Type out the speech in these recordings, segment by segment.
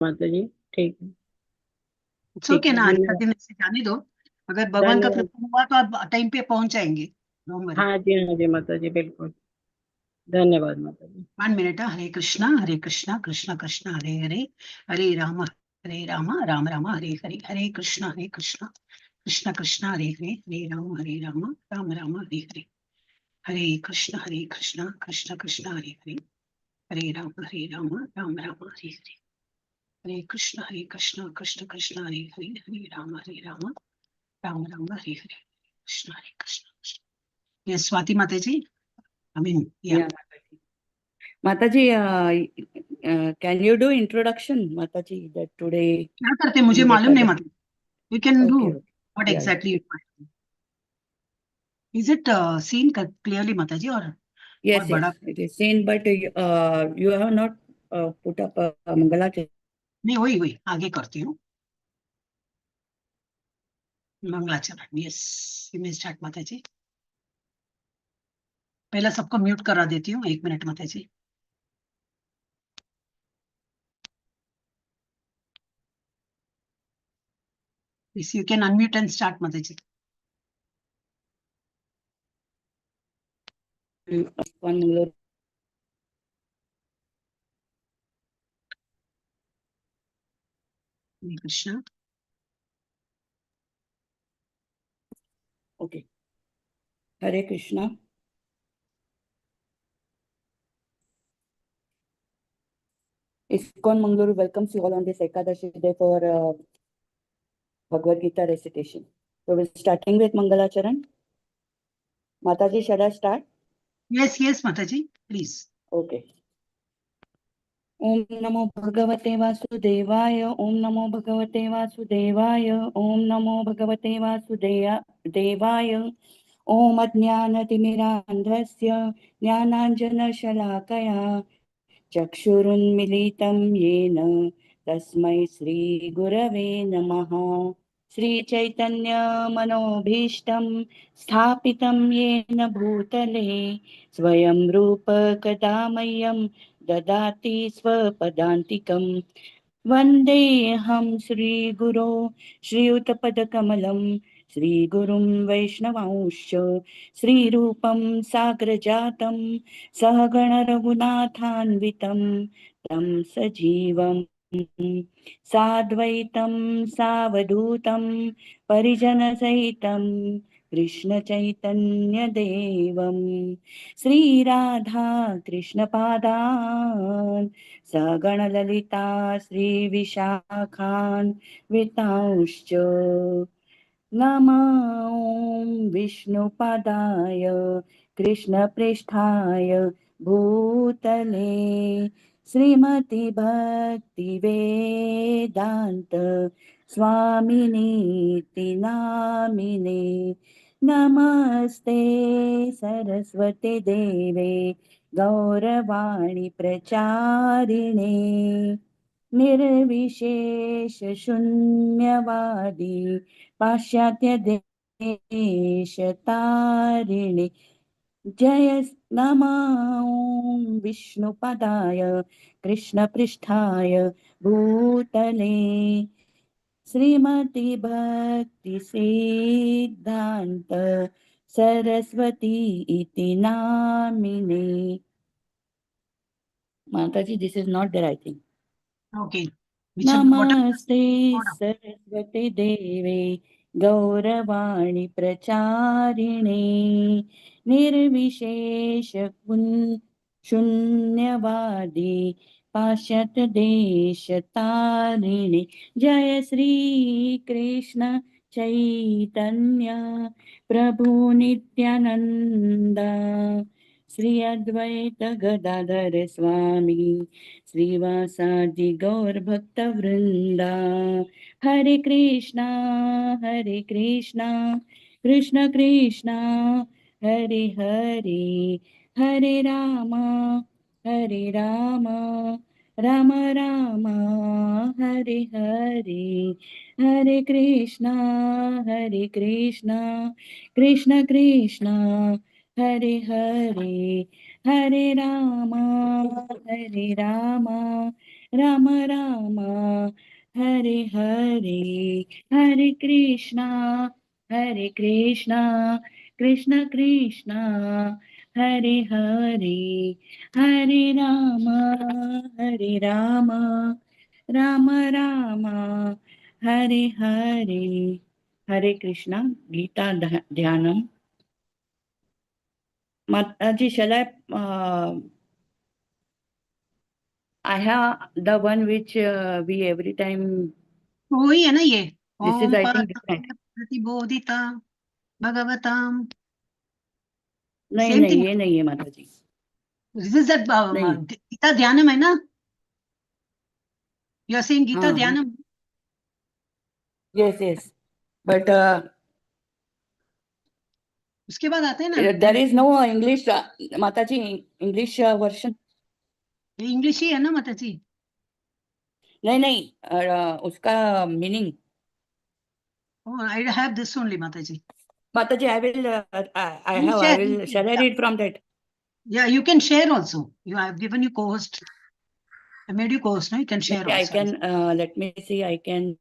माता जी। ठीक है। इट्स ठीक ओके है, ना, आने का धन्यवाद। दिन ऐसे जाने दो। अगर भगवान का धन्यवाद। कृपा हुआ तो आप टाइम पे पहुंच जाएंगे, डोंट वरी। हाँ जी, हाँ जी माता जी, बिल्कुल। धन्यवाद माता जी। 1 मिनट। हरे कृष्णा कृष्ण कृष्ण हरे हरे, हरे राम राम राम हरे हरे, हरे कृष्णा कृष्ण कृष्ण हरे हरे, हरे राम राम राम हरे हरे, हरे कृष्णा कृष्ण कृष्ण हरे हरे, हरे राम राम राम हरे हरे, हरे कृष्ण कृष्ण कृष्ण हरे हरे, हरे राम राम राम हरे हरे, कृष्ण हरे कृष्ण। ये स्वाति माता जी, आई मीन या या माता जी। माता जी, can you do introduction, Mata ji, that today क्या करते हैं मुझे in मालूम नहीं, Ekadashi? मतलब you can do Okay, okay. What Yeah, yeah. Exactly. Is it seen clearly माता जी, और बहुत Yes, बड़ा? yes, it is seen, but you have not put up a Mangala. नहीं, वही वही आगे करती हूँ। मंगलाचरण, यस। यू मे स्टार्ट माता जी। पहला सबको म्यूट करा देती हूँ, 1 मिनट माता जी। इस you can unmute and start माता जी। Mangalore. हरे Krishna. Okay. Hare Krishna. ISKCON Mangalore welcomes you all on this Ekadashi day for Bhagavad Gita recitation. So we're starting with Mangalacharan. Mataji, shall I start? यस यस माता जी, please. Okay. ओम नमो भगवते वासुदेवाय, ओम नमो भगवते वासुदेवाय, ओम नमो भगवते वासुदेवाय। ओम अज्ञानतिमिरान्धस्य ज्ञानाञ्जनशलाकया चक्षुरुन्मिलितं येन तस्मै श्रीगुरवे नमः। श्रीचैतन्यमनोभीष्टं स्थापितं येन भूतले स्वयं रूप कदा मह्यं ददाति स्वपदान्तिकं। वन्देऽहं श्रीगुरो श्रीयुतपदकमलं, श्रीगुरुं वैष्णवांश्च श्रीरूपं साग्रजातं सहगणरघुनाथान्वितं तं सजीवं साद्वैतं सावधूतं परिजनसहितं कृष्णचैतन्यदेवं श्रीराधा कृष्णपादान् सगणललिता श्रीविशाखान् वितांश्च नमो विष्णुपदाय कृष्णपृष्ठाय भूतले श्रीमती भक्ति वेदांत स्वामिनीति नामिने नमस्ते सरस्वती देवे गौरवाणी प्रचारिणे निर्विशेष शून्यवादी पाश्चात्य देशतारिणे जय नमो विष्णुपदाय कृष्णपृष्ठाय भूतले श्रीमती भक्ति सिद्धांत सरस्वती इति नामिने। Mataji, this is not there, I think. Okay, which what नमस्ते सरस्वती देवे गौरवाणी प्रचारिणे निर्विशेष शून्यवादी पाश्चात्य देश तारिणे जय श्री कृष्ण चैतन्य प्रभु नित्यानंदा श्री अद्वैत गदाधर स्वामी श्रीवासादि गौर भक्त वृंदा हरे कृष्णा कृष्ण कृष्ण हरे हरे हरे राम राम राम हरे हरे हरे कृष्णा कृष्ण कृष्ण हरे हरे हरे राम राम राम हरे हरे, हरे कृष्णा कृष्ण कृष्ण हरे हरे, हरे राम राम राम हरे हरे. हरे कृष्णा. गीता ध्यानम. Mataji, shall I have the one which we every time. वही है ना ये. This is, Om I think, different. पार्थाय प्रतिबोधिता भगवताम. नहीं सेम नहीं, थिंग. ये नहीं है माताजी. दिस इज दैट नहीं. गीता ध्यानम है ना. यू आर सेइंग गीता हाँ हाँ. ध्यानम. Yes, yes. But उसके बाद आते हैं ना. there is no English, माताजी, English version. ये इंग्लिश ही है ना माता जी. नहीं नहीं, उसका meaning. Oh, I have this only, Mataji. माताजी, I will. I You have. I share. will. Shall I Yeah. read from that? Yeah, you can share also. I've given you co-host. I made you co-host, no? You can share Maybe I also. can. Let me see. I can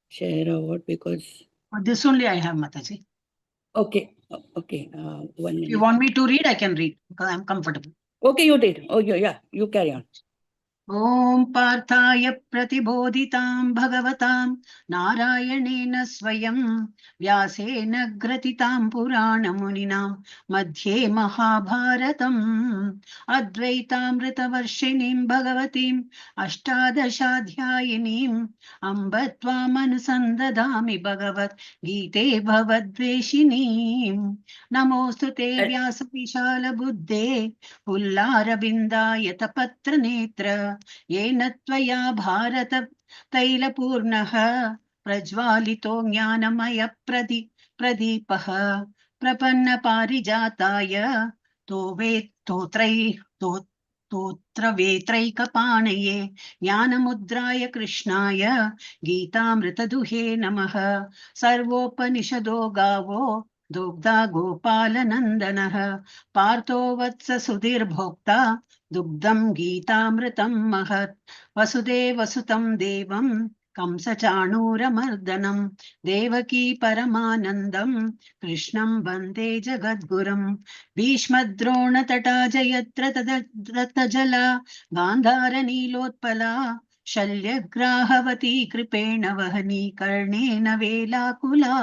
share a word because. But this only I have, Mataji. Okay. Okay. 1 If you minute. want me to read, I can read because I'm comfortable. Okay, you did. Oh, yeah. You carry on. ॐ पार्थाय प्रतिबोधितां भगवतां नारायणेन स्वयं व्यासेन ग्रथितां पुराणमुनिना मध्ये महाभारतम् अद्वैतामृतवर्षिणीं भगवतीम् अष्टादशाध्यायिनीम् अम्ब त्वामनुसन्दधामि भगवद्गीते भवद्वेषिणीम् नमोऽस्तु ते व्यासविशालबुद्धे पुल्लारविन्दाय तपत्रनेत्र येन त्वया भारत तैलपूर्णः प्रज्वालितो ज्ञानमय प्रदीपः प्रपन्नपारिजाताय तोत्रवेत्रैकपाणये ज्ञानमुद्राय कृष्णाय गीतामृतदुहे नमः. सर्वोपनिषदो गावो दुग्धा गोपालनन्दनः पार्थो वत्स सुधीर्भोक्ता दुग्धं गीतामृतं महत्. वसुदेवसुतं देवं कंसचाणूरमर्दनं देवकी परमानन्दं कृष्णं वन्दे जगद्गुरुं. भीष्मद्रोणतटा जयत्र ततजला गान्धारनीलोत्पला शल्यग्राहवती कृपेण वहनी कर्णेन वेलाकुला.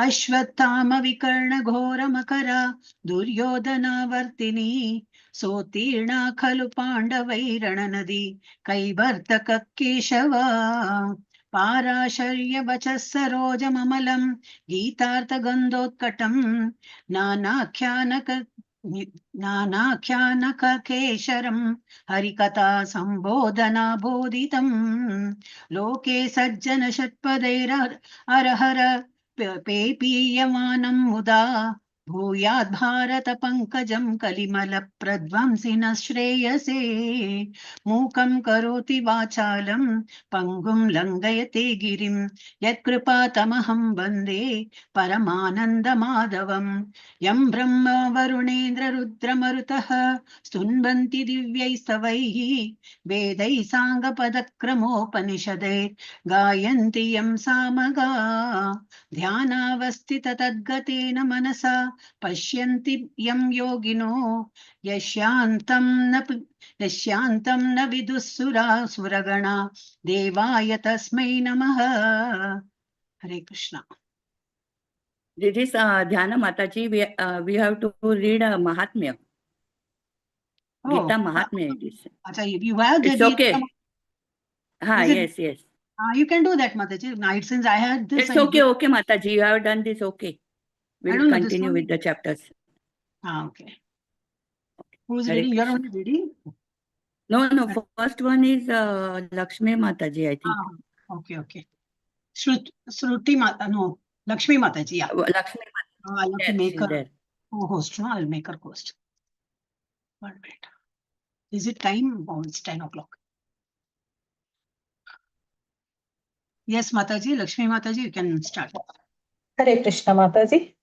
अश्वत्थामविकर्णघोरमकरा दुर्योधनावर्तिनी सोत्तीर्णा खलु पाण्डवैरणनदी कैवर्तक केशवा. पाराशर्यवचः सरोजममलं गीतार्थगन्धोत्कटं नानाख्यानकेशरं हरिकथा सम्बोधना बोधितं. लोके सज्जन षट्पदैरहर पेपीयमानं मुदा भूयात् भारत पंकजं कलिमल प्रध्वंसिन श्रेयसे. मूकं करोति वाचालं पंगुं लंघयते गिरिं यत्कृपातमहं वन्दे परमानन्दमाधवं. यं ब्रह्म वरुणेन्द्र रुद्रमरुतः स्तुन्वन्ति दिव्यैस्तवैः वेदैः साङ्गपदक्रमोपनिषदै गायन्ति यं सामगा. ध्यानावस्थित तद्गतेन मनसा पश्यन्ति यं योगिनो यस्यान्तं न विदुःसुरासुरगणा देवाय तस्मै नमः. हरे Krishna. This is Dhyana Mataji. We have to read Mahatmya. Gita Mahatmya it is. Acha, you have the It's Gita. okay. Yes. You can do that, Mataji. Now, since I had this, It's okay, okay, Mataji. You have done this, okay. We'll don't know, this continue one. with the chapters. Okay. Who's Hare reading? You're Krishna. only reading? No, first one is Lakshmi Mataji, I think. Okay. Shruti Mata, no, Lakshmi Mataji, yeah. Lakshmi I'll have to Mataji, make she's her there. co-host, no? I'll make her host. 1 minute. Is it time? Oh, it's 10 o'clock. Yes, Mataji, Lakshmi Mataji, you can start. Hare Krishna Mataji.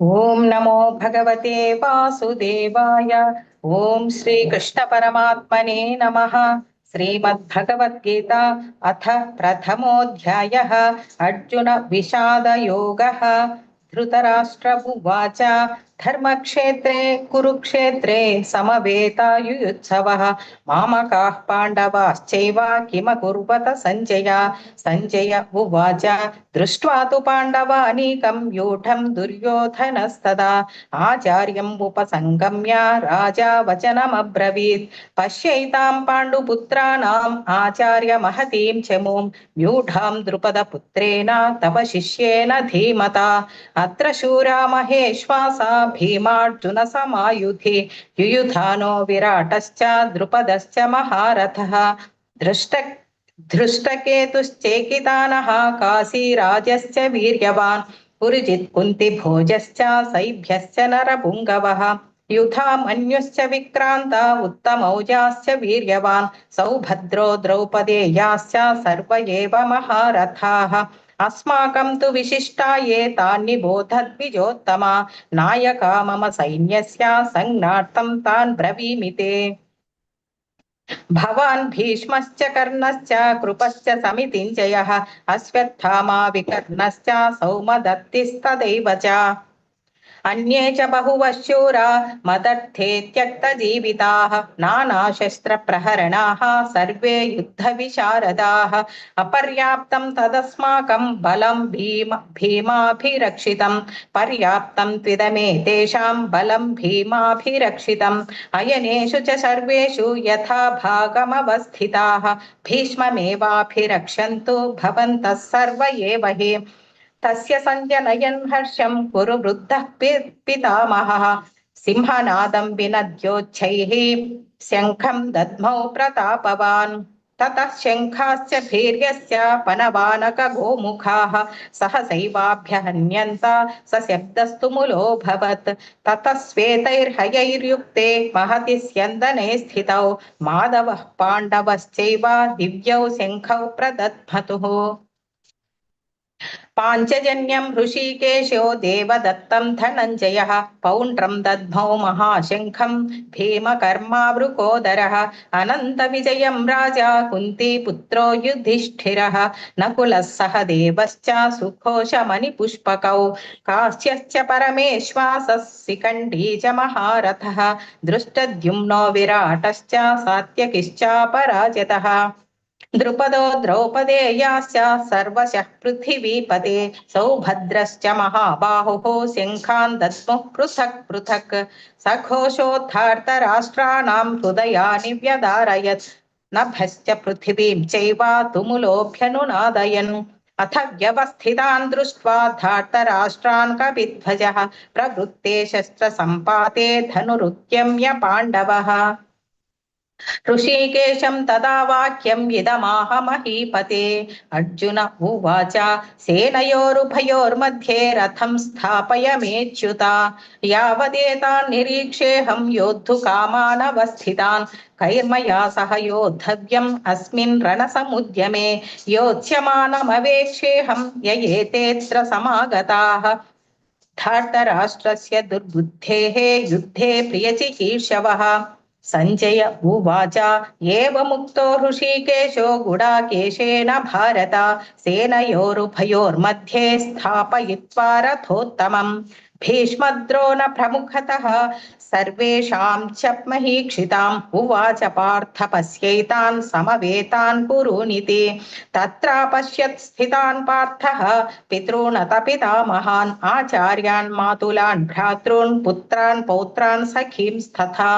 ఓం నమో భగవతే వాసుదేవాయ. ఓం శ్రీకృష్ణ పరమాత్మనే నమః. శ్రీమద్భగవద్గీత అథ ప్రథమోऽధ్యాయः. అర్జున విషాదయోగः. ధృతరాష్ట్ర ఉవాచ ధర్మక్షేత్రే కురుక్షేత్రే సమవేతాయుయుత్సవः మామకాః పాండవాశ్చైవ కిమకుర్వత సంజయ. సంజయ ఉవాచ దృష్ట్వా తు పాండవానీకం వ్యూఢం దుర్యోధనస్తదా ఆచార్యం ఉపసంగమ్య రాజా వచనమబ్రవీత్. పశ్యైతాం పాండుపుత్రాణాం ఆచార్య మహతీం చమూం వ్యూఢాం ద్రుపదపుత్రేణ తవ శిష్యేన ధీమతా. అత్ర శూరా మహేశ్వాసా భీమార్జున సమాయుధి యుయుధానో విరాటశ్చ ద్రుపదశ్చ మహారథః. धृष्टकेतुश्चेकितानः काशीराजश्च वीर्यवान् पुरुजित् कुन्तिभोजश्च सैभ्यश्च नरपुङ्गवः. युधामन्युश्च विक्रान्ता उत्तमौजाश्च वीर्यवान् सौभद्रो द्रौपदेयाश्च सर्व एव महारथाः. अस्माकं तु विशिष्टा ये तान्निबोधद्विजोत्तमा नायका मम सैन्यस्य संज्ञार्थं तान् ब्रवीमि ते. भवान् भीष्मश्च कर्णश्च कृपश्च समितिञ्जयः अश्वत्थामा विकर्णश्च सौमदत्तिस्तदैव च अन्ये च बहुवः शूरा मदर्थे त्यक्तजीविताः नानाशस्त्रप्रहरणाः सर्वे युद्धविशारदाः. अपर्याप्तं तदस्माकं बलं भीमाभिरक्षितं पर्याप्तं त्विदमेतेषां बलं भीमाभिरक्षितम्. अयनेषु च सर्वेषु यथा भागमवस्थिताः भीष्ममेवाभिरक्षन्तु भवन्तः सर्व एव हि. तस्य सञ्जनयन् हर्षं कुरु वृद्धः पितामहः सिंहनादं विनद्योच्छैः शङ्खं दद्मौ प्रतापवान्. ततः शङ्खाश्च भीर्यश्च पनवानकगोमुखाः सहसैवाभ्यहन्यन्त सशब्दस्तु मुलोऽभवत्. ततः श्वेतैर्हयैर्युक्ते महति स्यन्दने स्थितौ माधवः पाण्डवश्चैव दिव्यौ शङ्खौ प्रदध्मतुः. पाञ्चजन्यं हृषीकेशो देवदत्तं धनञ्जयः पौण्ड्रं दद्मौ महाशङ्खं भीमकर्मावृकोदरः. अनन्तविजयं राजा कुन्तीपुत्रो युधिष्ठिरः नकुलः सह देवश्च सुघोषमणिपुष्पकौ काश्यश्च परमेश्वासः शिखण्डी च महारथः दृष्टद्युम्नो विराटश्च सात्यकिश्चापराजितः. द्रुपदो द्रौपदेयाश्च सर्वशः पृथिवीपते सौभद्रश्च महाबाहुः शङ्खान् दद्मुः पृथक् पृथक्. सघोषोद्धार्तराष्ट्राणां हृदयानि व्यदारयत् नभश्च पृथिवीं चैव तुमुलोऽभ्यनुनादयन्. अथ व्यवस्थितान् दृष्ट्वा धार्तराष्ट्रान् कपिध्वजः प्रवृत्ते शस्त्रसम्पाते धनुरुद्यम्य पाण्डवः. ऋषिकेशं तदा वाक्यम् इदमाह महीपते. अर्जुन उवाच सेनयोरुभयोर्मध्ये रथं स्थापयमेच्युता यावदेतान् निरीक्षेऽहं योद्धुकामानवस्थितान् कैर्मया सह योद्धव्यम् अस्मिन् रणसमुद्यमे योत्स्यमानमवेक्षेऽहं य एतेऽत्र समागताः. धार्तराष्ट्रस्य दुर्बुद्धेः युद्धे प्रियचिकीर्षवः. संजय उवाच एवमुक्तो हृषीकेशो गुडाकेशेन भारत सेनयोरुभयोर्मध्ये स्थापयित्वा रथोत्तमम्. भीष्मद्रोण प्रमुखतः सर्वेषां च महीक्षिताम् उवाच पार्थ पश्यैतान् समवेतान् कुरूनिति. तत्रापश्यत् स्थितान् पार्थः पितॄनत पितामहान् आचार्यान् मातुलान् भ्रातॄन् पुत्रान् पौत्रान् सखींस्तथा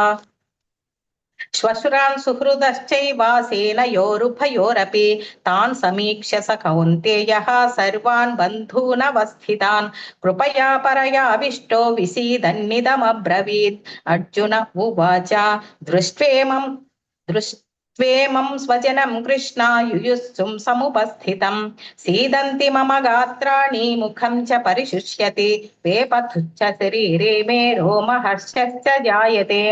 श्वशुरान् सुहृदश्चैव सेनयोरुभयोरपि तान् समीक्ष्य स कौन्तेयः सर्वान् बन्धूनवस्थितान् कृपया परयाविष्टो विसीदन्निदमब्रवीत्. अर्जुन उवाच दृष्ट्वेमं स्वजनं कृष्ण युयुत्सुं समुपस्थितं सीदन्ति मम गात्राणि मुखं च परिशुष्यति वेपथुश्च शरीरे मे रोमहर्षश्च जायते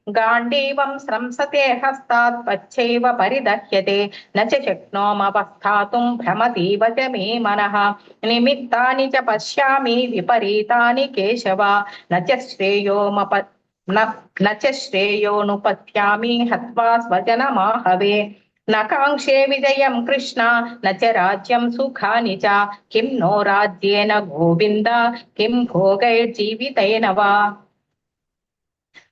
गाण्डीवं स्रंसते हस्तात् पच्छैव परिदह्यते न च शक्नोमवस्थातुं भ्रमतीव च मे मनः निमित्तानि च पश्यामि विपरीतानि केशव न च न च श्रेयोनुपश्यामि हत्वा स्वजनमाहवे न काङ्क्षे विजयं कृष्ण न च राज्यं सुखानि च किं नो राज्येन गोविन्द किं भोगैर्जीवितेन वा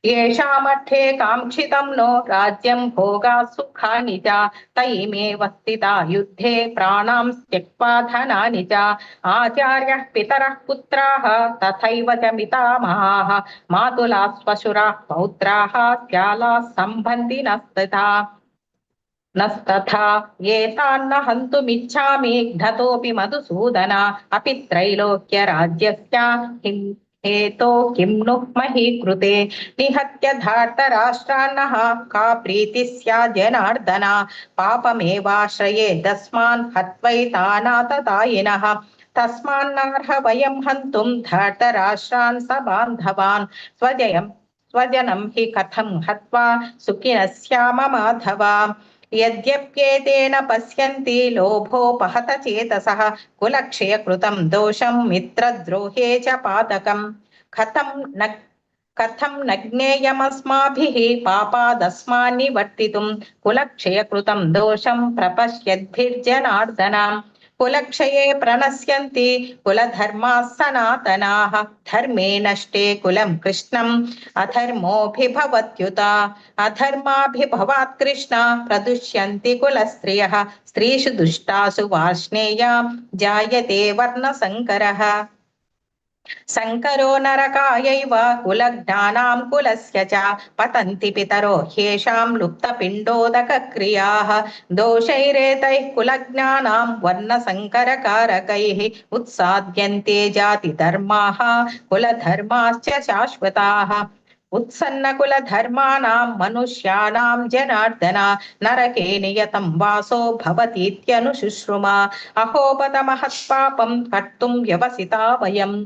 येषामर्थे काङ्क्षितं नो राज्यं भोगा सुखानि च तैमेव स्थिता युद्धे प्राणां त्यक्त्वा धनानि च आचार्यः पितरः पुत्राः तथैव च पितामहाः मातुलाः श्वशुराः पौत्राः श्यालाः सम्बन्धिनस्तथा नस्तथा एतान्न हन्तुमिच्छामि घ्नतोऽपि मधुसूदन अपि त्रैलोक्यराज्यस्य हेतो किं नु मही कृते निहत्य धार्तराष्ट्रान्नः का प्रीतिः स्यात् जनार्दन पापमेवाश्रये तस्मान् हत्वैतानाततायिनः तस्मान्नार्ह वयं हन्तुं धार्तराष्ट्रान् स बान्धवान् स्वजनं हि कथं हत्वा सुखिनः स्याम माधव यद्यप्येतेन पश्यन्ति लोभोपहत चेतसः कुलक्षयकृतं दोषं मित्रद्रोहे च पातकम् कथं न ज्ञेयमस्माभिः पापादस्मान्निवर्तितुं कुलक्षयकृतं दोषं प्रपश्यद्भिर्जनार्दन कुलक्षये प्रणश्यन्ति कुलधर्माः सनातनाः धर्मे नष्टे कुलं कृष्णम् अधर्मोऽभिभवत्युत अधर्माभिभवात् कृष्ण प्रदुष्यन्ति कुलस्त्रियः स्त्रीषु दुष्टासु वार्ष्णेया जायते वर्णसङ्करः संकरो नरकायैव कुलज्ञानां कुलस्य च पतन्ति पितरो ह्येषां लुप्तपिण्डोदकक्रियाः दोषैरेतैः कुलज्ञानां वर्णसङ्करकारकैः उत्साद्यन्ते जातिधर्माः कुलधर्माश्च शाश्वताः उत्सन्नकुलधर्माणां मनुष्याणां जनार्दन नरके नियतं वासो भवतीत्यनुशुश्रुमा अहोपत महत्पापं कर्तुं व्यवसिता वयम्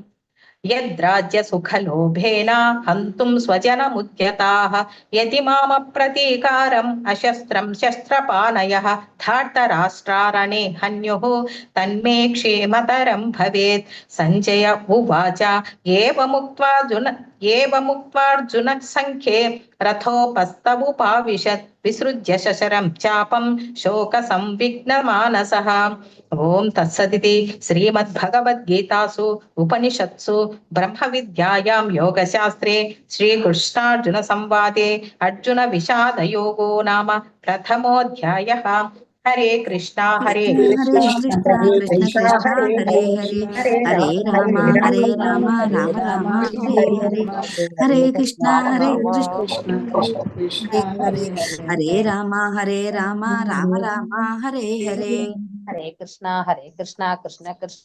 यद्राज्यसुखलोभेन हन्तुं स्वजनमुद्यताः यदि मामप्रतीकारम् अशस्त्रं शस्त्रपाणयः धार्तराष्ट्रारणे हन्युः तन्मे क्षेमतरं भवेत् सञ्जय उवाच एवमुक्त्वार्जुनः सङ्ख्ये रथोपस्तमुपाविशत् विसृज्य शशरं चापं शोकसंविघ्नमानसः ओम तत्सदिति श्रीमद्भगवद्गीतासु उपनिषत्सु ब्रह्मविद्यायां योगशास्त्रे श्रीकृष्णार्जुनसंवादे अर्जुनविषादयोगो नाम प्रथमोऽध्यायः। हरे कृष्णा हरे Krishna Krishna Krishna Krishna Hare Hare Hare Hare Ram Ram Ram Hare Hare Hare Krishna Krishna Krishna Krishna Hare Hare Hare Hare Ram Ram Hare Hare Hare Krishna Krishna Krishna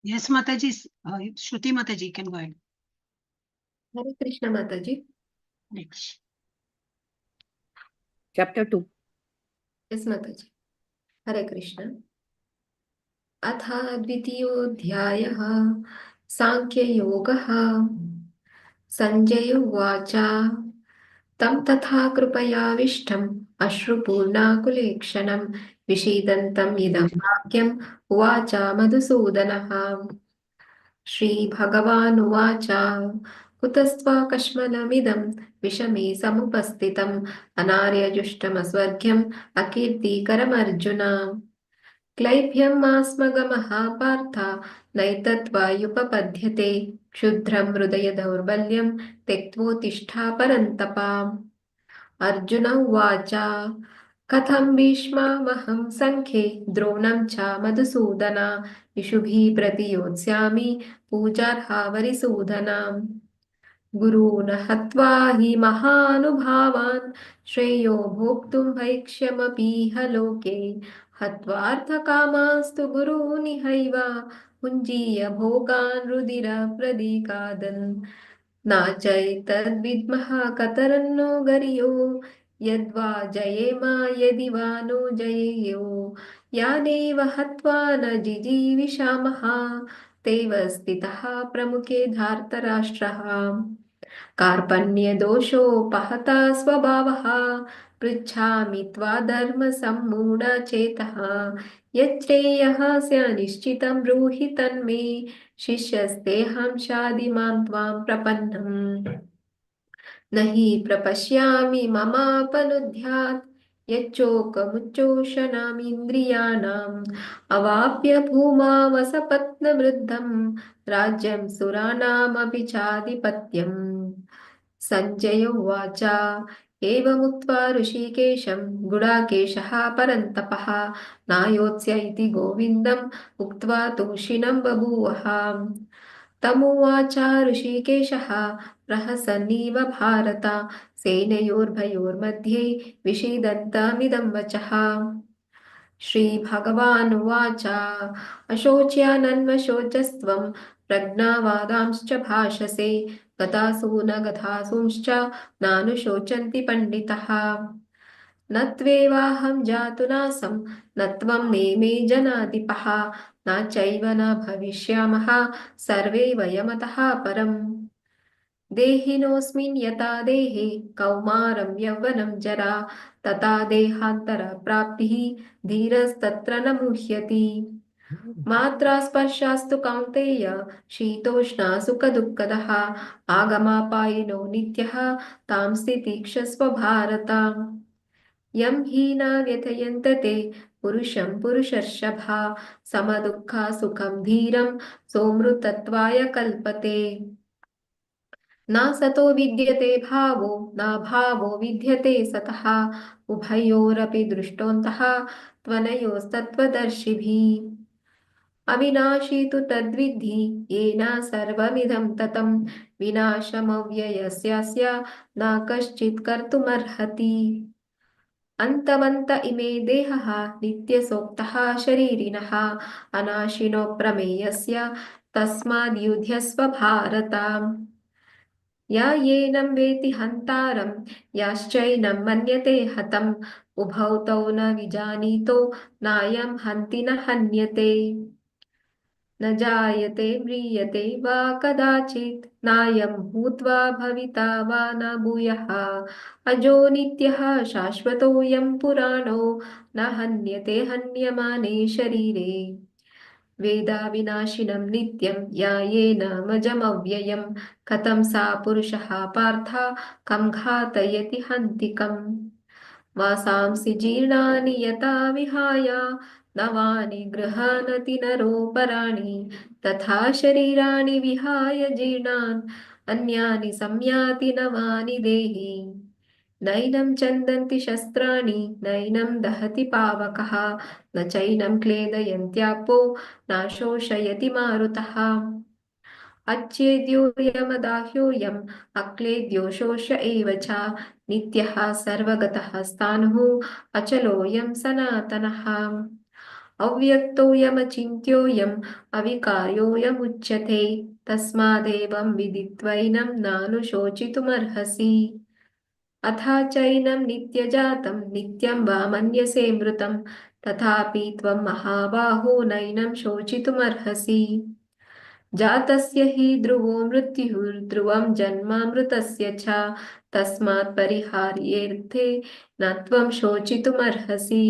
Yes, Mataji. Shruti Mataji can go ahead. हरे कृष्ण माता जी। Next. Chapter 2. यस माता जी। हरे कृष्ण। अथ द्वितीयोऽध्यायः सांख्ययोगः। सञ्जय उवाच तं तथा कृपयाविष्टम् अश्रुपूर्णाकुलेक्षणं विषीदन्तम् इदं वाक्यम् उवाच मधुसूदनः। श्रीभगवानुवाच कुतस्त्वाकश्मलमिदं विषमे समुपस्थितम् अनार्यजुष्टमस्वर्ग्यम् अकीर्तिकरमर्जुन क्लैब्यमास्मगमः पार्थ नैतद्वायुपपद्यते क्षुद्रं हृदय दौर्बल्यं त्यक्त्वोत्तिष्ठा परन्तप अर्जुन उवाच कथं भीष्मामहं सङ्ख्ये द्रोणं च मधुसूदन इषुभिः प्रतियोत्स्यामि पूजार्हावरिसूदन गुरून् हत्वा हि महानुभावान् श्रेयो भोक्तुं भैक्ष्यमपीह लोके हत्वार्थकामास्तु गुरूनिहैव पुञ्जीय भोगान् रुधिरप्रदीकादन् न चैतद्विद्मः कतरन्नो गर्यो यद्वा जयेम यदि वा नो जयेयो यानेव हत्वा न जिजीविषामः तेव स्थितः प्रमुखे धार्तराष्ट्रः कार्पण्यदोषोपहता स्वभावः पृच्छामि त्वाधर्मसम्मूढचेतः यच्छ्रेयः स्य निश्चितं ब्रूहि तन्मे शिष्यस्तेऽहं शाधिमां त्वां प्रपन्नम् न हि प्रपश्यामि ममापनुद्यात् यच्चोकमुच्चोषणामिन्द्रियाणाम् अवाप्य भूमावसपत्नवृद्धं राज्यं सुराणामपि चाधिपत्यम् सञ्जय उवाच एवमुक्त्वा ऋषिकेशं गुडाकेशः परन्तपः नायोत्स्य इति गोविन्दम् उक्त्वा तूष्णीं बभूवः तमुवाच ऋषिकेशः प्रहसन्निव भारत सेनयोर्भयोर्मध्ये विषीदन्तमिदं वचः श्रीभगवानुवाच अशोच्यानन्वशोचस्त्वं प्रज्ञावादांश्च भाषसे गतासु न गतासूंश्च नानुशोचन्ति पण्डितः न त्वेवाहं जातु नासं न त्वं नेमे जनाधिपः न चैव न भविष्यामः सर्वे वयमतः परम् देहिनोऽस्मिन् यथा देहे कौमारं यौवनं जरा तथा देहान्तरप्राप्तिः धीरस्तत्र न मुह्यति मात्रा स्पर्शास्तु कौन्तेय शीतोष्णा सुखदुःखदः आगमापायिनो नित्यः तां स्थितिक्षस्व भारत यं हि न व्यथयन्त ते पुरुषं पुरुषर्षभा समदुःखा सुखं धीरं सोमृतत्वाय कल्पते न सतो विद्यते भावो न भावो विद्यते सतः उभयोरपि दृष्टोऽन्तः त्वनयोस्तत्त्वदर्शिभिः अविनाशी तु तद्विद्धि येन सर्वमिदं ततं विनाशमव्ययस्यास्य न कश्चित् कर्तुमर्हति अन्तवन्त इमे देहः नित्यसोक्तः शरीरिणः अनाशिनो प्रमेयस्य तस्माद्युध्यस्व भारत या येनं वेति हन्तारं याश्चैनं मन्यते हतम् उभौ तौ न विजानीतो नायं हन्ति न हन्यते न जायते म्रियते वा कदाचित् नायं भूत्वा भविता वा न भूयः अजो नित्यः शाश्वतोऽयं पुराणो न हन्यते हन्यमाने शरीरे वेदाविनाशिनं नित्यं यायेनमजमव्ययं कथं सा पुरुषः पार्थ कं घातयति हन्तिकम् वासांसि जीर्णानि यथा विहाय नवानि गृहाणति नरोपराणि तथा शरीराणि विहाय जीर्णान् अन्यानि संयाति नवानि देहि नैनं चन्दन्ति शस्त्राणि नैनं दहति पावकः न चैनं क्लेदयन्त्यापो न शोषयति मारुतः अच्छेद्योऽयमदाह्योऽयम् अक्लेद्यो शोष्य एव च नित्यः सर्वगतः स्थाणुः अचलोऽयं सनातनः अव्यक्तोऽयमचिन्त्योऽयम् अविकार्योऽयमुच्यते तस्मादेवं विदित्वैनं नानुशोचितुमर्हसि अथा चैनं नित्यजातं नित्यं वा मन्यसे मृतं तथापि त्वं महाबाहो नैनं शोचितुमर्हसि जातस्य हि ध्रुवो मृत्युर्ध्रुवं जन्मामृतस्य च तस्मात् परिहार्येऽर्थे न त्वं शोचितुमर्हसि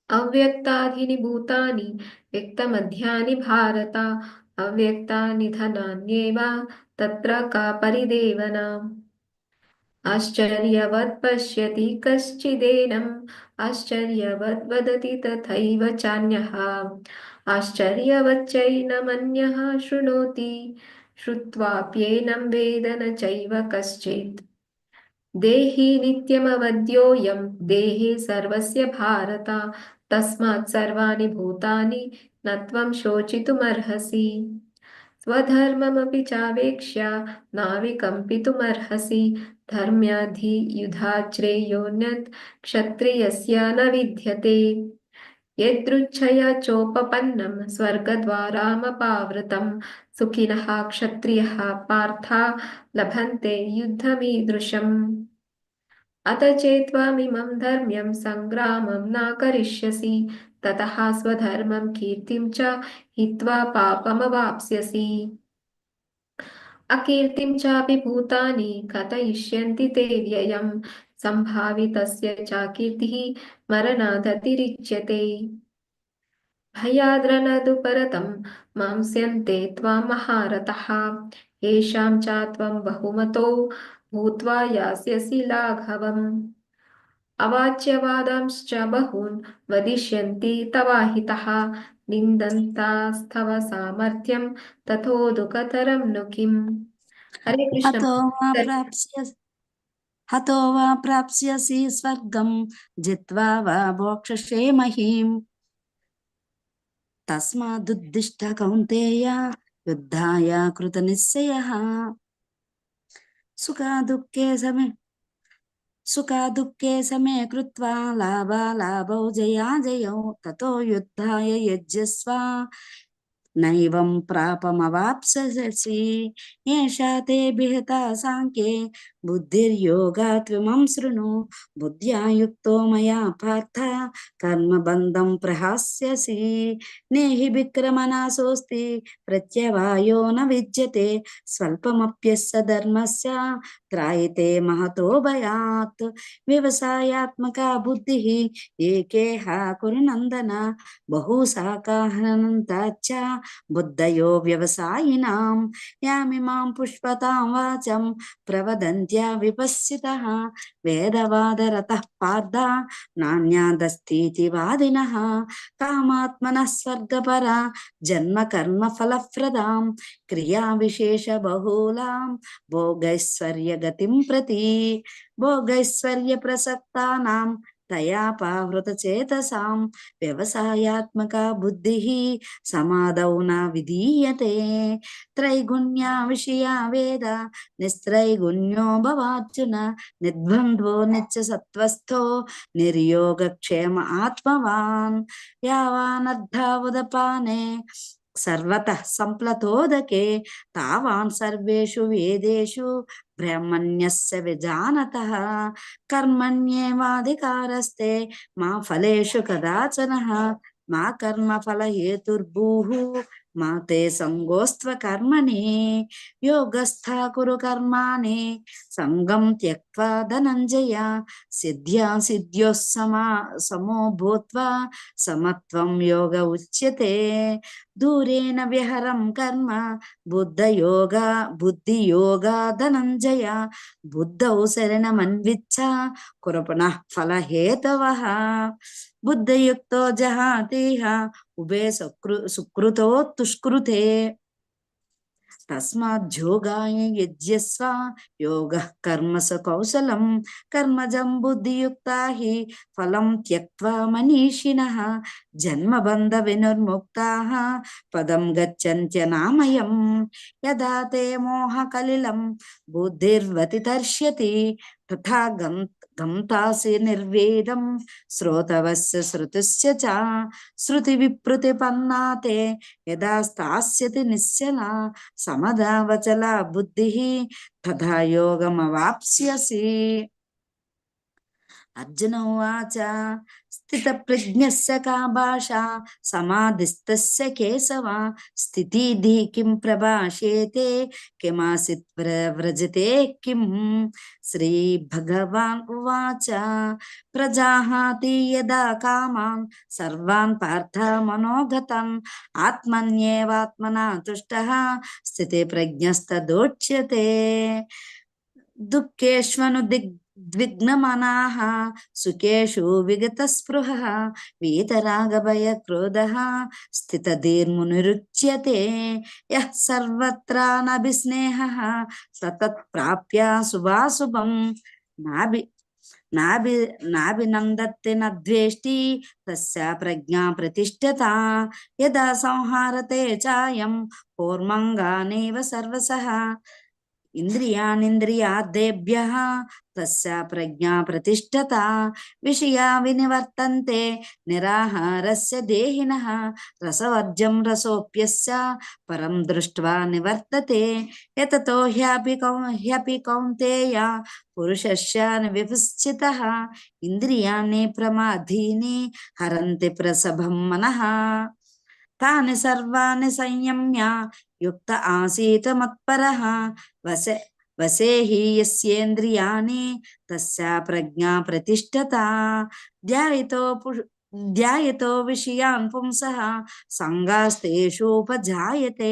अव्यक्तादीनि भूतानि व्यक्तमध्यानि भारत अव्यक्तानि धनान्येव तत्र का परिदेवना आश्चर्यवत् पश्यति कश्चिदेनम् आश्चर्यवद् वदति तथैव चान्यः आश्चर्यवच्चैनमन्यः शृणोति श्रुत्वाप्येनं वेद न चैव कश्चित् देहि नित्यमवद्योऽयं देहे सर्वस्य भारत तस्मात् सर्वाणि भूतानि न त्वं शोचितुमर्हसि स्वधर्ममपि चावेक्ष्य नाविकम्पितुमर्हसि धर्म्याधियुधाश्रेयोऽन्यत् क्षत्रियस्य न विद्यते यदृच्छया चोपपन्नं स्वर्गद्वारामपावृतं सुखिनः क्षत्रियः पार्थ लभन्ते युद्धमीदृशम् अत चेत्त्वमिमं धर्म्यं सङ्ग्रामं न करिष्यसि ततः स्वधर्मं कीर्तिं च हित्वा पापमवाप्स्यसि अकीर्तिं चापि भूतानि कथयिष्यन्ति ते व्ययम् सम्भावितस्य च कीर्तिः मरणादतिरिच्यते भयाद्रनदु परतं मांस्यन्ते त्वां महारथः येषां च त्वं बहुमतो भूत्वा यास्यसि लाघवम् अवाच्यवादांश्च बहून् वदिष्यन्ति तवाहितः निन्दन्तास्तव सामर्थ्यं तथोऽधुकतरं नु किम् हरे कृष्ण हतो वा प्राप्स्यसि स्वर्गं जित्वा वा भोक्ष्यसे महीम् तस्मादुद्दिष्ट कौन्तेय युद्धाय कृतनिश्चयः सुखा दुःखे समे कृत्वा लाभालाभौ जयाजयौ ततो युद्धाय युज्यस्व नैवं प्रापमवाप्स्यसि एषा ते विहिता साङ्ख्ये बुद्धिर्योगात् त्वमं शृणु बुद्ध्या युक्तो मया पार्थ कर्मबन्धं प्रहास्यसि नेहि विक्रमनाशोऽस्ति प्रत्यवायो न विद्यते स्वल्पमप्यस्य धर्मस्य त्रायते महतो भयात् व्यवसायात्मका बुद्धिः एकेह कुरु नन्दन बहुशाखाहनन्ताच्च बुद्धयो व्यवसायिनां यामिमां पुष्पतां वाचं प्रवदन्त्या विपश्चितः वेदवादरतः पार्थ नान्यादस्तीति वादिनः कामात्मनः स्वर्गपरा जन्म कर्म फलप्रदां क्रियाविशेषबहुलां भोगैश्वर्यगतिं प्रति भोगैश्वर्यप्रसक्तानां तयापाहृतचेतसां व्यवसायात्मका बुद्धिः समादौ न विधीयते त्रैगुण्या विषया वेद निस्त्रैगुण्यो भवार्जुन निर्द्वन्द्वो नित्यसत्त्वस्थो निर्योगक्षेम आत्मवान् यावानर्धावुदपाने सर्वतः सम्प्लतोदके तावान् सर्वेषु वेदेषु ब्रह्मण्यस्य विजानतः कर्मण्येवाधिकारस्ते मा फलेषु कदाचनः मा कर्मफलहेतुर्भूः मा ते संगोऽस्त्व कर्मणि योगस्था कुरु कर्माणि संगं त्यक्त्वा धनञ्जय सिद्ध्या सिद्ध्योः समो भूत्वा समत्वं योग उच्यते दूरेण व्यहरं कर्म बुद्धियोगा धनञ्जय बुद्धौ शरणमन्विच्छ कुरु पुनः फलहेतवः बुद्धयुक्तो जहातीह उभे सुकृतो तुष्कृते तस्माद्योगाय युज्यस्व योगः कर्मसु कौशलं कर्मजं बुद्धियुक्ता हि फलं त्यक्त्वा मनीषिणः जन्मबन्ध विनिर्मुक्ताः पदं गच्छन्त्यनामयम् यदा ते मोहकलिलं बुद्धिर्वतितर्ष्यति तथा गन्तासि निर्वेदं श्रोतवस्य श्रुतिस्य च श्रुतिविप्रतिपन्ना ते यदा स्थास्यति निश्चला समदावचला बुद्धिः तथा योगमवाप्स्यसि अर्जुन उवाच स्थितप्रज्ञस्य का भाषा समाधिस्तस्य केशव स्थितिधि किं प्रभाषेते किमासीत् व्रजते किम् श्रीभगवान् उवाच प्रजाहाति यदा कामान् सर्वान् पार्थ मनोगतम् आत्मन्येवात्मना तुष्टः स्थितिप्रज्ञस्तदोच्यते दुःखेष्वनुद्विग्नमनाः सुखेषु विगतस्पृहः वीतरागभयक्रोधः स्थितधीर्मुनिरुच्यते यः सर्वत्रानभिस्नेहः सतत्प्राप्य शुभाशुभं नाभिनन्दति न द्वेष्टि तस्य प्रज्ञा प्रतिष्ठता यदा संहारते चायं कूर्मङ्गानेव सर्वसः ఇంద్రియాణింద్రియార్థేభ్యః తస్య ప్రజ్ఞా ప్రతిష్ఠత విషయా వినివర్తంతే నిరాహారస్య దేహినః రసవర్జ్యం రసోప్యస్య పరం దృష్ట్వా నివర్తతే యతతో హ్యపి కౌంతేయ పురుషస్య విభశ్చితః ఇంద్రియాణి ప్రమాధీని హరంతి ప్రసభం మనః తాని సర్వాణి సంయమ్య యుక్త ఆసీత మత్పరః వసేహి యస్యేంద్రియాణి తస్య ప్రజ్ఞా ప్రతిష్ఠత ధ్యాయతో విషయాన్ పుంసః సంగాస్తేషూపజాయతే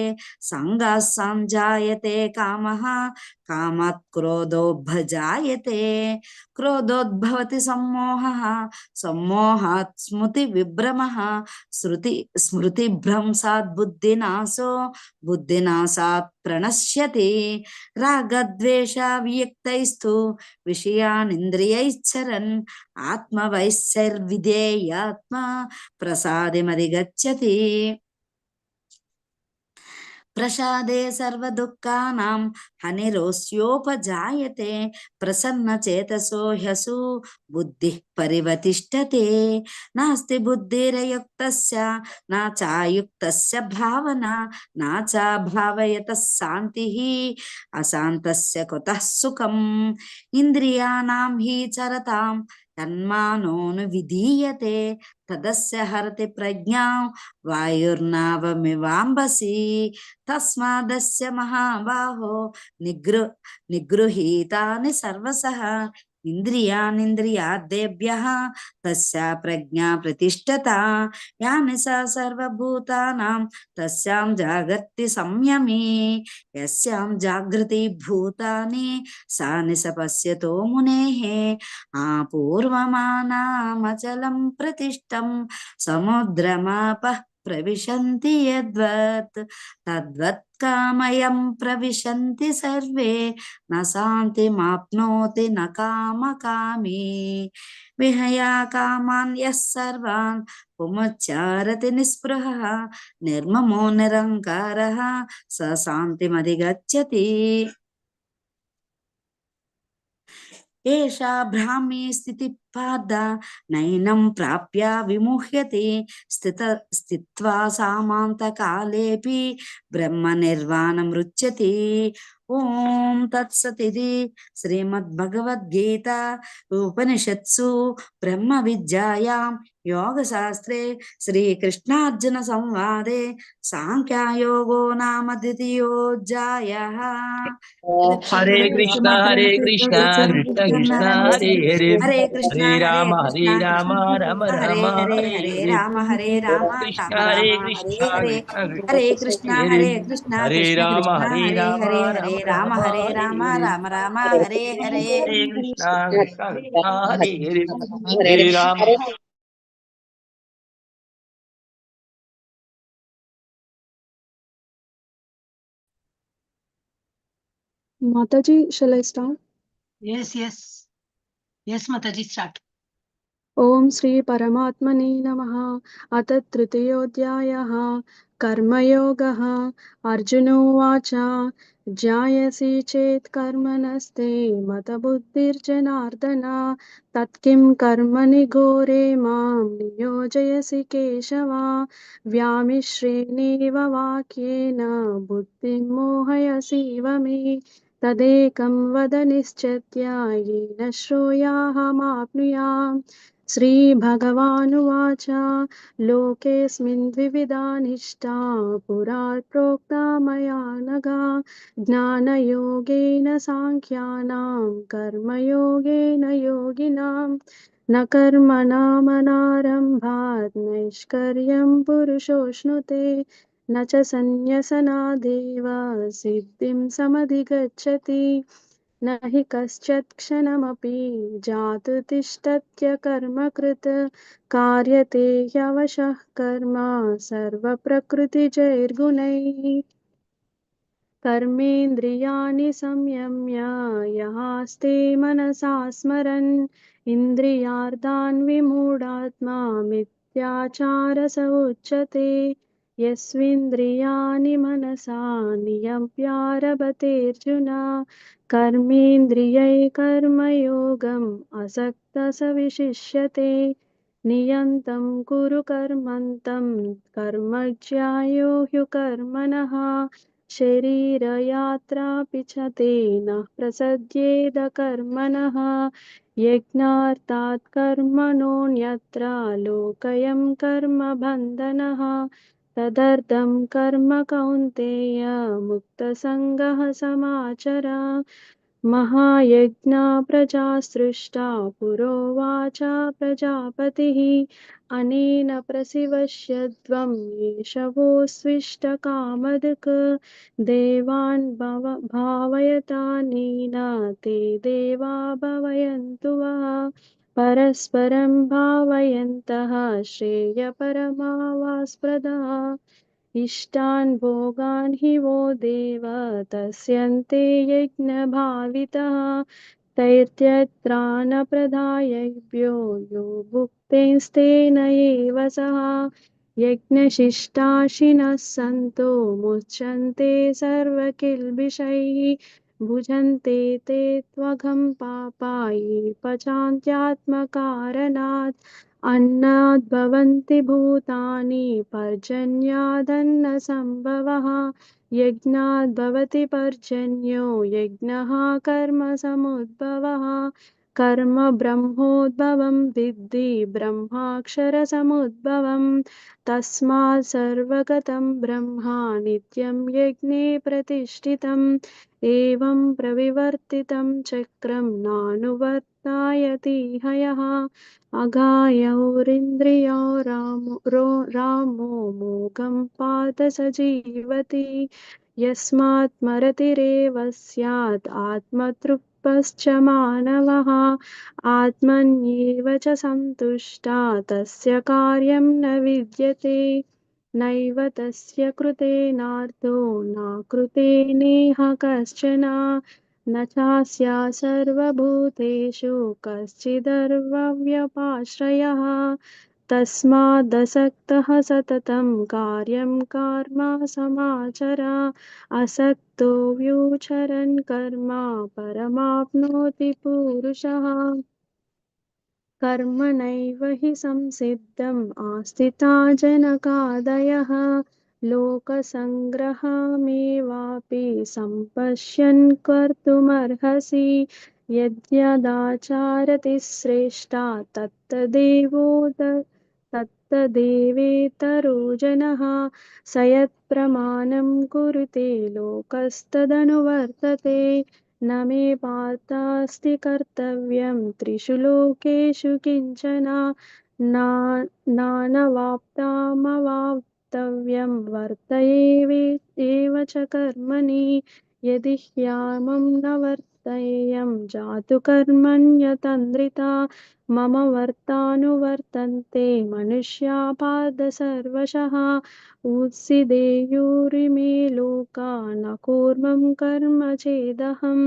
సంగాః సంజాయతే కామః కామాత్ క్రోధోభజాయతే క్రోధోద్భవతి సమ్మోహః సమ్మోహాత్ స్మృతి విభ్రమః స్మృతిభ్రంశాత్ బుద్ధినాశో బుద్ధినాశాత్ ప్రణశ్యతి రాగద్వేష వియుక్తైస్తు విషయానింద్రియైశ్చరన్ ఆత్మవైశ్చర్విధేయాత్మ ప్రసాదిమధిగచ్చతి ప్రసాదే సర్వదుఃఖానాం హనిరోస్యోపజాయతే ప్రసన్నచేతసో హ్యసు బుద్ధిః పరివతిష్ఠతే నాస్తి బుద్ధిరయుక్తస్య నా చాయుక్తస్య భావనా నా చా భావయతః శాంతిః అశాంతస్య కుతః సుఖం ఇంద్రియాణాం హి చరతాం తన్మానోను విధీయతే తదస్య హరతి ప్రజ్ఞాం వాయుర్నావమివాంబసి తస్మాదస్య మహాబాహో నిగృహీతాని సర్వసః ఇంద్రియాణింద్రియార్థేభ్యః తస్య ప్రజ్ఞా ప్రతిష్ఠత యాని సా సర్వభూతానాం తస్యాం జాగర్తి సంయమి యస్యాం జాగృతి భూతాని సా నిశ పశ్యతో మునేః ఆపూర్వమానామచలం ప్రతిష్టం సముద్రమాపః ప్రవిశంతి యద్వత్ తద్వత్ కామయం ప్రవిశంతి సర్వే న శాంతిమాప్నోతి న కామకామీ విహయా కామాన్ యః సర్వాన్ పుముచ్చారతి నిస్పృహః నిర్మమో నిరంకారః స శాంతిమధిగచ్చతి ఏషా బ్రాహ్మీ స్థితి పార్థ నైనం ప్రాప్య విముహ్యతే స్థిత్వా సామాంతకాలేపి బ్రహ్మ నిర్వాణమృచ్యతే ఓం తత్సతిది శ్రీమద్భగవద్గీత ఉపనిషత్సు బ్రహ్మ విద్యాయాం యోగశాస్త్రే శ్రీకృష్ణార్జున సంవాదే సాంఖ్యయోగో నామ ద్వితీయోధ్యాయః. Hare Krishna Krishna Krishna Hare Hare Hare Krishna Hare Ram Ram Hare Ram Hare Hare Hare Ram Hare Ram Krishna Ram Hare Ram Krishna Hare Hare Hare Krishna Krishna Hare Krishna Ram Krishna Hare Hare Ram Hare Hare Ram Hare Hare Ram Hare Ram Ram Hare Hare Hare Krishna Krishna Hare Hare Hare Ram Mataji, shall I start? yes Mataji, start. Om Sri Paramatmane Namaha. Ath Tritiyodyayah Karmayogah Arjuno Vacha Jayasi Chet Karmanaste Mata Buddhir Janardana Tatkim Karmani Gore Mam Niyojayasi Keshava Vyamishreneva Vakyena Buddhim Mohayasi Vame Tadekam Vada Nischatya Yena Shroyaham श्रीभगवानुवाच लोकेऽस्मिन् द्विविधा निष्ठा पुरा प्रोक्ता मया नघा ज्ञानयोगेन साङ्ख्यानां कर्मयोगेन योगिनां न कर्मणामनारम्भात् नैष्कर्म्यं पुरुषोऽश्नुते न च सन्न्यसनादेव सिद्धिं समधिगच्छति न हि कश्चित् क्षणमपि जातु तिष्ठत्य कर्मकृत् कार्यते ह्यवशः कर्म सर्वप्रकृतिजैर्गुणैः कर्मेन्द्रियाणि संयम्य यः आस्ते मनसा स्मरन् इन्द्रियार्थान् विमूढात्मा मिथ्याचार स उच्यते यस्विन्द्रियाणि मनसा नियम्यारभतेऽर्जुन कर्मेन्द्रियै कर्मयोगम् असक्तः स विशिष्यते नियन्तं कुरु कर्मन्तं कर्मज्यायो ह्युकर्मणः शरीरयात्रापि च तेन प्रसज्येद कर्मणः यज्ञार्थात् कर्मणोऽन्यत्र लोकयं कर्म बन्धनः तदर्थं कर्म कौन्तेय मुक्तसङ्गः समाचर महायज्ञा प्रजा सृष्टा पुरोवाच प्रजापतिः अनेन प्रसिवश्यध्वं येषवोऽस्विष्टकामधुक् देवान् भावयतानेन ते देवा भवयन्तु वः परस्परं भावयन्तः श्रेयपरमावास्पदः इष्टान् भोगान् हि वो देव तस्यन्ते यज्ञभावितः तैर्त्यत्राणप्रदायभ्यो यो भुक्तेस्तेन एव सः यज्ञशिष्टाशिनः सन्तो मुच्यन्ते सर्वकिल्बिषैः भुजन्ते ते त्वघं पापा ये पचान्त्यात्मकारणात् अन्नाद्भवन्ति भूतानि पर्जन्यादन्नसम्भवः यज्ञाद्भवति पर्जन्यो यज्ञः कर्मसमुद्भवः कर्म ब्रह्मोद्भवं विद्धि ब्रह्माक्षरसमुद्भवं तस्मात् सर्वगतं ब्रह्मा नित्यं यज्ञे प्रतिष्ठितम् एवं प्रविवर्तितं चक्रं नानुवर्तायति हयः अगायौरिन्द्रियो रामो मोघं पात स जीवति यस्मात् मरतिरेव स्यात् आत्मतृप्तश्च मानवः आत्मन्येव च सन्तुष्टा तस्य कार्यं न विद्यते नैव तस्य कृतेनार्थो न कृतेनेह कश्चन न चास्या सर्वभूतेषु कश्चिदव्यपाश्रयः तस्मादसक्तः सततं कार्यं कर्म समाचर असक्तो व्युचरन् कर्म परमाप्नोति पुरुषः कर्मणैव हि संसिद्धम् आस्थिता जनकादयः लोकसङ्ग्रहमेवापि सम्पश्यन् कर्तुमर्हसि यद्यदाचरति श्रेष्ठा तत्तदेवेतरो जनः स यत्प्रमाणं कुरुते लोकस्तदनुवर्तते न मे पार्थास्ति कर्तव्यं त्रिषु लोकेषु किञ्चन नानवाप्तमवाप्तव्यं वर्त एव च कर्मणि यदि ह्यामं न वर्तेयं जातु कर्मण्यतन्द्रिता मम वर्तानुवर्तन्ते मनुष्या पार्थ सर्वशः उत्सिदेयुरिमे लोका न कूर्मं कर्म चेदहम्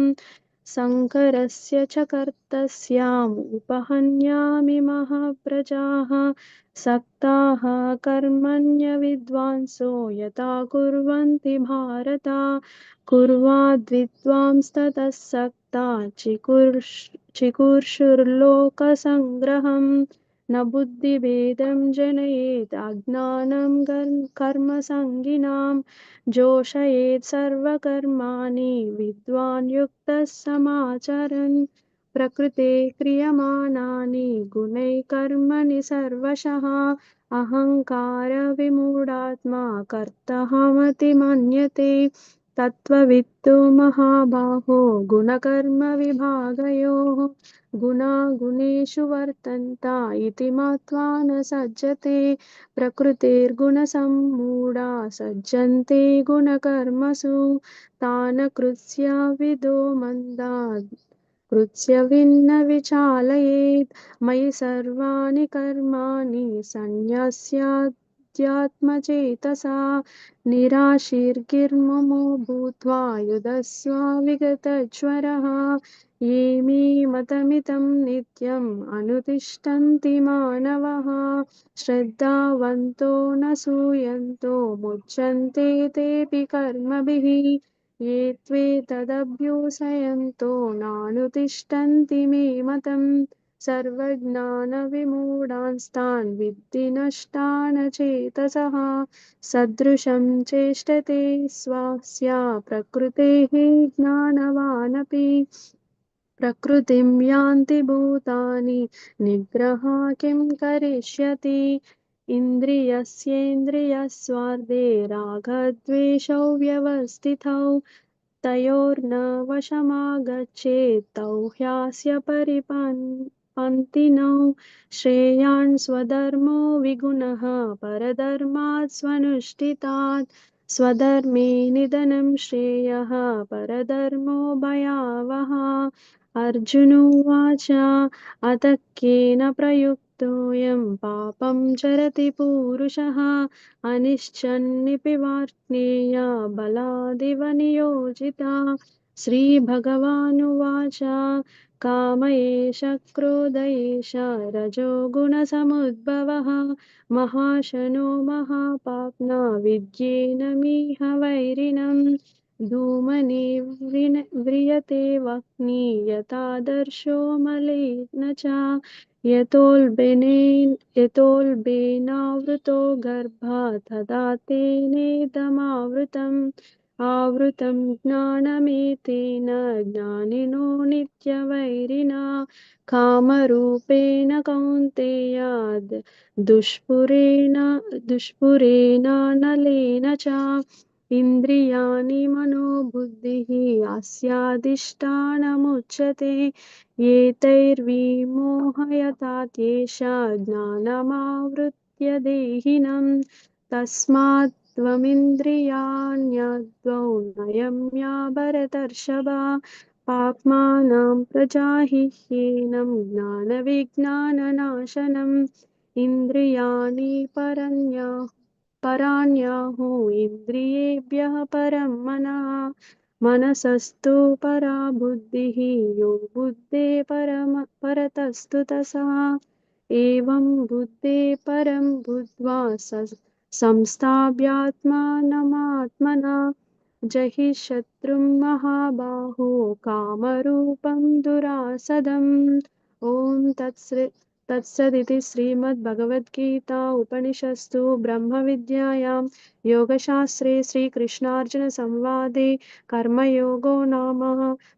शङ्करस्य च कर्तस्याम् उपहन्यामि महाप्रजाः सक्ताः कर्मण्यविद्वांसो यथा कुर्वन्ति भारत कुर्वाद्विद्वांस्ततः सक्ता चिकुर्षुर्लोकसङ्ग्रहम् न बुद्धिभेदं जनयेत् अज्ञानं कर्मसङ्गिनां जोषयेत् सर्वकर्माणि विद्वान् युक्तः समाचरन् प्रकृते क्रियमाणानि गुणैः कर्मणि सर्वशः अहङ्कारविमूढात्मा कर्ताहमति मन्यते तत्त्ववित्तु महाबाहो गुणकर्मविभागयोः गुणेषु वर्तन्त इति मत्वा न सज्जते प्रकृतिर्गुणसम्मूढा सज्जन्ते गुणकर्मसु तान् कृत्स्नविदो मन्दान् कृत्स्नविन्न विचालयेत् मयि सर्वाणि कर्माणि सन्न्यस्य नित्यात्मचेतसा निराशीर्गिर्ममो भूत्वा युधस्व विगतज्वरः ये मे मतमिदं नित्यम् अनुतिष्ठन्ति मानवः श्रद्धावन्तो न सूयन्तो मुच्यन्ते तेऽपि कर्मभिः ये त्वेतदभ्युसयन्तो नानुतिष्ठन्ति मे मतम् सर्वज्ञानविमूढांस्तान् विद्धि नष्टान् चेतसः सदृशं चेष्टते स्वस्या प्रकृतेः ज्ञानवानपि प्रकृतिं यान्ति भूतानि निग्रह किं करिष्यति इन्द्रियस्येन्द्रियस्वार्थे रागद्वेषौ व्यवस्थितौ तयोर्न वशमागच्छेत् तौ ह्यस्य परिपन्तिनौ श्रेयान् स्वधर्मो विगुणः परधर्मात् स्वनुष्ठितात् स्वधर्मे निधनं श्रेयः परधर्मो भयावहः अर्जुन उवाच अथ केन प्रयुक्तोऽयं पापं चरति पुरुषः अनिश्चन्निपि वार्ष्णेय बलादिव नियोजिता श्रीभगवानुवाच काम एष क्रोध एष रजोगुणसमुद्भवः महाशनो महापाप्ना विद्येनमिह वैरिणम् धूमने व्रियते वह्नि यथादर्शो मलेन च यतोल्बेनावृतो गर्भः तदा तेनेदमावृतम् आवृतं ज्ञानमेतेन ज्ञानिनो नित्यवैरिणा कामरूपेण कौन्तेय दुष्पुरेणानलेन च इन्द्रियाणि मनोबुद्धिः अस्याधिष्ठानमुच्यते एतैर्विमोहयतात् एषा ज्ञानमावृत्य देहिनम् तस्मात् त्वमिन्द्रियाण्यद्वौ नयम्या भरतर्षभ पाप्मानां प्रजाहिह्येनं ज्ञानविज्ञाननाशनम् इन्द्रियाणि पराण्याहु इन्द्रियेभ्यः परं मनः मनसस्तु परा बुद्धिः यो बुद्धे परतस्तु तथा एवं बुद्धे परं बुद्ध्वा संस्थाप्यात्मानमात्मना जहि शत्रुं महाबाहो कामरूपं दुरासदम् ॐ तत्सदिति श्रीमद्भगवद्गीता उपनिषत्सु ब्रह्मविद्यायां योगशास्त्रे श्रीकृष्णार्जुनसंवादे कर्मयोगो नाम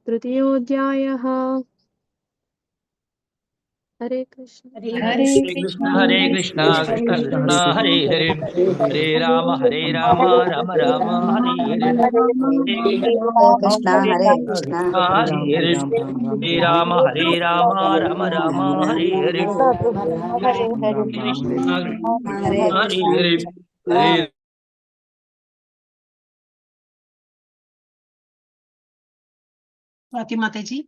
तृतीयोऽध्यायः हरे कृष्ण हरे हरे कृष्ण कृष्ण कृष्ण हरे हरे हरे राम राम राम हरे हरे हरे कृष्ण हरे कृष्ण कृष्ण हरे हरे हरे राम राम राम हरे हरे हरे कृष्ण हरे हरे कृष्ण हरे हरे स्वाति माता जी।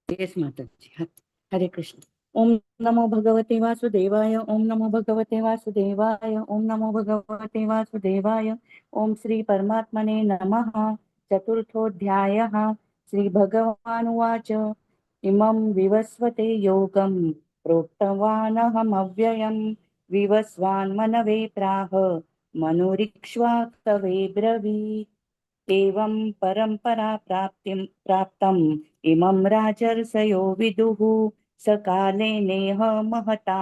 यस माताजी हरे कृष्ण ओम नमो भगवते वासुदेवाय ओम नमो भगवते वासुदेवाय ओम नमो भगवते वासुदेवाय ओम श्री परमात्मने नमः चतुर्थोऽध्यायः श्री भगवानुवाच इमं विवस्वते योगं प्रोक्तवानहमव्ययं विवस्वान् मनवे प्राह मनुरीक्ष्वा कवे ब्रवीत् एवं परंपरा प्राप्तम् इमं राजर्षयो विदुः सकाले नेह महता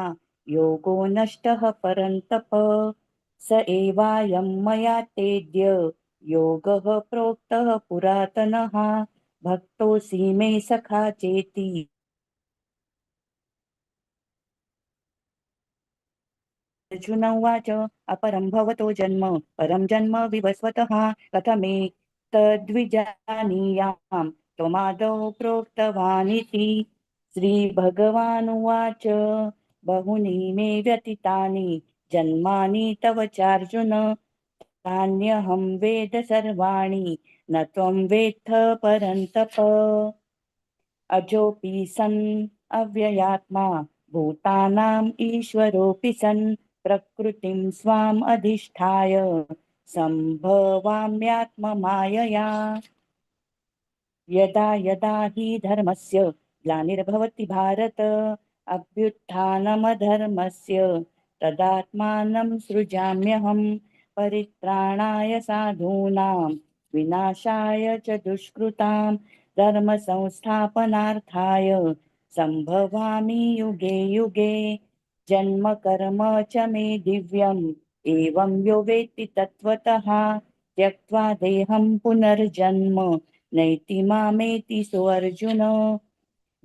योगो नष्टः परन्तप स एवायं मया तेद्य योगः प्रोक्तः पुरातनः भक्तोऽसि मे सखा चेति अर्जुन उवाच अपरं भवतो जन्म परं जन्म विवस्वतः कथमेतद्विजानीयां त्वमादौ प्रोक्तवानिति श्रीभगवानुवाच बहूनि मे व्यतीतानि जन्मानि तव चार्जुन तान्यहं वेद सर्वाणि न त्वं वेत्थ परन्तप अजोऽपि सन् अव्ययात्मा भूतानाम् ईश्वरोऽपि सन् प्रकृतिं स्वाम् अधिष्ठाय सम्भवाम्यात्ममायया। यदा यदा हि धर्मस्य ग्लानिर्भवति भारत अभ्युत्थानमधर्मस्य तदात्मानं सृजाम्यहं परित्राणाय साधूनां विनाशाय च दुष्कृतां धर्मसंस्थापनार्थाय सम्भवामि युगे युगे। जन्म कर्म च मे दिव्यम् एवं यो वेत्ति तत्त्वतः त्यक्त्वा देहं पुनर्जन्म नैति मामेति सोऽर्जुन।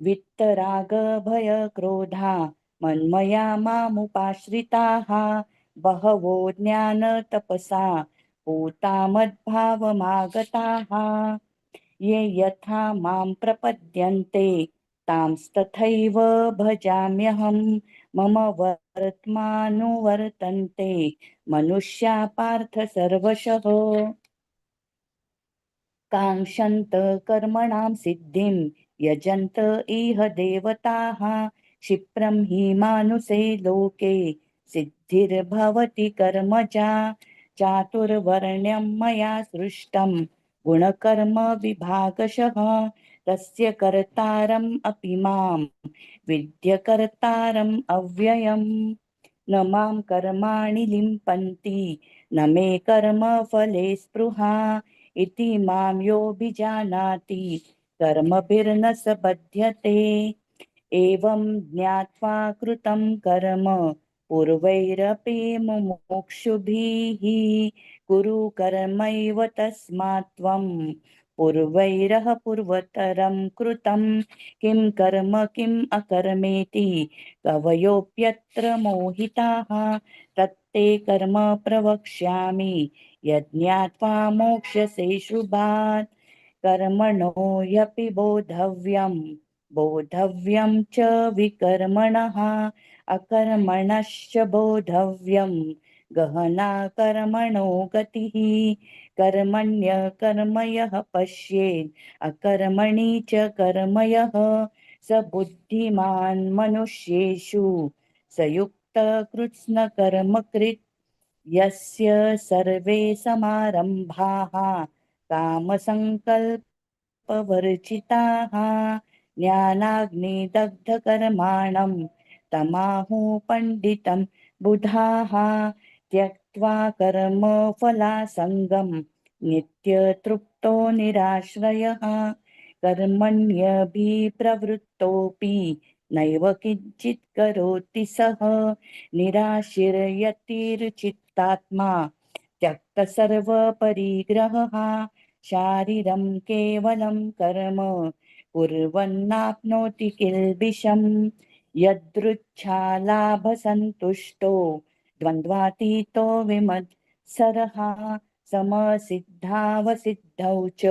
वित्तराग भय क्रोधा मन्मया मामुपाश्रिताः बहवो ज्ञान तपसा पूता मद्भावमागताः। ये यथा मां प्रपद्यन्ते तांस्तथैव भजाम्यहं मम वर्त्मानुवर्तन्ते मनुष्या पार्थ सर्वशः। काङ्क्षन्त कर्मणां सिद्धिं यजन्त इह देवताः क्षिप्रं हि मानुषे लोके सिद्धिर्भवति कर्मजा। चातुर्वर्ण्यं मया सृष्टं गुणकर्म विभागशः तस्य कर्तारम् अपि मां विद्यकर्तारम् अव्ययम्। न मां कर्माणि लिम्पन्ति न मे कर्मफले स्पृहा इति मां योऽभिजानाति कर्मभिर्न स बध्यते। एवं ज्ञात्वा कृतं कर्म पूर्वैरपि मुमुक्षुभिः कुरु कर्मैव तस्मात् त्वं पूर्वैरः पूर्वतरं कृतं किं कर्म किम् अकर्मेति कवयोऽप्यत्र मोहिताः। तत्ते कर्म प्रवक्ष्यामि यज्ञात्वा मोक्ष्यसे शुभात्। कर्मणो ह्यपि बोधव्यं च विकर्मणः अकर्मणश्च बोधव्यं गहना कर्मणो गतिः। कर्मण्यकर्म यः पश्येत् अकर्मणि च कर्म यः स बुद्धिमान् मनुष्येषु स युक्तकृत्स्नकर्मकृत्। यस्य सर्वे समारम्भाः कामसङ्कल्पवर्जिताः ज्ञानाग्निदग्धकर्माणं तमाहुः पण्डितं बुधाः। त्यक्त्वा कर्मफलासङ्गं नित्यतृप्तो निराश्रयः कर्मण्यभिप्रवृत्तोऽपि नैव किञ्चित् करोति सः निराशीर्यतिर्चित्तात्मा त्यक्तसर्वपरिग्रहः शारीरं केवलं कर्म कुर्वन्नाप्नोति किल्बिषम्। यदृच्छालाभसन्तुष्टो द्वन्द्वातीतो विमत्सरः समसिद्धावसिद्धौ च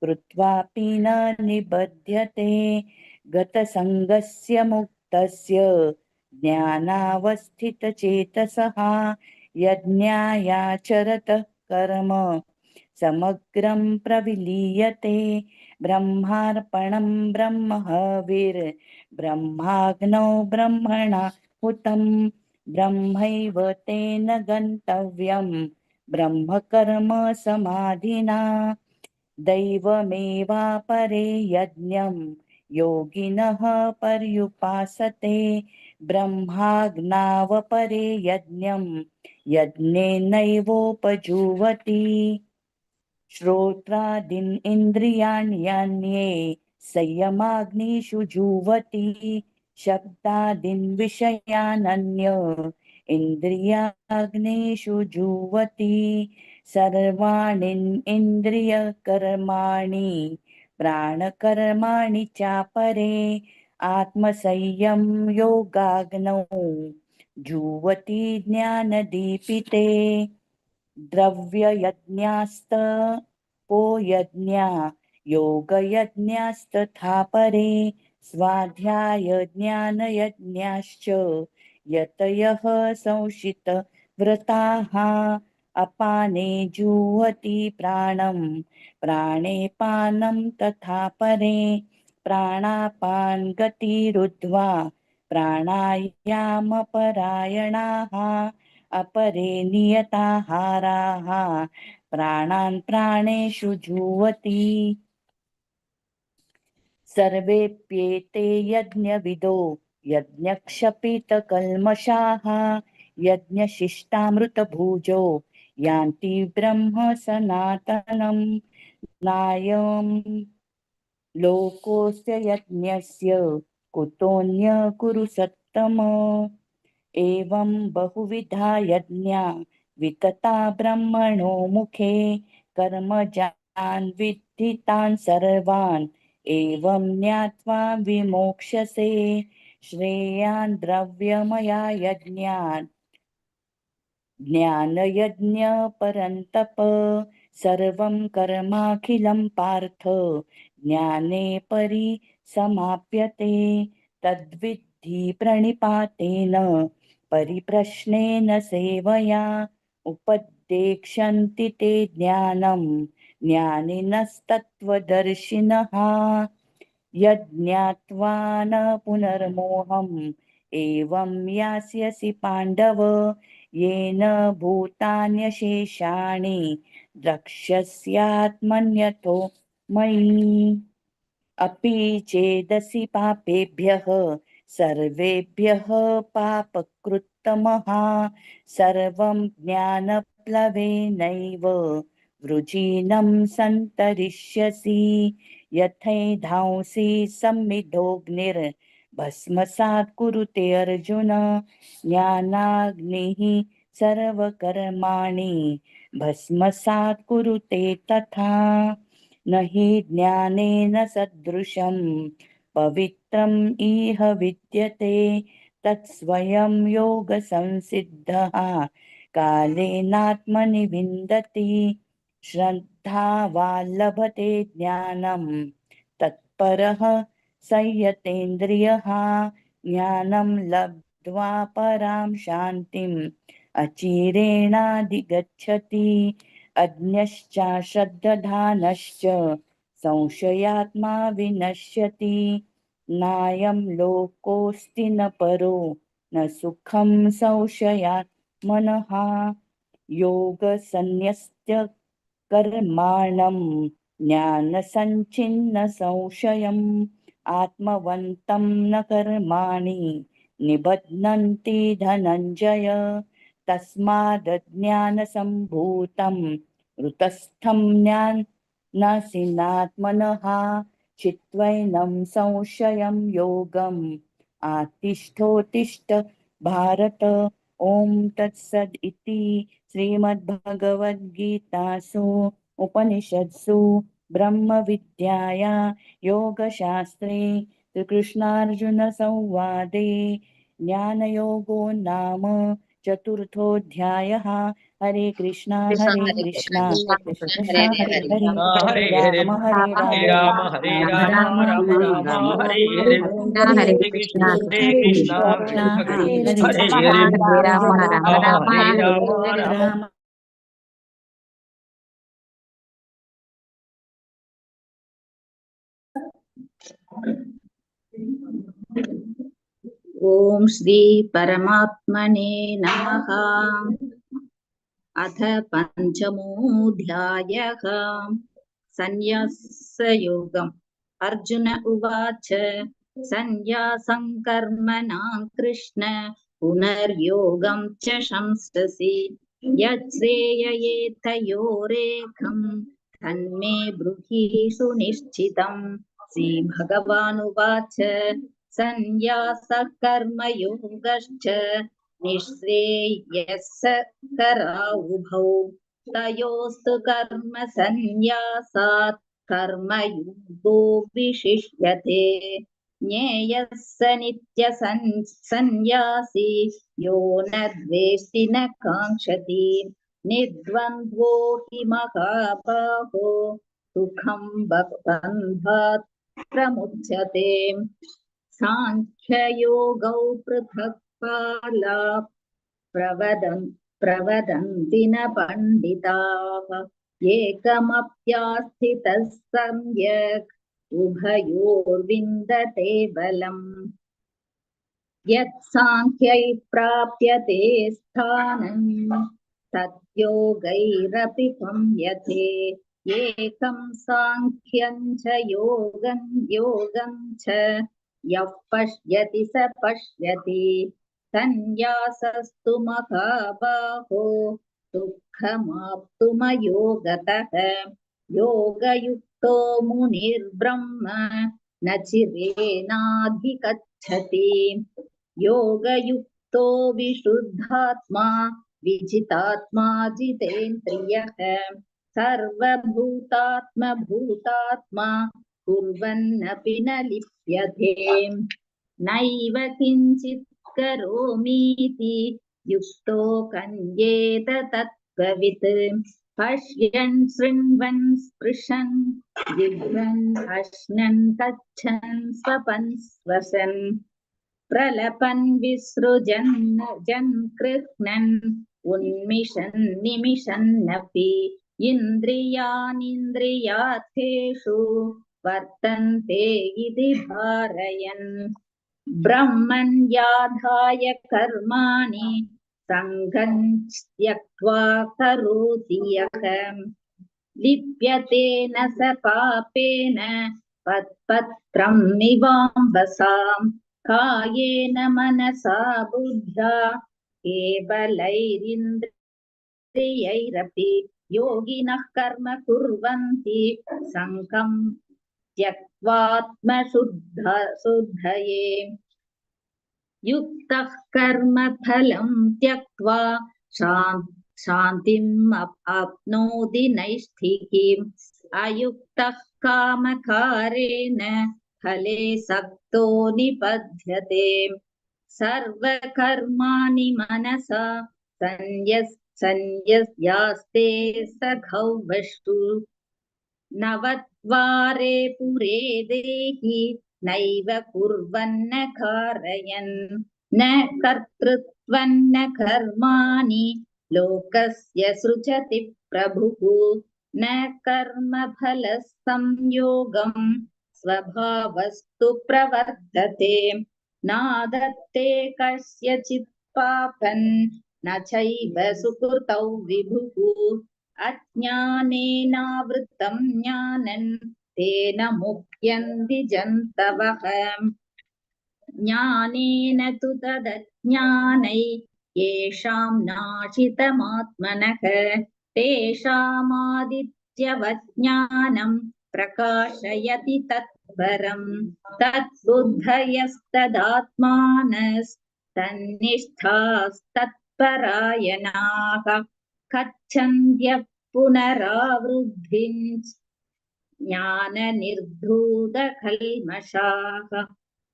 कृत्वापि न निबध्यते। गतसङ्गस्य मुक्तस्य ज्ञानावस्थितचेतसः यज्ञायाचरतः कर्म समग्रं प्रविलीयते। ब्रह्मार्पणं ब्रह्महविर्ब्रह्माग्नौ ब्रह्मणा हुतं ब्रह्मैव तेन गन्तव्यं ब्रह्मकर्म समाधिना। दैवमेवापरे यज्ञं योगिनः पर्युपासते ब्रह्माज्ञावपरे यज्ञं यज्ञेनैवोपजुह्वति। श्रोत्रादीन् इन्द्रियाण्यन्ये संयमाग्निषु जुह्वति शब्दादीन् विषयानन्य इन्द्रियाग्निषु जुह्वति। सर्वाणि इन्द्रियकर्माणि प्राणकर्माणि चापरे आत्मसंयम योगाग्नौ जुह्वति ज्ञानदीपिते। द्रव्ययज्ञास्तपो यज्ञा योगयज्ञास्तथा परे स्वाध्यायज्ञानयज्ञाश्च यतयः संशितव्रताः अपाने जुह्वति प्राणं प्राणे पानं तथा परे प्राणापान गतिरुद्ध्वा प्राणायामपरायणाः अपरे नियताहाराः प्राणान् प्राणेषु जुह्वति सर्वेप्येते यज्ञविदो यज्ञक्षपितकल्मषाः यज्ञशिष्टामृतभुजो यान्ति ब्रह्म सनातनम् नायं लोकोऽस्य यज्ञस्य कुतोऽन्य कुरु सत्तम एवं बहुविधा यज्ञा वितता ब्रह्मणो मुखे कर्मजान् विद्धि तान् सर्वान् एवं ज्ञात्वा विमोक्ष्यसे श्रेयान् द्रव्यमया यज्ञान् ज्ञानयज्ञ परन्तप सर्वं कर्माखिलं पार्थ ज्ञाने परिसमाप्यते तद्विद्धि प्रणिपातेन परिप्रश्नेन सेवया उपदेक्ष्यन्ति ते ज्ञानं ज्ञानिनस्तत्त्वदर्शिनः यज्ञात्वा न पुनर्मोहम् एवं यास्यसि पाण्डव येन भूतान्यशेषाणि द्रक्ष्यस्यात्मन्यथो मयि अपि चेदसि पापेभ्यः सर्वेभ्यः पापकृत्तमः सर्वं ज्ञानप्लवेनैव वृजीनं सन्तरिष्यसि यथैधांसि संविद्धोऽग्निर्भस्मसात् कुरुते अर्जुन ज्ञानाग्निः सर्वकर्माणि भस्मसात् कुरुते तथा न हि ज्ञानेन सदृशं पवित्रम् इह विद्यते तत्स्वयं योगसंसिद्धः कालेनात्मनि विन्दति श्रद्धावान् लभते ज्ञानं तत्परः संयतेन्द्रियः ज्ञानं लब्ध्वा परां शान्तिम् अचिरेणाधिगच्छति अज्ञश्चाश्रद्धधानश्च संशयात्मा विनश्यति नायं लोकोऽस्ति न परो न सुखं संशयात्मनः योगसन्न्यस्य कर्माणं ज्ञानसञ्छिन्न संशयम् आत्मवन्तं न कर्माणि निबध्नन्ति धनञ्जय तस्मादज्ञानसम्भूतं ऋतस्थं ज्ञानासीनात्मनः चित्वैनं संशयं योगम् आतिष्ठोत्तिष्ठ भारत ओम तत्सद इति श्रीमद्भगवद्गीतासु उपनिषत्सु ब्रह्म विद्याया योगशास्त्रे श्रीकृष्णार्जुन संवादे ज्ञानयोगो नाम चतुर्थोऽध्यायः हरे कृष्णा कृष्णा कृष्ण कृष्ण हरे हरे हरे हरे हरे राम हरे हरे राम राम हरे राम राम राम राम हरे राम हरे हरे हरे हरे हरे कृष्ण हरे हरे कृष्ण कृष्णा कृष्ण हरे कृष्ण हरे हरे हरे हरे राम हरे राम राम हरे राम हरे राम राम ॐ श्री परमात्मने नमः। अथ पञ्चमोऽध्यायः सन्न्यासयोगम्। अर्जुन उवाच सन्न्यासं कर्मणां कृष्ण पुनर्योगं च शंससि यच्छ्रेययेतयोरेकं तन्मे ब्रूहि सुनिश्चितम्। श्रीभगवानुवाच सन्न्यासः कर्मयोगश्च निःश्रेयस्करावुभौ तयोस्तु कर्म सन्न्यासात् कर्मयोगो विशिष्यते ज्ञेयः स नित्यसन्न्यासी यो न द्वेष्टि न काङ्क्षति निर्द्वन्द्वो हि महाबाहो सुखं बन्धात् प्रमुच्यते साङ्ख्ययोगौ पृथक् पाला प्रवदन्ति न पण्डिताः एकमप्यास्थितः सम्यक् उभयोर्विन्दते बलम्। यत्साङ्ख्यै प्राप्यते स्थानं तद्योगैरपि संयते एकं साङ्ख्यं च योगं च यः पश्यति स पश्यति सन्न्यासस्तु महाबाहो दुःखमाप्तुमयोगतः योगयुक्तो मुनिर्ब्रह्म न चिरेणाधिगच्छति योगयुक्तो विशुद्धात्मा विजितात्मा जितेन्द्रियः सर्वभूतात्मा कुर्वन्नपि न लिप्यते नैव किञ्चित् करोमीति युक्तो कन्येत तत्त्ववित् पश्यन् शृण्वन् स्पृशन् जिह्वन् अश्नन् गच्छन् स्वपन् स्वसन् प्रलपन् विसृजन् गृह्णन् उन्मिषन् निमिषन्नपि इन्द्रियाणीन्द्रियार्थेषु वर्तन्ते इति धारयन् ब्रह्मण्याधाय कर्माणि सङ्गं त्यक्त्वा करोति यः लिप्यते न स पापेन पत्रं निवाम्बसाम् कायेन मनसा बुद्ध्या केवलैरिन्द्रियैरपि योगिनः कर्म कुर्वन्ति सङ्गं त्यक्त्वात्मशुद्धये युक्तः कर्म फलं त्यक्त्वा शान्तिम् आप्नोति नैष्ठिकीम् अयुक्तः कामकारेण फले सक्तो निबध्यते सर्वकर्माणि मनसा संयस्यास्ते सखौवस्तु नवद्वारे पुरे देहि नैव कुर्वन्न कारयन् न कर्तृत्वन्न कर्माणि लोकस्य सृजति प्रभुः न कर्मफलसंयोगं स्वभावस्तु प्रवर्तते नादत्ते कस्यचित् पापन् न चैव सुकृतौ विभुः अज्ञानेनावृतं ज्ञानं तेन मुह्यन्ति जन्तवः ज्ञानेन तु तदज्ञानै येषां नाशितमात्मनः तेषामादित्यवज्ञानं प्रकाशयति तत्परम् तद्बुद्धयस्तदात्मानस्तन्निष्ठास्तत्परायणाः गच्छन्त्यः पुनरावृद्धिं ज्ञाननिर्धूतकल्मषाः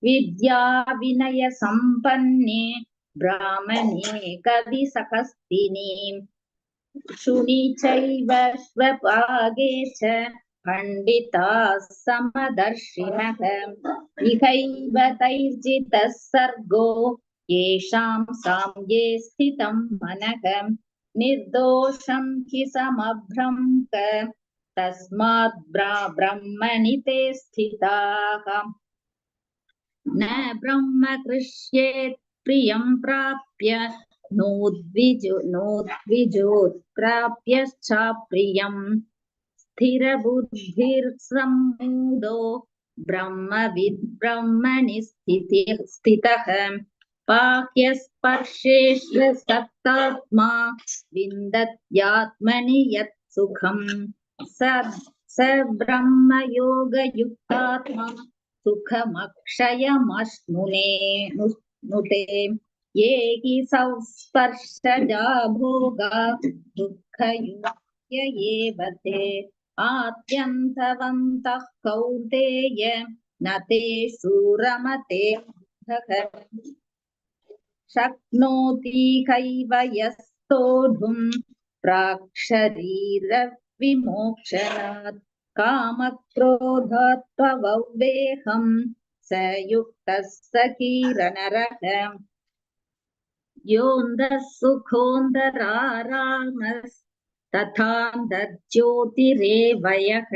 विद्या विनय संपन्ने ब्राह्मणे कविसहस्तिनि शुनि चैव स्वपागे च पंडिताः समदर्शिनः इहैव तैर्जितः सर्गो येषां साम्ये स्थितं मनः निर्दोषं हि समभ्रंक तस्मात् ब्रह्मणि ते स्थिताः न ब्रह्म कृष्येत् प्रियं प्राप्य नोद्विजोत् प्राप्यश्चाप्रियं स्थिरबुद्धिर्सम्मूढो ब्रह्मविद् ब्रह्मणि स्थितः बाह्यस्पर्शेष्वसक्तात्मा विन्दत्यात्मनि यत् सुखम् स ब्रह्मयोगयुक्तात्मा सुखमक्षयमश्नुते ये हि संस्पर्शजा भोगा दुःखयुक्त्य एव ते आद्यन्तवन्तः कौन्तेय न तेषु रमते शक्नोति हैव यस्तोढुं प्राक्शरीरविमोक्षणात् कामक्रोधात् त्ववेहं स युक्तः स कीर्णरः योऽन्धः सुखोऽन्धरारामस्तथान्धज्योतिरेव यः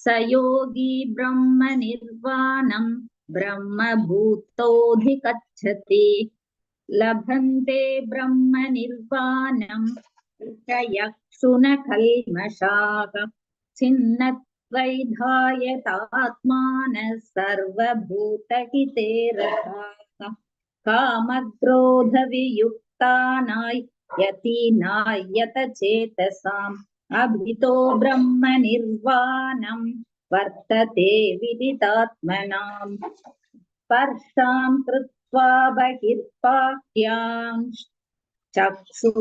स योगी ब्रह्मनिर्वाणं ब्रह्मभूतोऽधिगच्छति लभन्ते ब्रह्मनिर्वाणम् ऋषयः न कल्मषाः छिन्नद्वैधायतात्मानः सर्वभूतहिते रताः कामक्रोधवियुक्तानाय यतीनायत चेतसाम् अभितो ब्रह्मनिर्वाणम् वर्तते विदितात्मनाम् स्पर्शान् कृत्वा बहिर्बाह्यान् चक्षुश्चैवान्तरे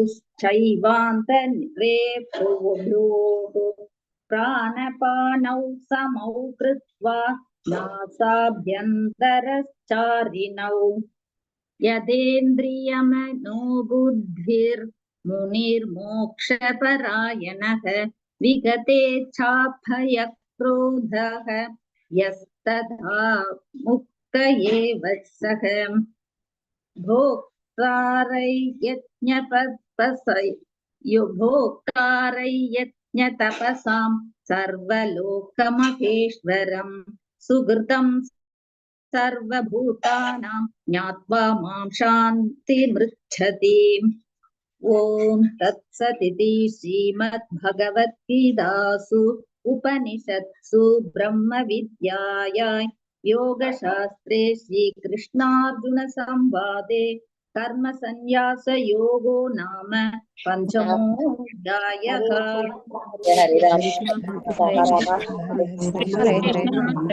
भ्रुवोः प्राणपानौ समौ कृत्वा नासाभ्यन्तरश्चारिणौ यदेन्द्रियमनोबुद्धिर्मुनिर्मोक्षपरायणः विगतेच्छाभयक्रोधः यस्तथा मुक्त एव सः भोक्तारयज्ञतपसां सर्वलोकमहेश्वरं सुहृदं सर्वभूतानां ज्ञात्वा मां शान्तिमृच्छति। ॐ तत्सदिति श्रीमद्भगवद्गीतासु उपनिषत्सु ब्रह्मविद्यायां योगशास्त्रे श्रीकृष्णार्जुनसंवादे कर्मसन्न्यासयोगो नाम पञ्चमोऽध्यायः। हरे राम हरे राम हरे हरे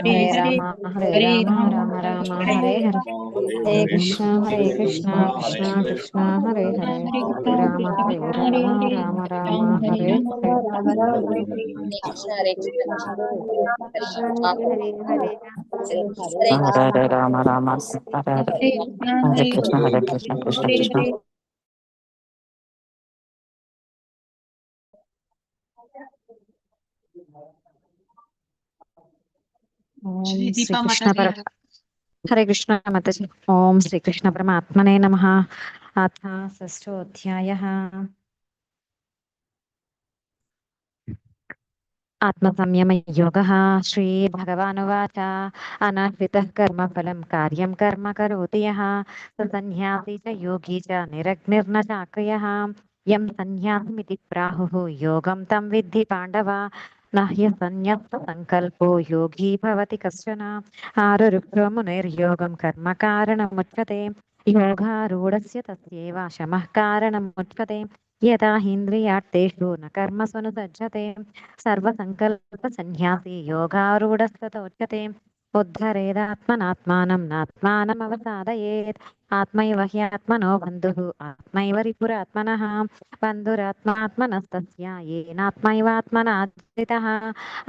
हरे राम हरे राम राम राम हरे हरे हरे कृष्णा कृष्णा कृष्णा हरे हरे हरे राम राम राम हरे हरे हरे कृष्ण हरे हरे हरे हरे राम राम हरे कृष्ण कृष्ण कृष्ण ओम श्री श्री दीपा कृष्ण माता जी। पर हरे कृष्ण माताजी। ओम श्री कृष्ण परमात्मने नमः। अथ षष्ठोऽध्यायः आत्मसंयमयोगः। श्रीभगवानुवाच अनाश्रितः कर्मफलं कार्यं कर्म करोति यः स सन्न्यासी च योगी च निरग्निर्न चाक्रियः। यं सन्न्यासमिति प्राहुः योगं तं विद्धि पाण्डव न ह्यसन्न्यस्तसङ्कल्पो योगी भवति कश्चन। आरुरुक्षो मुनिर्योगं कर्म कारणमुच्यते योगारूढस्य तस्यैव शमः कारणमुच्यते। यदा हीन्द्रियार्थेषु न कर्मसु न सज्जते सर्वसङ्कल्पसन्न्यासी योगारूढस्ततोच्यते। उद्धरेदात्मनात्मानं नात्मानमवसादयेत् आत्मैव ह्यात्मनो बन्धुः आत्मैव रिपुरात्मनः बन्धुरात्मात्मनस्तस्य येनात्मैवात्मना जितः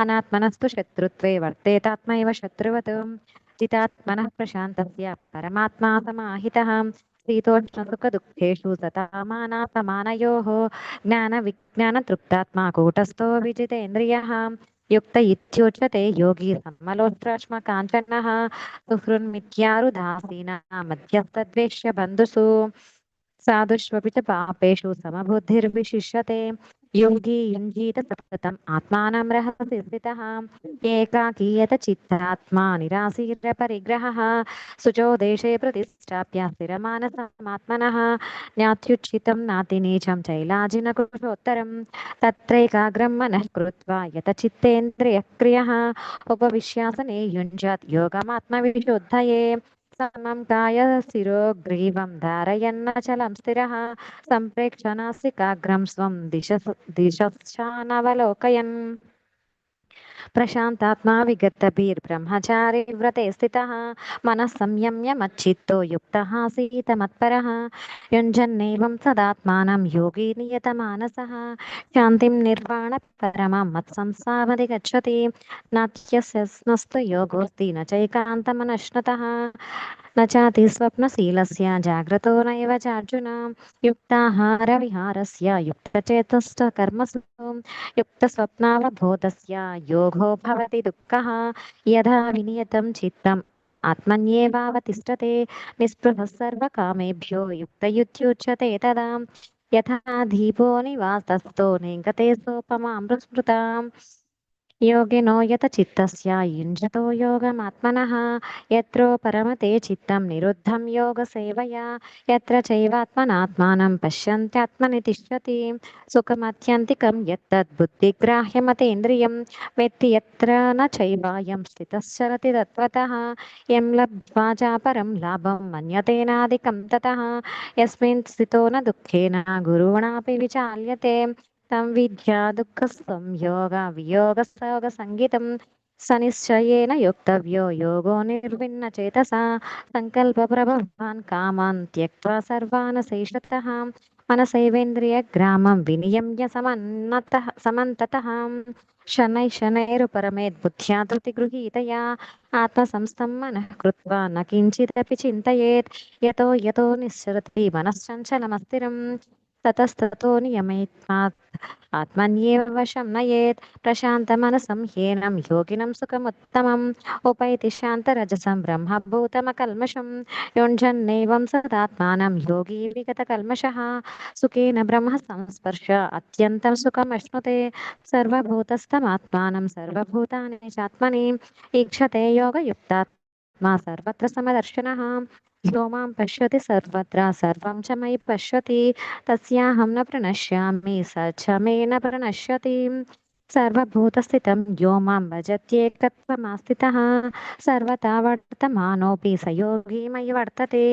अनात्मनस्तु शत्रुत्वे वर्तेतात्मैव शत्रुवत् जितात्मनः प्रशान्तस्य परमात्मा समाहितः शीतोष्णसुखदुःखेषु तथा मानापमानयोः ज्ञानविज्ञानतृप्तात्मा कूटस्थो विजितेन्द्रियः युक्त इत्युच्यते योगी समलोष्टाश्मकाञ्चनः सुहृन्मिथ्यारुदासीनः मध्यस्तद्वेष्य बन्धुषु साधुष्वपि च पापेषु समबुद्धिर्विशिष्यते योगी युञ्जीत सततम् आत्मानं रहसि स्थितः एकाकीयत चित्तात्मा निरासीरपरिग्रहः शुचो देशे प्रतिष्ठाप्य स्थिरमानसमात्मनः नात्युच्छितं नातिनीचं चैलाजिनकुशोत्तरं तत्रैकाग्रं मनः कृत्वा यतचित्तेन्द्रियक्रियः उपविश्यासने युञ्जत् योगमात्मविशुद्धये समं काय शिरो ग्रीवं धारयन्नचलं स्थिरः सम्प्रेक्ष्य नासिकाग्रं स्वं दिशश्चानवलोकयन् प्रशान्तात्मा विगतभिर्ब्रह्मचारी व्रते स्थितः मनः संयम्य मच्चित्तो युक्तः आसीत् मत्परः युञ्जन्नेवं सदात्मानं योगी नियतमानसः शान्तिं निर्वाणपरमां मत्संसामधिगच्छति नात्यस्यस्मस्तु योगोऽस्ति न चैकान्तमनश्नतः न चाति स्वप्नशीलस्य जाग्रतो नैव चार्जुन युक्ताहारविहारस्य युक्तचेतश्च कर्मसु युक्तस्वप्नावबोधस्य योगो भवति दुःखः यदा विनियतं चित्तम् आत्मन्येवावतिष्ठते निःस्पृहः सर्वकामेभ्यो युक्त इत्युच्यते तदा यथा दीपो निवातस्थो नेङ्गते सोपमां स्मृताम् योगिनो यत चित्तस्य युञ्जतो योगमात्मनः यत्रो परमते चित्तं निरुद्धं योगसेवया यत्र चैवात्मनात्मानं पश्यन्त्यात्मनि तिष्ठति सुखमत्यन्तिकं यत्तद् बुद्धिग्राह्यमतेन्द्रियं वेत्ति यत्र न चैवायं स्थितश्चरति तत्त्वतः यं लब्ध्वा चापरं लाभं मन्यतेनादिकं ततः यस्मिन् स्थितो न दुःखेन गुरुणापि विचाल्यते तं विद्या दुःखसंयोगवियोगसंगितं स निश्चयेन योक्तव्यो योगो निर्विण्णचेतसा सङ्कल्पप्रभवान् कामान् त्यक्त्वा सर्वान् शेषतः मनसैवेन्द्रियग्रामं विनियम्य समन्ततः शनैरुपरमेत् बुद्ध्या धृतिगृहीतया आत्मसंस्थं मनः कृत्वा न किञ्चिदपि चिन्तयेत् यतो निश्चरति मनश्चञ्चलमस्थिरं ततस्ततो नियमेत्मात् आत्मन्येव वशं नयेत् प्रशान्तमनसं ह्येनं योगिनं सुखमुत्तमम् उपैति शान्तरजसं ब्रह्मभूतमकल्मषं युञ्जन्नेवं सदात्मानं योगी विगतकल्मषः सुखेन ब्रह्म संस्पर्श अत्यन्तं सुखमश्नुते सर्वभूतस्थमात्मानं सर्वभूतानि चात्मनि ईक्षते योगयुक्तात्मा सर्वत्र समदर्शनः यो मां पश्यति सर्वत्र सर्वं च मयि पश्यति तस्याहं न प्रणश्यामि स च मे न प्रणश्यति सर्वभूतस्थितं यो मां भजत्येकत्वमास्थितः सर्वथा वर्तमानोऽपि स योगी मयि वर्तते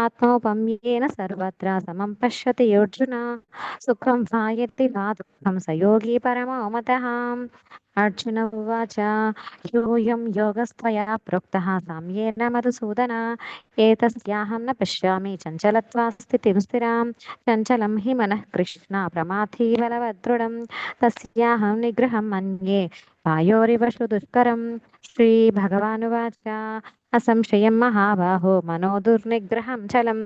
आत्मौपम्येन सर्वत्र समं पश्यति अर्जुन सुखं वा यदि वा दुःखं स योगी परमो मतः अर्जुन उवाच योऽयं योगस्त्वया प्रोक्तः साम्येन मधुसूदन एतस्याहं न पश्यामि चञ्चलत्वा स्थितिं स्थिरां चञ्चलं हि मनः कृष्ण प्रमाथी बलवदृढं तस्याहं निग्रहं मन्ये वायोरिव दुष्करं श्रीभगवानुवाच असंशयं महाबाहो मनो दुर्निग्रहं चलम्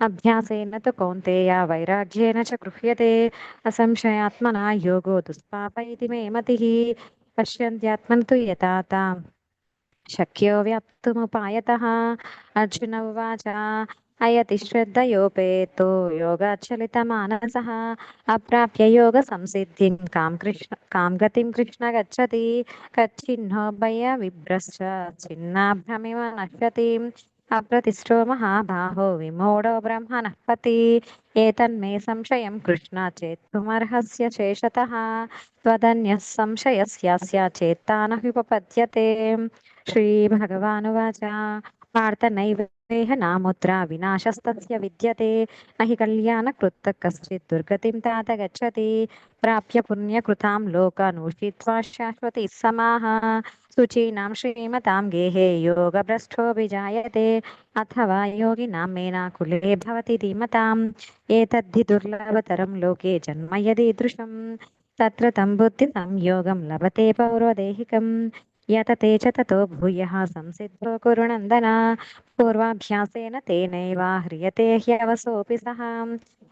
अभ्यासेन तु कौन्तेय वैराग्येन च गृह्यते असंशयात्मना योगो दुष्पाप इति मे मतिः पश्यन्त्यात्मन् तु यथा ताम् शक्यो व्याप्तुमुपायतः अर्जुन उवाच अयति श्रद्धयोपेतो योगाच्चलितमानसः अप्राप्य योगसंसिद्धिं कां गतिं कृष्ण गच्छति कच्छिन्नो भयविभ्रश्च छिन्नाभ्रमिव नश्यति अप्रतिष्ठो महाबाहो विमूढो ब्रह्मणः पति एतन्मे संशयं कृष्ण चेत्तुमर्हस्य शेषतः त्वदन्यः संशयस्यास्य चेत्ता न ह्युपपद्यते श्रीभगवानुवाच पार्थ नैवेह नामुत्रा विनाशस्तस्य विद्यते न हि कल्याणकृत् कश्चित् दुर्गतिं तात गच्छति प्राप्य पुण्यकृतां लोकानूषित्वा शाश्वती समाः शुचीनां श्रीमतां गेहे योगभ्रष्टोऽभिजायते अथवा योगिनां मेनाकुले भवति धीमताम् एतद्धि दुर्लभतरं लोके जन्म यदीदृशं तत्र तं बुद्धिसंयोगं लभते पौर्वदेहिकम् यतते च ततो भूयः संसिद्धो कुरु नन्दन पूर्वाभ्यासेन तेनैव ह्रियते ह्यवसोऽपि सः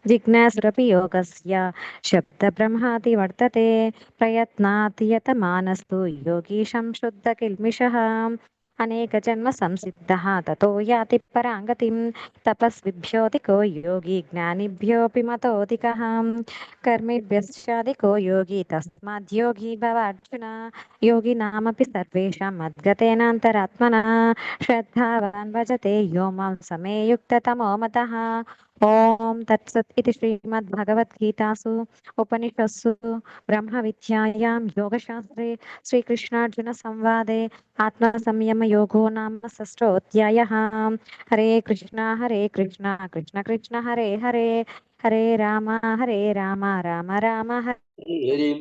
जिज्ञासुरपि योगस्य शब्दब्रह्माति वर्तते प्रयत्नात् यतमानस्तु योगी संशुद्धकिल्मिषः अनेकजन्म संसिद्धः ततो याति पराङ्गतिं तपस्विभ्योऽधिको योगी ज्ञानिभ्योऽपि मतोऽधिकः कर्मिभ्यश्चाधिको योगी तस्माद्योगी भव अर्जुन योगिनामपि सर्वेषां मद्गतेनान्तरात्मना श्रद्धावान् भजते यो मां समे युक्ततमो मतः ॐ तत्सत् इति श्रीमद्भगवद्गीतासु उपनिषत्सु ब्रह्मविद्यायां योगशास्त्रे श्रीकृष्णार्जुनसंवादे आत्मसंयमयोगो नाम षष्ठोऽध्यायः हरे कृष्ण कृष्ण कृष्ण हरे हरे हरे राम राम राम हरि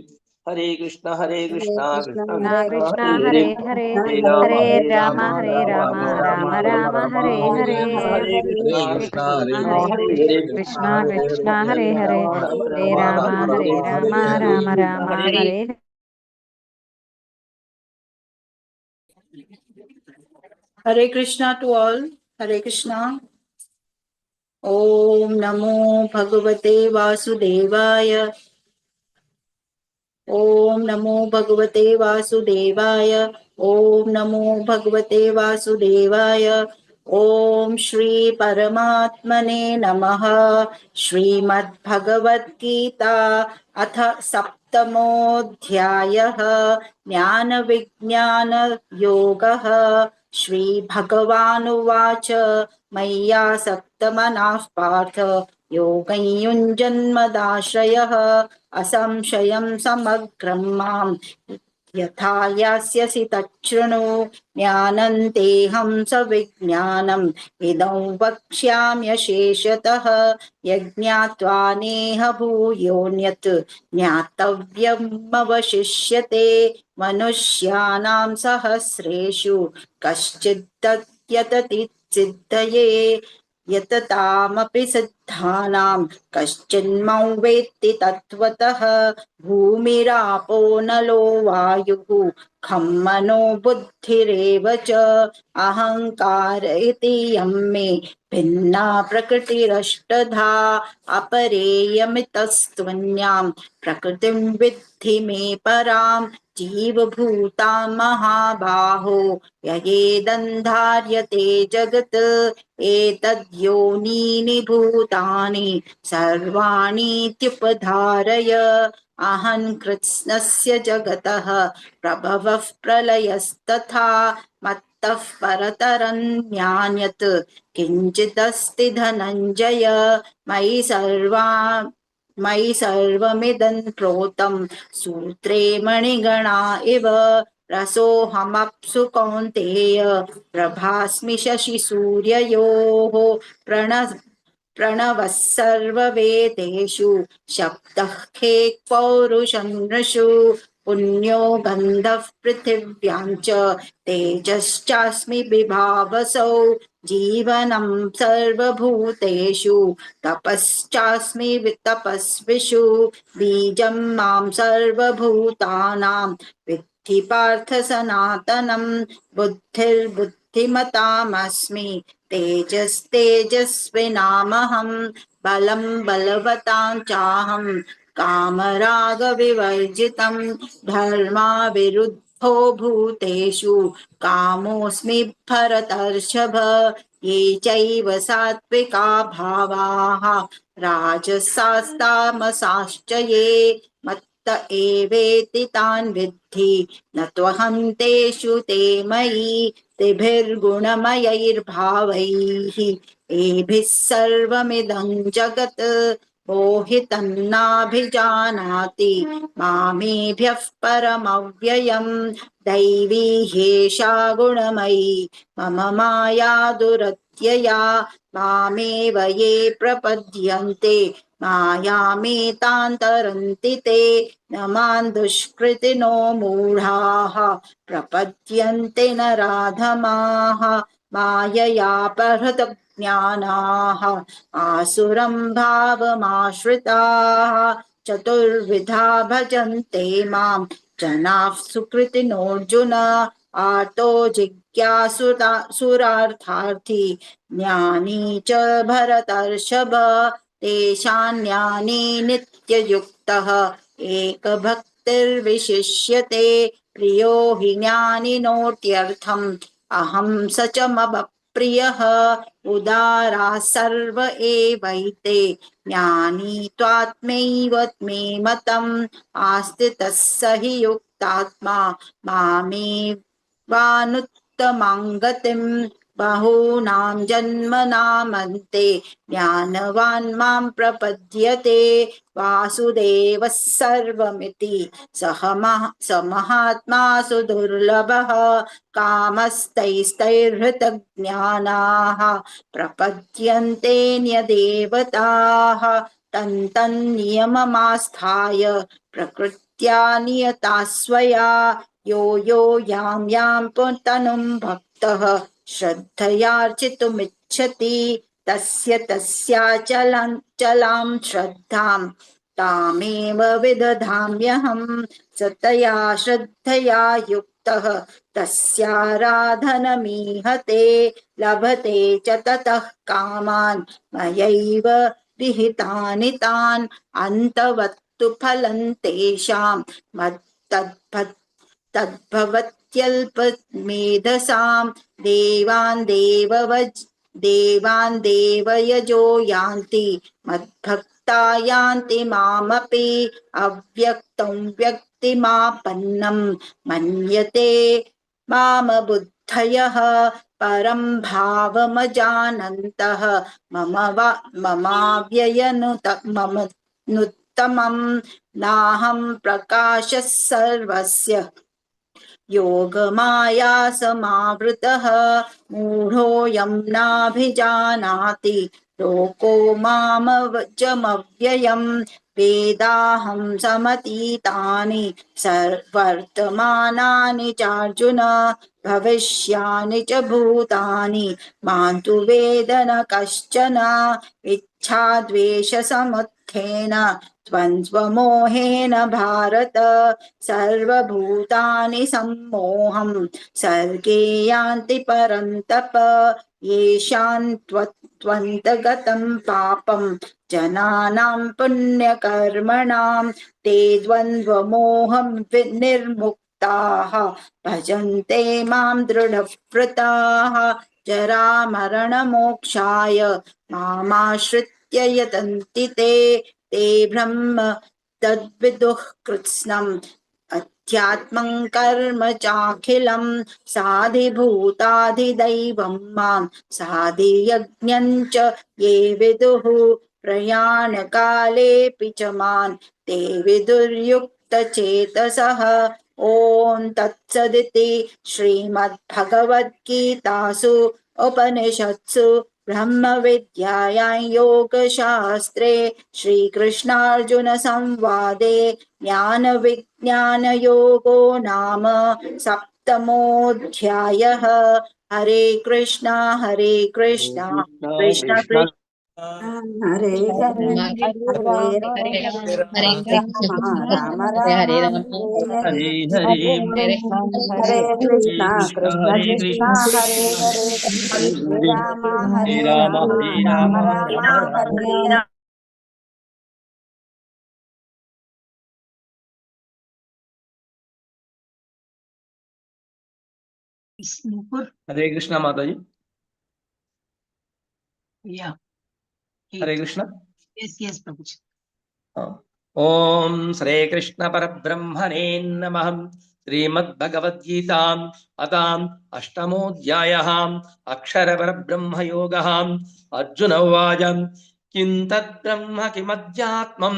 हरे कृष्ण कृष्ण कृष्ण कृष्ण हरे हरे हरे राम हरे राम राम राम राम राम हरे हरे हरे कृष्ण हरे कृष्ण कृष्ण हरे कृष्ण हरे हरे हरे हरे राम राम राम हरे Hare Krishna to all. Hare Krishna. Om Namo Bhagavate Vasudevaya. Om Namo Bhagavate Vasudevaya. Om Namo Bhagavate Vasudevaya. ॐ श्री परमात्मने नमः। श्रीमद्भगवद्गीता अथ सप्तमोऽध्यायः ज्ञानविज्ञानयोगः। श्रीभगवानुवाच मय्यासक्तमनः पार्थ योगं युञ्जन्मदाश्रयः असंशयं समग्रं माम् यथा यास्यसि तच्छृणु। ज्ञानं तेऽहं सविज्ञानम् इदं वक्ष्याम्यशेषतः यज्ञात्वा नेह भूयोऽन्यत् ज्ञातव्यमवशिष्यते। मनुष्याणां सहस्रेषु कश्चिद्यतति सिद्धये यततामपि सिद्धानां कश्चिन्मां वेत्ति तत्त्वतः। भूमिरापो नलो वायुः खं मनो बुद्धिरेव च अहङ्कार इति यं मे भिन्ना प्रकृतिरष्टधा। अपरेयमितस्त्वन्यां प्रकृतिं विद्धि मे परां। जीवभूतां महाबाहो ययेदन्धार्यते जगत् एतद्योनीनि भूतानि सर्वाणीत्युपधारय। अहं कृत्स्नस्य जगतः प्रभवः प्रलयस्तथा मत्तः परतरं नान्यत् किञ्चिदस्ति धनञ्जय। मयि सर्वमिदं प्रोतं सूत्रे मणिगणा इव रसोऽहमप्सु कौन्तेय प्रभास्मि शशिसूर्ययोः। प्रणवः सर्ववेदेषु शब्दः खे पौरुषं नृषु। पुण्यो गन्धः पृथिव्यां च तेजश्चास्मि विभावसौ। जीवनं सर्वभूतेषु तपश्चास्मि तपस्विषु। बीजं मां सर्वभूतानां विद्धि पार्थ सनातनं। बुद्धिर्बुद्धिमतामस्मि तेजस्तेजस्विनामहं। बलं बलवतां चाहं कामरागविवर्जितं। धर्माविरुद्धो भूतेषु कामोऽस्मि भरतर्षभ। ये चैव सात्विका भावाः राजसास्तामसाश्च ये मत्त एवेति तान् विद्धि न त्वहं तेषु ते मयि। त्रिभिर्गुणमयैर्भावैः एभिः सर्वमिदं जगत् मोहितं नाभिजानाति मामेभ्यः परमव्ययम्। दैवी ह्येषा गुणमयी मम माया दुरत्यया। मामेव ये प्रपद्यन्ते मायामेतां ते न मां दुष्कृतिनो मूढाः प्रपद्यन्ते नराधमाः। माययापहृतज्ञानाः आसुरं भावमाश्रिताः। चतुर्विधा भजन्ते मां जनाः सुकृतिनोऽर्जुन। आर्तो जिज्ञासुरार्थार्थी ज्ञानी च भरतर्षभ। तेषां ज्ञाने नित्ययुक्तः एकभक्तिर्विशिष्यते। प्रियो हि ज्ञानिनोत्यर्थम् अहं स च मम प्रियः। उदाराः सर्व एवैते ज्ञानी त्वात्मैव मे मतम्। आस्थितः स हि युक्तात्मा मामेवानुत्तमां गतिम्। बहूनां जन्मनामन्ते ज्ञानवान् मां प्रपद्यते। वासुदेवः सर्वमिति स महात्मा सुदुर्लभः। कामस्तैस्तैर्हृतज्ञानाः प्रपद्यन्तेऽन्यदेवताः। तन्तन्नियममास्थाय प्रकृत्या नियता स्वया। यो यां यां तनुं भक्तः श्रद्धयार्चितुमिच्छति तस्य तस्याचलां श्रद्धां तामेव विदधाम्यहं। स तया श्रद्धया युक्तः तस्याराधनमीहते। लभते च ततः कामान् मयैव विहितानि तान्। अन्तवत्तु फलं तेषां तद्भवत् अत्यल्पमेधसां देवान् देवयजो यान्ति मद्भक्ता यान्ति मामपि अव्यक्तं व्यक्तिमापन्नं मन्यते माम बुद्धयः परं भावमजानन्तः मम नुत्तमं नाहं प्रकाशः सर्वस्य योगमाया समावृतः मूढोऽयं नाभिजानाति लोको मामजमव्ययम् वेदाहं समतीतानि वर्तमानानि चार्जुन भविष्यानि च भूतानि मां तु वेद न कश्चन इच्छाद्वेषसमुत्थेन द्वन्द्वमोहेन भारत सर्वभूतानि सम्मोहं सर्गे यान्ति परन्तप येषां त्वन्तगतं पापं जनानां पुण्यकर्मणां ते द्वन्द्वमोहं निर्मुक्ताः भजन्ते मां दृढव्रताः जरामरणमोक्षाय मामाश्रित्य यतन्ति ते ब्रह्म तद्विदुः कृत्स्नम् अध्यात्मं कर्म चाखिलं साधिभूताधिदैवं मां साधियज्ञं च ये विदुः प्रयाणकालेऽपि च मां ते विदुर्युक्तचेतसः ॐ तत्सदिति श्रीमद्भगवद्गीतासु उपनिषत्सु ब्रह्मविद्यायां योगशास्त्रे श्रीकृष्णार्जुन संवादे ज्ञानविज्ञानयोगो नाम सप्तमोऽध्यायः। हरे कृष्णा कृष्ण कृष्ण कृष्ण हरे हरे हरे हरे राम राम राम हरे हरे हरे हरे हरे कृष्ण कृष्ण हरे कृष्ण कृष्ण हरे हरे हरे राम हरे राम राम राम हरे हरे। विष्णुपुर हरे कृष्ण माता जी। या हरे कृष्ण। यस प्रभुजी। ओम श्री कृष्ण परब्रह्मणे नमः। श्रीमद्भगवद्गीताम् अताम् अष्टमोऽध्यायः अक्षर परब्रह्म योगः। अर्जुन उवाच किं तद्ब्रह्म किमध्यात्मं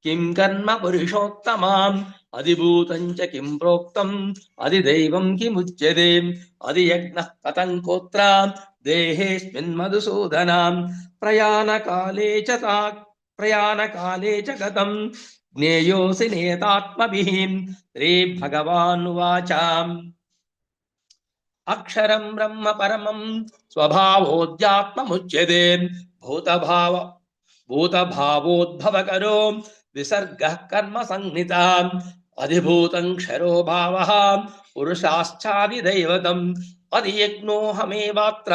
किं कर्म पुरुषोत्तमाम् अधिभूतं च किं प्रोक्तम् अधिदैवं किमुच्यते अधियज्ञः कथं कोत्र देहेऽस्मिन् मधुसूदन प्रयाणकाले च गतं ज्ञेयोऽसि नियतात्मभिः श्रीभगवानुवाच अक्षरं ब्रह्म परमं स्वभावोऽध्यात्ममुच्यते भूतभावोद्भवकरो विसर्गः कर्म संहिता अधिभूतं क्षरो भावः पुरुषाश्चादिदैवतम् अधियज्ञोऽहमेवात्र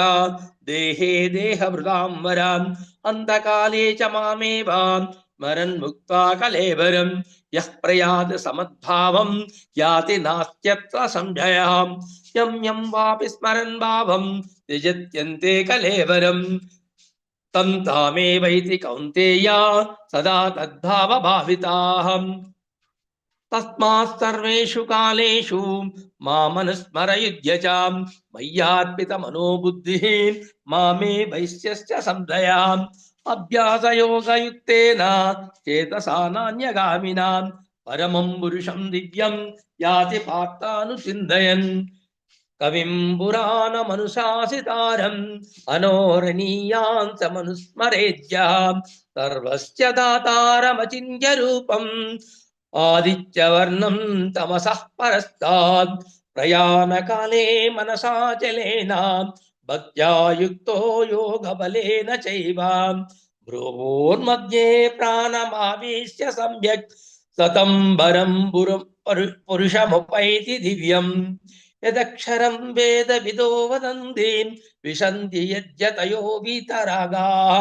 देहे देहभृतां वराम् अन्तकाले च मामेव स्मरन्मुक्त्वा कलेवरं यः प्रयाति समद्भावं याति नास्त्यत्र संशयः यं यं वापि स्मरन् भावं त्यजत्यन्ते कलेवरम् तं तामेवैति कौन्तेय सदा तद्भावभाविताः तस्मात् सर्वेषु कालेषु मामनुस्मरयुध्य च मय्यार्पितमनो बुद्धिः मामे वैश्यश्च संशयः अभ्यासयोगयुक्तेन चेतसा नान्यगामिना परमं पुरुषं दिव्यं याति पार्थानुचिन्तयन् कविं पुराणमनुशासितारम् अनोरणीयान्तमनुस्मरेद्यः सर्वस्य दातारमचिन्त्य रूपम् आदित्यवर्णं तमसः परस्तात् प्रयाणकाले मनसा चलेन भक्त्या युक्तो योगबलेन चैव भ्रुवोर्मध्ये प्राणमावेश्य सम्यक् सतं वरं पुरुषमुपैति दिव्यम् यदक्षरं वेदविदो वदन्ति विशन्ति यद्यतयो वीतरागाः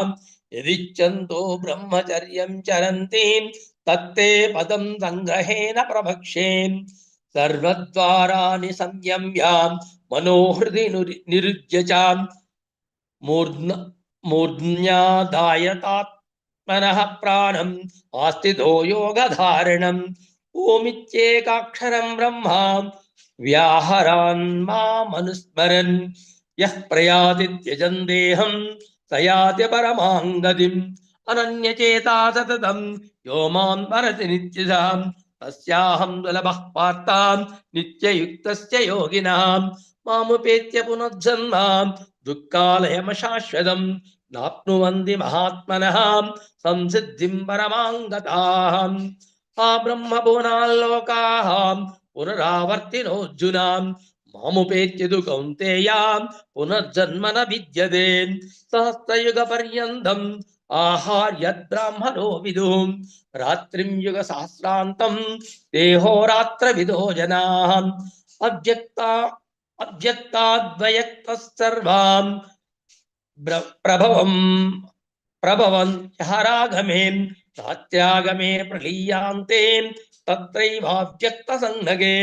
यदिच्छन्तो ब्रह्मचर्यं चरन्ति तत्ते पदं संग्रहेण प्रभक्ष्ये सर्वद्वाराणि संयम्य मनोहृदि निरुज्य च मूर्ध्याधायतात्मनः प्राणम् आस्थितो योगधारणम् ओमित्येकाक्षरं ब्रह्मा व्याहरान् मामनुस्मरन् यः प्रयाति त्यजन् देहं स याति परमां गतिम् अनन्यचेता सततं यो मां परति नित्यशां तस्याहं दुर्लभः पार्तां नित्ययुक्तस्य योगिनां मामुपेत्य पुनर्जन्म दुःखालयमशाश्वतं नाप्नुवन्ति महात्मनः संसिद्धिं परमां गताः आ ब्रह्मभुवनाल्लोकाः पुनरावर्तिनोऽर्जुना मामुपेत्य तु कौन्तेय पुनर्जन्म न विद्यते सहस्रयुगपर्यन्तम् आहार्यद्ब्राह्मणो विदुः रात्रिं युगसहस्रान्तं देहोरात्रविदो जनाः अव्यक्ताद्वयक्तः सर्वां प्रभवन् हरागमे नात्यागमे प्रलीयान्ते तत्रैवाव्यक्तसंज्ञके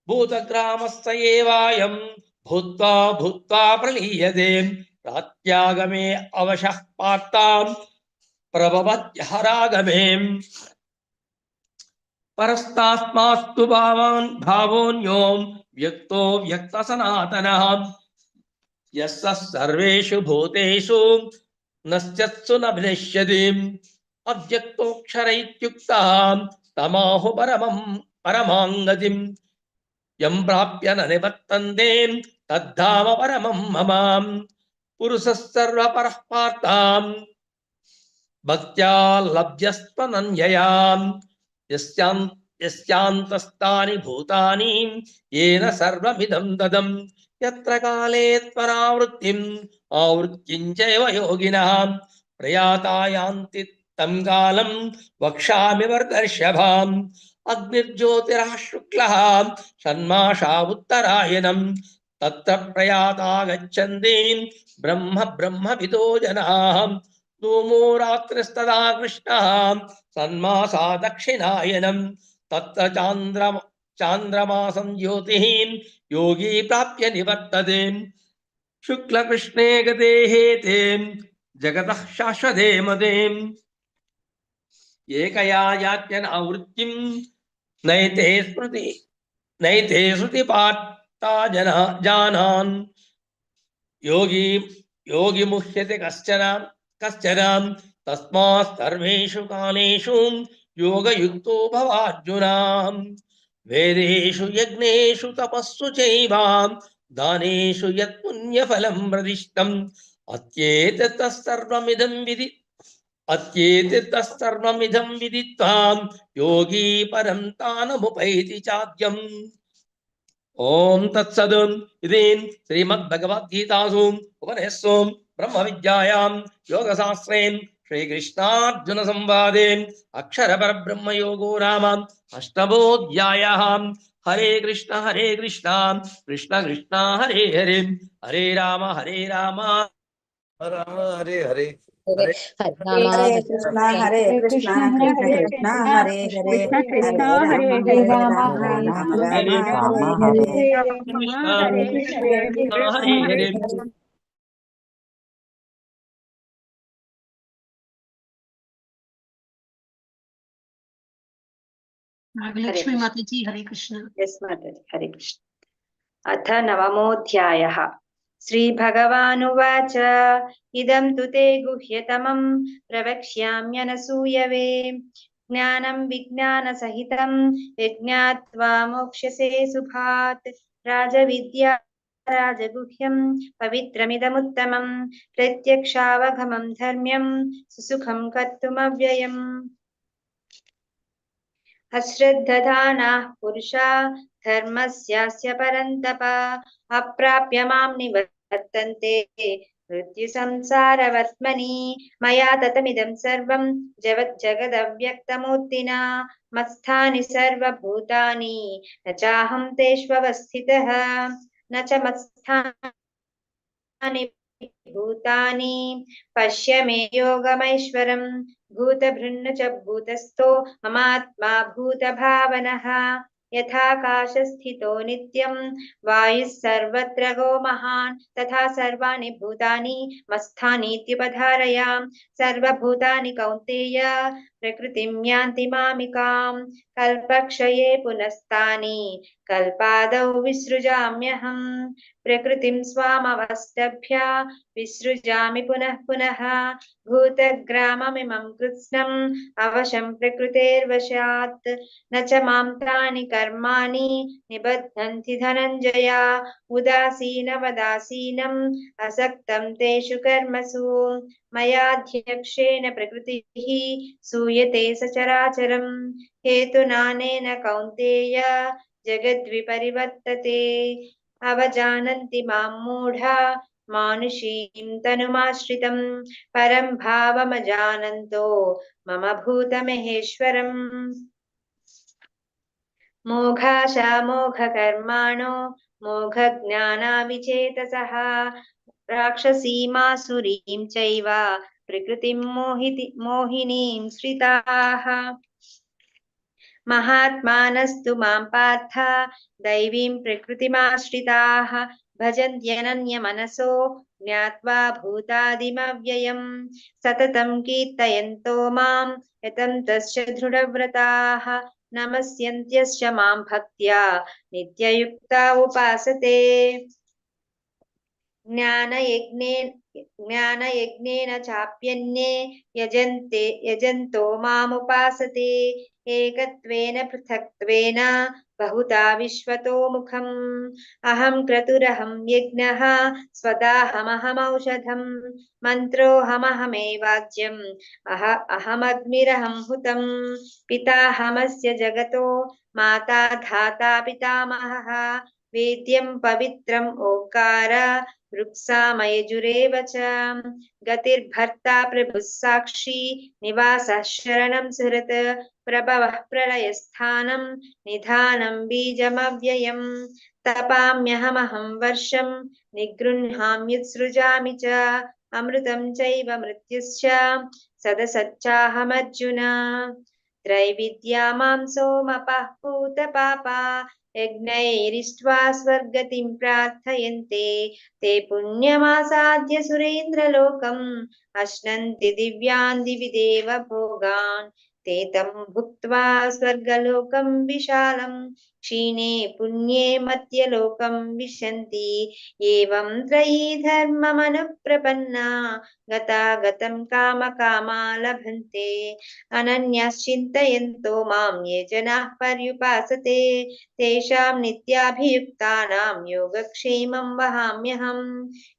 भूतग्रामस्य एवायं भूत्वा भूत्वा प्रलीयते प्रात्यागमे अवशः पार्तां प्रभवत्यहरागमे परस्तास्मास्तु भावोऽन्यो व्यक्तो व्यक्तसनातनः यस्य सर्वेषु भूतेषु नश्यत्सु न विनश्यति अव्यक्तोऽक्षर इत्युक्तः तमाहु परमां गतिम् यं प्राप्य न निवर्तन्ते तद्धाम परमं मम पुरुषः सर्वपरः पार्तां भक्त्या लभ्यस्त्वनन्यया यस्यान्तस्तानि भूतानि येन सर्वमिदं तदं यत्र काले त्वरावृत्तिम् आवृत्तिं चैव योगिनः प्रयाता यान्ति तं कालं वक्ष्यामि वर्दर्शभाम् अग्निर्ज्योतिरः शुक्लः षण्मासा उत्तरायणम् तत्र प्रयाता गच्छन्ति ब्रह्मविदो जनाः धूमो रात्रिस्तदा कृष्णः षण्मासा दक्षिणायनम् तत्र चान्द्रमासं ज्योतिः योगी प्राप्य निवर्तते शुक्लकृष्णे गते हेते जगतः शाश्वते मते एकया यात्यनावृत्तिं नैते श्रुतिपार्ता जानान् योगी मुह्यते कश्चन तस्मात् सर्वेषु कालेषु योगयुक्तो भवार्जुन वेदेषु यज्ञेषु तपस्सु चैव दानेषु यत् पुण्यफलं प्रदिष्टम् अत्येतत्सर्वमिदं विदित्वा योगी परं तानमुपैति चाद्यम् ओम तत्सद् इति श्रीमद्भगवद्गीतासु उपनिषत्सु ब्रह्मविद्यायां योगशास्त्रे श्रीकृष्णार्जुन संवादे अक्षरपरब्रह्मयोगो नाम अष्टमोऽध्यायः। हरे कृष्ण कृष्ण कृष्ण हरे हरे हरे राम राम हरे हरे हरे कृष्णा कृष्ण कृष्ण हरे हरे हरे राम राम राम हरे हरे हरे हरे नागलक्ष्मी माता जी हरे कृष्ण। यस माता जी हरे कृष्ण। अथ नवमोऽध्यायः। श्रीभगवानुवाच इदं तु ते गुह्यतमं प्रवक्ष्याम्यनसूयवे ज्ञानं विज्ञानसहितं यज्ञात्वा मोक्ष्यसे सुभात् राजविद्या राजगुह्यं पवित्रमिदमुत्तमं प्रत्यक्षावगमं धर्म्यं सुसुखं कर्तुमव्ययम् अश्रद्धधानाः पुरुषा धर्मस्यास्य परन्तप अप्राप्य मां निवर्तन्ते मृत्युसंसारवर्त्मनि मया ततमिदं सर्वं जगदव्यक्तमूर्तिना मत्स्थानि सर्वभूतानि न चाहं तेष्वस्थितः न च मत्स्थानि भूतानि पश्य मे योगमैश्वरम् भूतभृन्न च भूतस्थो ममात्मा भूतभावनः यथाकाशस्थितो नित्यं वायुः सर्वत्र गो महान् तथा सर्वाणि भूतानि मत्स्थानीत्युपधारयाम् सर्वभूतानि कौन्तेय प्रकृतिं यान्ति मामिकाम् कल्पक्षये पुनस्तानि कल्पादौ विसृजाम्यहम् प्रकृतिं स्वामवष्टभ्य विसृजामि पुनः पुनः भूतग्राममिमं कृत्स्नम् अवशं प्रकृतेर्वशात् न च मां तानि कर्माणि निबध्नन्ति धनञ्जय उदासीनवदासीनम् असक्तं तेषु कर्मसु मयाध्यक्षेण प्रकृतिः सूयते सचराचरम् हेतुनानेन कौन्तेय जगद्विपरिवर्तते अवजानन्ति मां मूढा मानुषीं तनुमाश्रितं परं भावमजानन्तो मम भूतमहेश्वरम् मोघाशामोघकर्माणो मोघज्ञानाविचेतसः राक्षसीमासुरीं चैव प्रकृतिं मोहिनीं श्रिताः महात्मानस्तु मां पार्थ दैवीं प्रकृतिमाश्रिताः भजन्त्यनन्यमनसो ज्ञात्वा भूतादिमव्ययम् सततं कीर्तयन्तो मां यतन्तश्च दृढव्रताः नमस्यन्त्यश्च मां भक्त्या नित्ययुक्ता उपासते ज्ञानयज्ञेन चाप्यन्ये यजन्तो मामुपासते एकत्वेन पृथक्त्वेन बहुधा विश्वतो मुखम् अहं क्रतुरहं यज्ञः स्वदाहमहमौषधम् मन्त्रोऽहमहमेवाज्यम् अहमग्निरहं हुतं पिताहमस्य जगतो माता धाता पितामहः वेद्यं पवित्रम् ओङ्कार ऋक्सामयजुरेव च गतिर्भर्ता प्रभुः साक्षी निवासः शरणं सुहृत् प्रभवः प्रलयस्थानं निधानं बीजमव्ययम् तपाम्यहमहं वर्षं निगृह्णाम्युत्सृजामि च अमृतं चैव मृत्युश्च सदसच्चाहमर्जुन त्रैविद्या मां सोमपः पूतपापा यज्ञैरिष्ट्वा स्वर्गतिं प्रार्थयन्ते ते पुण्यमासाद्य सुरेन्द्रलोकम् अश्नन्ति दिव्यान् दिवि देव भोगान् ते तं भुक्त्वा स्वर्गलोकं विशालं क्षीणे पुण्ये मत्यलोकं विशन्ति एवं त्रयी धर्ममनुप्रपन्ना गतागतं कामकामा लभन्ते अनन्याश्चिन्तयन्तो मां ये जनाः पर्युपासते तेषां नित्याभियुक्तानां योगक्षेमं वहाम्यहम्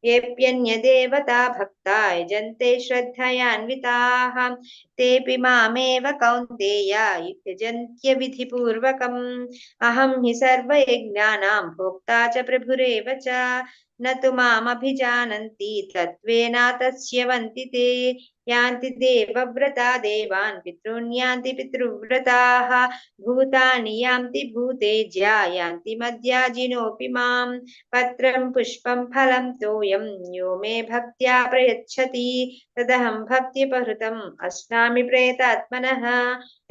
येऽप्यन्यदेवता भक्ता यजन्ते श्रद्धयान्विताः तेऽपि मामेव कौन्तेय यजन्त्यविधिपूर्वकम् अहं हि सर्वयज्ञानां भोक्ता च प्रभुरेव च न तु मामभिजानन्ति तत्त्वेनातस्यवन्ति ते यान्ति देवव्रता देवान् पितॄन् यान्ति पितृव्रताः भूतानि यान्ति भूतेज्या यान्ति मद्याजिनोऽपि मां पत्रं पुष्पं फलं तोयं यो मे भक्त्या प्रयच्छति तदहं भक्त्युपहृतम् अश्नामि प्रयतात्मनः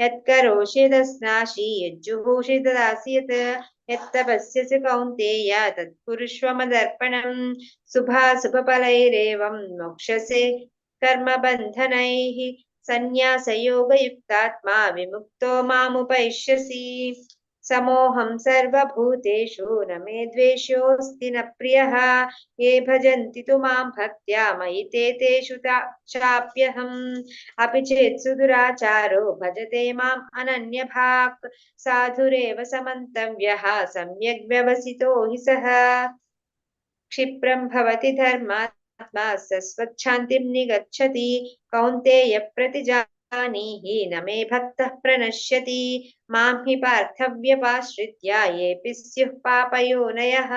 यत्करोषि तस्नासि यज्जुहोषि ददासि यत् यत्तपस्यसि कौन्तेय तत्कुरुष्व मदर्पणम् शुभाशुभफलैरेवं मोक्षसे कर्मबन्धनैः सन्न्यासयोगयुक्तात्मा विमुक्तो मामुपैष्यसि समोऽहं सर्वभूतेषु न मे द्वेषोऽस्ति न प्रियः ये भजन्ति तु मां भक्त्या मयि ते तेषु चाप्यहम् अपि चेत् सुदुराचारो भजते माम् अनन्यभाक् साधुरेव समन्तव्यः सम्यग् व्यवसितो हि सः क्षिप्रं भवति धर्मात्मा स्वच्छान्तिं निगच्छति कौन्तेय प्रतिजानीहि न मे भक्तः प्रणश्यति मां हि पार्थव्यपाश्रित्य येऽपि स्युः पापयोनयः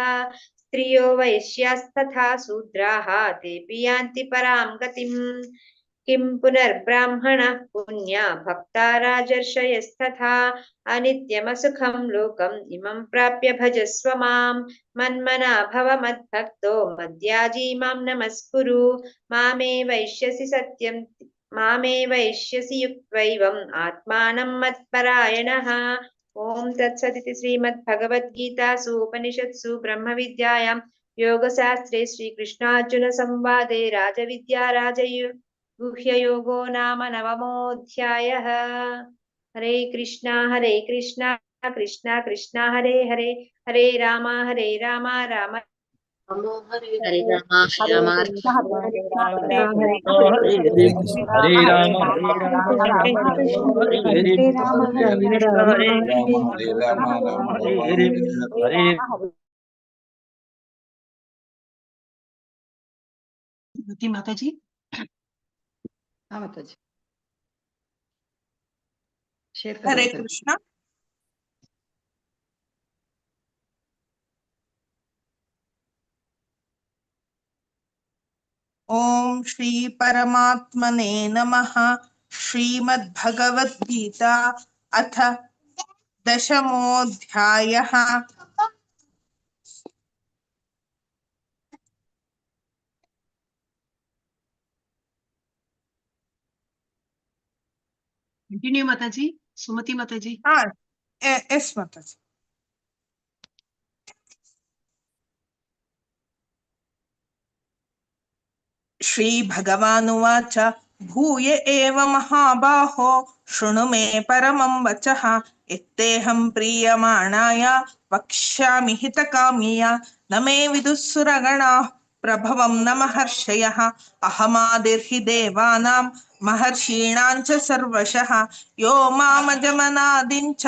स्त्रियो वैश्यास्तथा शूद्राः तेऽपि यान्ति परां गतिम् किं पुनर्ब्राह्मणः पुण्या भक्ता राजर्षयस्तथा अनित्यमसुखं लोकम् इमं प्राप्य भजस्व मां मन्मना भव मद्भक्तो मद्याजी मां नमस्कुरु मामे वैश्यसि युक्त्वैवम् आत्मानं मत्परायणः ఓం తత్సదితి శ్రీమద్భగవద్గీతాసు ఉపనిషత్సు బ్రహ్మవిద్యాయాం యోగశాస్త్రే శ్రీకృష్ణార్జున సంవాదే రాజవిద్యా గుహ్యయోగో నామ నవమోऽధ్యాయः. హరే కృష్ణ కృష్ణ కృష్ణ హరే హరే, హరే రామ రామ రామ హరే రామ రామ హరే రామ హరే माताजी। हाँ माताजी, शेयर करो। हरे कृष्ण। ओम श्री परमात्मने नमः। श्रीमद्भगवद्गीता अथ दशमोऽध्यायः। कंटिन्यू माताजी। सुमति माताजी। हाँ, यस माताजी। श्री भगवानुवाच भूय एव महाबाहो शृणु मे परमं वचः यत्तेऽहं प्रीयमाणाय वक्ष्यामि हितकाम्यया न मे विदुःसुरगणाः प्रभवं न महर्षयः अहमादिर्हि देवानां महर्षीणां च सर्वशः यो मामजमनादिं च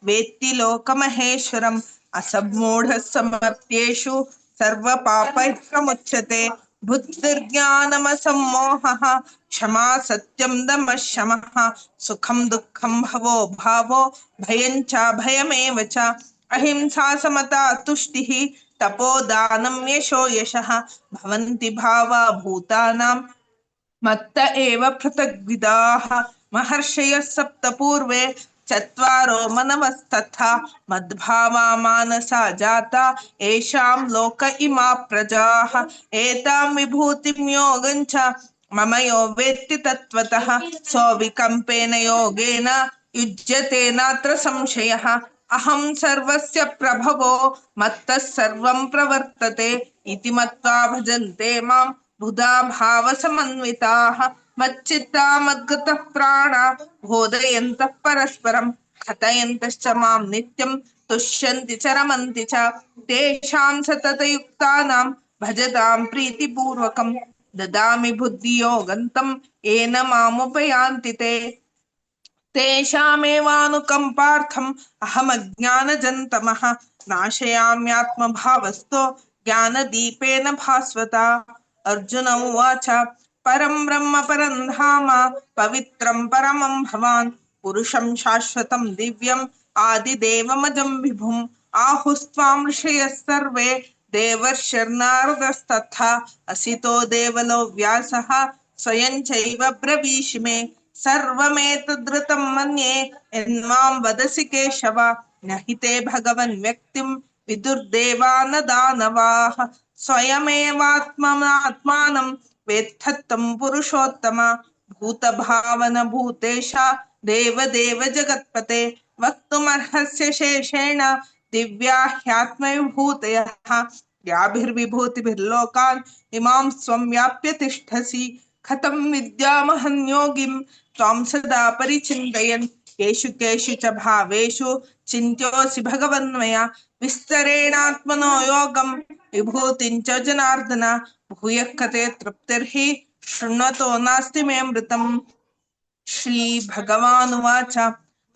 वेत्ति लोकमहेश्वरम् असम्मूढः समर्थ्येषु सर्वपापैः प्रमुच्यते बुद्धिर्ज्ञानमसम्मोहः क्षमा सत्यं दमः शमः सुखं दुःखं भवो भावो भयं च भयमेव च अहिंसा समता तुष्टिः तपोदानं यशो यशः भवन्ति भावा भूतानां मत्त एव पृथग्विदाः महर्षयः सप्त पूर्वे चत्वारो मनवस्तथा मद्भावा मानसा जाता येषां लोक इमा प्रजाः एतां विभूतिं योगं च मम यो वेत्ति तत्त्वतः सोऽविकम्पेन योगेन युज्यते नात्र संशयः अहं सर्वस्य प्रभवो मत्तः सर्वं प्रवर्तते इति मत्वा भजन्ते मां बुधा भावसमन्विताः मच्चित्ता मद्गतः प्राणा बोधयन्तः परस्परं कथयन्तश्च मां नित्यं तुष्यन्ति च रमन्ति च तेषां सततयुक्तानां भजतां प्रीतिपूर्वकं ददामि बुद्धियोगं तं येन मामुपयान्ति ते तेषामेवानुकम्पार्थम् अहमज्ञानजन्तमः नाशयाम्यात्मभावस्थो ज्ञानदीपेन भास्वता। अर्जुन उवाच परं ब्रह्म परं धाम पवित्रं परमं भवान् पुरुषं शाश्वतं दिव्यम् आदिदेवमजं विभुम् आहुस्त्वां ऋषयः सर्वे देवर्षिर्नारदस्तथा असितो देवलो व्यासः स्वयं चैव ब्रवीषि मे सर्वमेतद्रुतं मन्ये यन्मां वदसि केशव न हि ते भगवन् व्यक्तिं विदुर्देवा न दानवाः स्वयमेवात्मनात्मानं वेत्थत्तं पुरुषोत्तम भूतभावन भूतेश देवदेव जगत्पते वक्तुमर्हस्य शेषेण दिव्या ह्यात्मविभूतयः याभिर्विभूतिभिर्लोकान् इमां स्वं व्याप्य तिष्ठसि कथं विद्यामहं योगिं त्वां सदा परिचिन्तयन् केषु केषु च भावेषु चिन्त्योऽसि भगवन्मया विस्तरेणात्मनो योगं विभूतिं च जनार्दन भूयः कथे तृप्तिर्हि शृण्वतो नास्ति मे मृतम्। श्री भगवानुवाच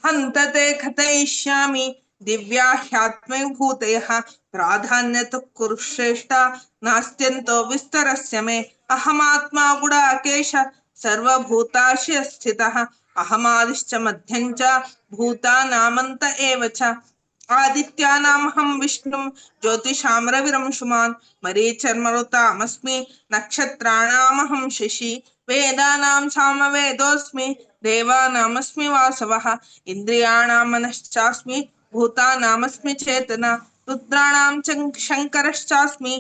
हन्त ते कथयिष्यामि दिव्या ह्यात्मविभूतयः प्राधान्यतः कुरु श्रेष्ठ नास्त्यन्तो विस्तरस्य मे अहमात्मा गुडाकेश सर्वभूताशय स्थितः अहमादिश्च मध्यं च भूतानामन्त एव च आदित्यानामहं विष्णुं ज्योतिषां रविरंशुमान् मरीचर्मरुतामस्मि नक्षत्राणामहं शशि वेदानां सामवेदोऽस्मि देवानामस्मि वासवः इन्द्रियाणां मनश्चास्मि भूतानामस्मि चेतना रुद्राणां शङ्करश्चास्मि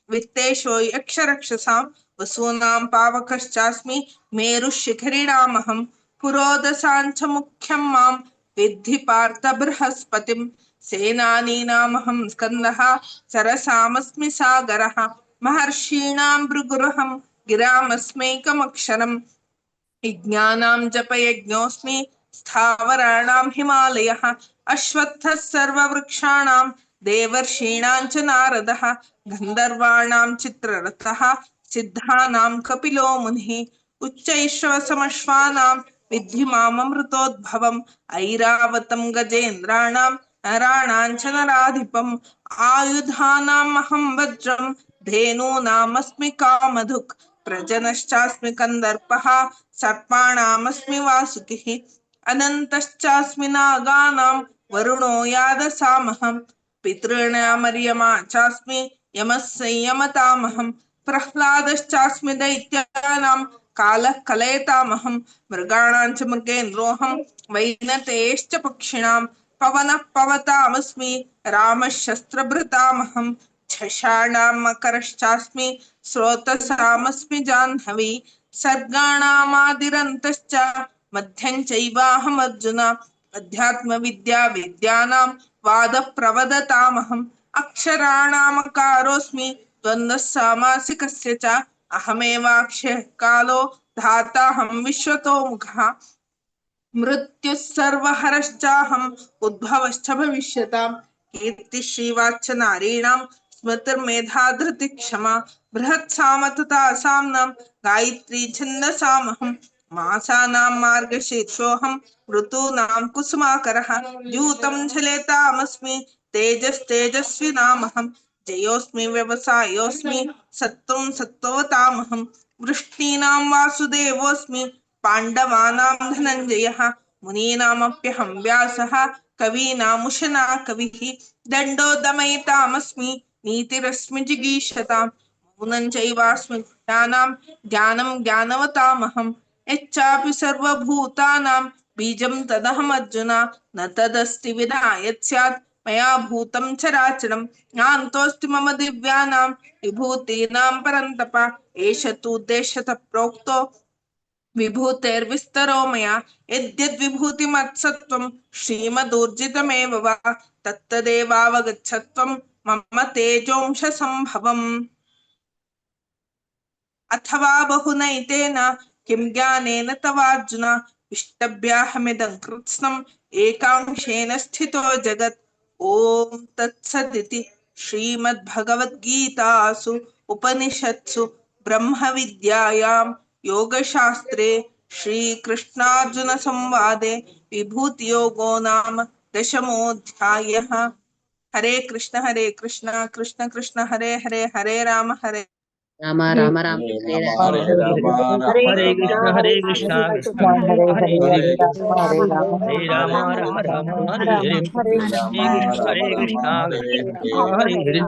वित्तेषो यक्षरक्षसां वसूनां पावकश्चास्मि मेरुशिखरिणामहं पुरोदसां च मुख्यं मां विद्धि पार्थ बृहस्पतिं सेनानीनामहं स्कन्दः सरसामस्मि सागरः महर्षीणां भृगुरहं गिरामस्मैकमक्षरम् यज्ञानां जपयज्ञोऽस्मि स्थावराणां हिमालयः अश्वत्थः सर्ववृक्षाणां देवर्षीणां च नारदः गन्धर्वाणां चित्ररथः सिद्धानां कपिलो मुनिः उच्चैश्रवसमश्वानां विद्धि माममृतोद्भवम् ऐरावतं गजेन्द्राणां नराणां च नराधिपम् आयुधानामहं वज्रं धेनूनामस्मि कामधुक् प्रजनश्चास्मि कन्दर्पः सर्पाणामस्मि वासुकिः अनन्तश्चास्मि नागानां वरुणो यादसामहं पितॄणामर्यमा चास्मि यमः संयमतामहं प्रह्लादश्चास्मि दैत्यानां कालः कलयतामहं मृगाणां च मृगेन्द्रोऽहं वैनतेयश्च पक्षिणां पवनः पवतामस्मि रामः शस्त्रभृतामहं झषाणां मकरश्चास्मि स्रोतसामस्मि जाह्नवी सर्गाणामादिरन्तश्च मध्यं चैवाहमर्जुन अध्यात्मविद्या विद्यानां वादप्रवदतामहम् अक्षराणामकारोऽस्मि द्वन्द्वः सामासिकस्य च अहमेवाक्षयः कालो धाताहं विश्वतोमुखः मृत्युः सर्वहरश्चाहम् उद्भवश्च भविष्यताम् कीर्तिश्रीवाच्च नारीणां स्मृतिर्मेधा धृतिः क्षमा बृहत्साम तथा साम्नां गायत्री छन्दसामहं मासानां मार्गशीर्षोऽहं ऋतूनां कुसुमाकरः द्यूतं झलेतामस्मि तेजस्तेजस्विनामहं जयोऽस्मि व्यवसायोऽस्मि सत्त्वं सत्त्ववतामहं वृष्णीनां वासुदेवोऽस्मि पाण्डवानां धनञ्जयः मुनीनामप्यहं व्यासः कवीनामुशना कविः दण्डो दमयितामस्मि नीतिरस्मि जिगीषताम् मौनं चैवास्मि भूतानां ज्ञानं ज्ञानवतामहं यच्चापि सर्वभूतानां बीजं तदहमर्जुन न तदस्ति विना यत् स्यात् मया भूतं चराचरं नान्तोऽस्ति मम दिव्यानां विभूतीनां परन्तप एष तु उद्देश्यतः प्रोक्तो विभूतेर्विस्तरो मया यद्यद्विभूतिमत्सत्त्वं श्रीमदूर्जितमेव वा तत्तदेवावगच्छत्वं मम तेजोंशसम्भवम् अथवा बहुनैतेन किं ज्ञानेन तवार्जुन इष्टभ्याहमिदं कृत्स्नम् एकांशेन स्थितो जगत् ॐ तत्सदिति श्रीमद्भगवद्गीतासु उपनिषत्सु ब्रह्मविद्यायां योगशास्त्रे श्रीकृष्णार्जुनसंवादे विभूतियोगो नाम दशमोऽध्यायः। हरे कृष्ण कृष्ण कृष्ण हरे हरे हरे राम राम राम राम हरे हरे हरे हरे कृष्ण कृष्ण कृष्ण हरे हरे हरे राम राम हरे हरे हरे कृष्ण कृष्ण हरे हरे।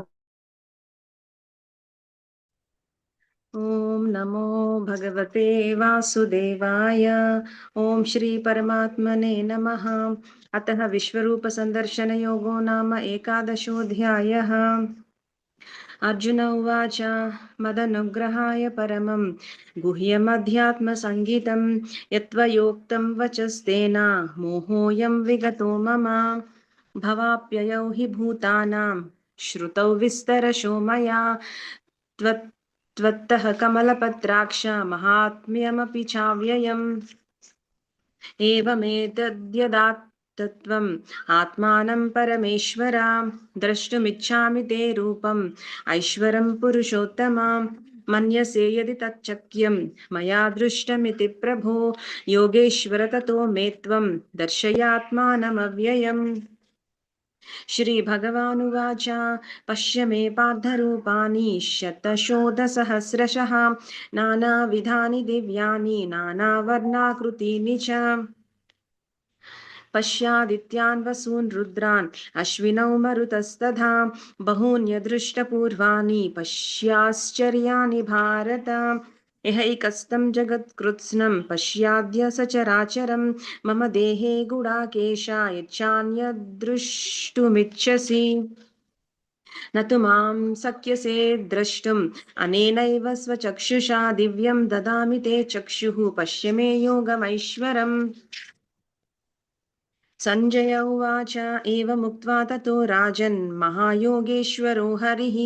ॐ नमो भगवते वासुदेवाय। ॐ श्री परमात्मने नमः। अतः विश्वरूपसन्दर्शनयोगो नाम एकादशोऽध्यायः। अर्जुन उवाच मदनुग्रहाय परमं गुह्यमध्यात्मसङ्गीतं यत्त्वयोक्तं वचस्तेन मोहोऽयं विगतो मम भवाप्ययौ हि भूतानां श्रुतौ विस्तरशो मया त्वत्तः कमलपत्राक्ष महात्म्यमपि चाव्ययम् एवमेतद्यदात्तत्वम् आत्मानं परमेश्वर द्रष्टुमिच्छामि ते रूपम् ऐश्वरं पुरुषोत्तमा मन्यसे यदि तच्चक्यं मया दृष्टमिति प्रभो योगेश्वर ततो मे त्वं दर्शयात्मानमव्ययम्। श्रीभगवानुवाच पश्य मे पार्थरूपाणि शतशोधसहस्रशः नानाविधानि दिव्यानि नानावर्णाकृतीनि च पश्यादित्यान् वसून् रुद्रान् अश्विनौ मरुतस्तथा बहून्यदृष्टपूर्वाणि पश्याश्चर्याणि भारत यहैकस्तं जगत्कृत्स्नं पश्याद्य सचराचरं मम देहे गुडाकेश यच्चान्यद्द्रष्टुमिच्छसि न तु मां शक्यसे द्रष्टुम् अनेनैव स्वचक्षुषा दिव्यं ददामि ते चक्षुः पश्य मे योगमैश्वरम्। सञ्जय उवाच एवमुक्त्वा ततो राजन् महायोगेश्वरो हरिः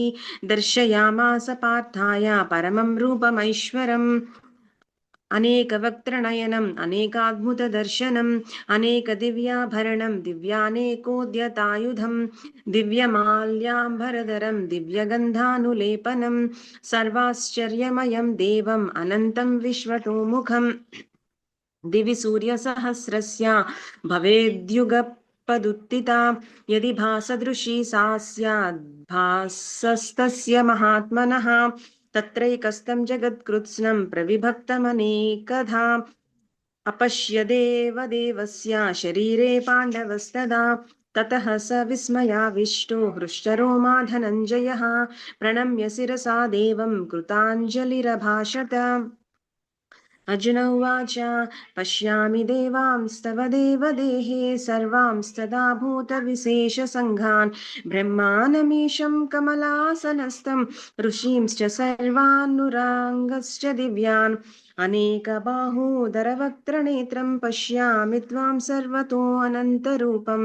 दर्शयामास पार्थाय परमं रूपमैश्वरम् अनेकवक्त्रनयनम् अनेकाद्भुतदर्शनम् अनेकदिव्याभरणं दिव्यानेकोद्यतायुधम् दिव्यमाल्याम्बरधरं दिव्यगन्धानुलेपनं सर्वाश्चर्यमयं देवम् अनन्तं विश्वतोमुखम् दिवि सूर्यसहस्रस्य भवेद्युगपदुत्थिता यदि भासदृशी सा स्याद् भासस्तस्य महात्मनः तत्रैकस्तं जगत्कृत्स्नं प्रविभक्तमनेकधा अपश्य देवदेवस्य शरीरे पाण्डवस्तदा ततः स विस्मयाविष्टो हृष्टरोमा धनञ्जयः प्रणम्य शिरसा देवं कृताञ्जलिरभाषत अर्जुन उवाच पश्यामि देवांस्तव देवदेहे सर्वांस्तदा भूतविशेषसङ्घान् ब्रह्मानमीशं कमलासनस्थं ऋषींश्च सर्वान्नुराङ्गश्च दिव्यान् अनेकबाहूदरवक्त्रनेत्रं पश्यामि त्वां सर्वतोऽनन्तरूपं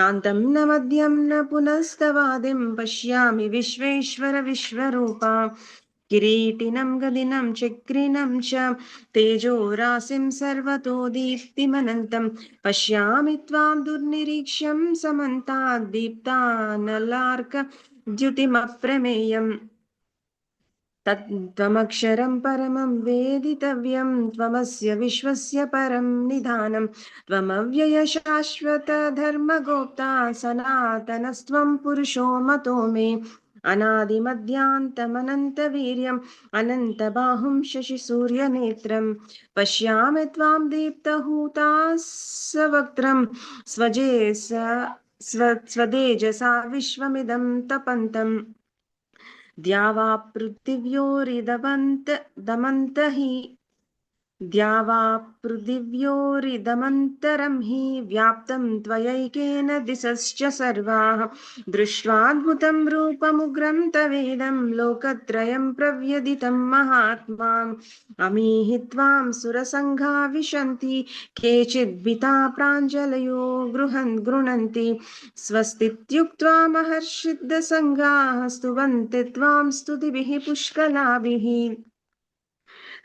नान्तं न मध्यं न पुनस्तवादिं पश्यामि विश्वेश्वर विश्वरूपा किरीटिनं गदिनं चक्रिणं च तेजोराशिं सर्वतो दीप्तिमनन्तं पश्यामि त्वां दुर्निरीक्ष्यं समन्ताद् दीप्तानलार्कद्युतिमप्रमेयम् तत्त्वमक्षरं परमं वेदितव्यं त्वमस्य विश्वस्य परं निधानं त्वमव्यय शाश्वत धर्मगोप्ता सनातनस्त्वं पुरुषो मतो मे अनादिमध्यान्तमनन्तवीर्यम् अनन्तबाहुं शशिसूर्यनेत्रं पश्यामि त्वां दीप्तहुतासवक्त्रं स्वदेजसा विश्वमिदं तपन्तम् द्यावा पृथिव्योरिदमन्तरं हि व्याप्तं त्वयैकेन दिशश्च सर्वाः दृष्ट्वाद्भुतं रूपमुग्रं तवेदं लोकत्रयं प्रव्यदितं महात्माम् अमीहि त्वां सुरसङ्घा विशन्ति केचिद्भीता प्राञ्जलयो गृह्णन्ति स्वस्तीत्युक्त्वा महर्षिद्सङ्घाः स्तुवन्ति त्वां स्तुतिभिः पुष्कलाभिः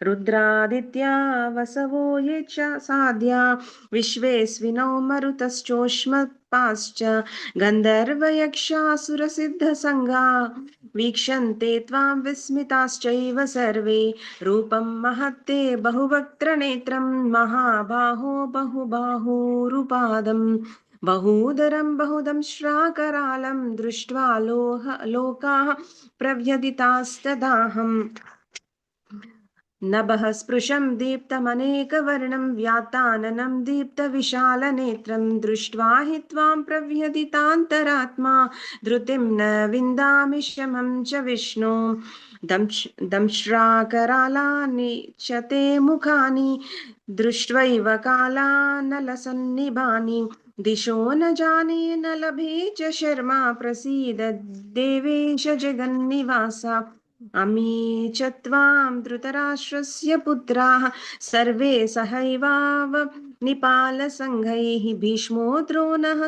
रुद्रादित्या वसवो ये च साध्या विश्वेस्विनो मरुतश्चोष्मपाश्च गन्धर्वयक्षासुरसिद्धसङ्घा वीक्षन्ते त्वां विस्मिताश्चैव सर्वे रूपं महत्ते बहुवक्त्रनेत्रं महाबाहो बहुबाहुरुपादम् बहूदरं बहुदंष्ट्राकरालं दृष्ट्वा लोकाः प्रव्यदितास्तदाहम् नभः स्पृशं दीप्तमनेकवर्णं व्याताननं दीप्तविशालनेत्रं दृष्ट्वा हि त्वां प्रव्यदितान्तरात्मा धृतिं न विन्दामि शमं च विष्णु दंष्ट्राकरालानि च ते मुखानि दृष्ट्वैव कालानलसन्निभानि दिशो न जाने न लभे च शर्मा प्रसीद देवेश जगन्निवास अमी च त्वां धृतराष्ट्रस्य पुत्राः सर्वे सहैवावनिपालसङ्घैः भीष्मो द्रोणः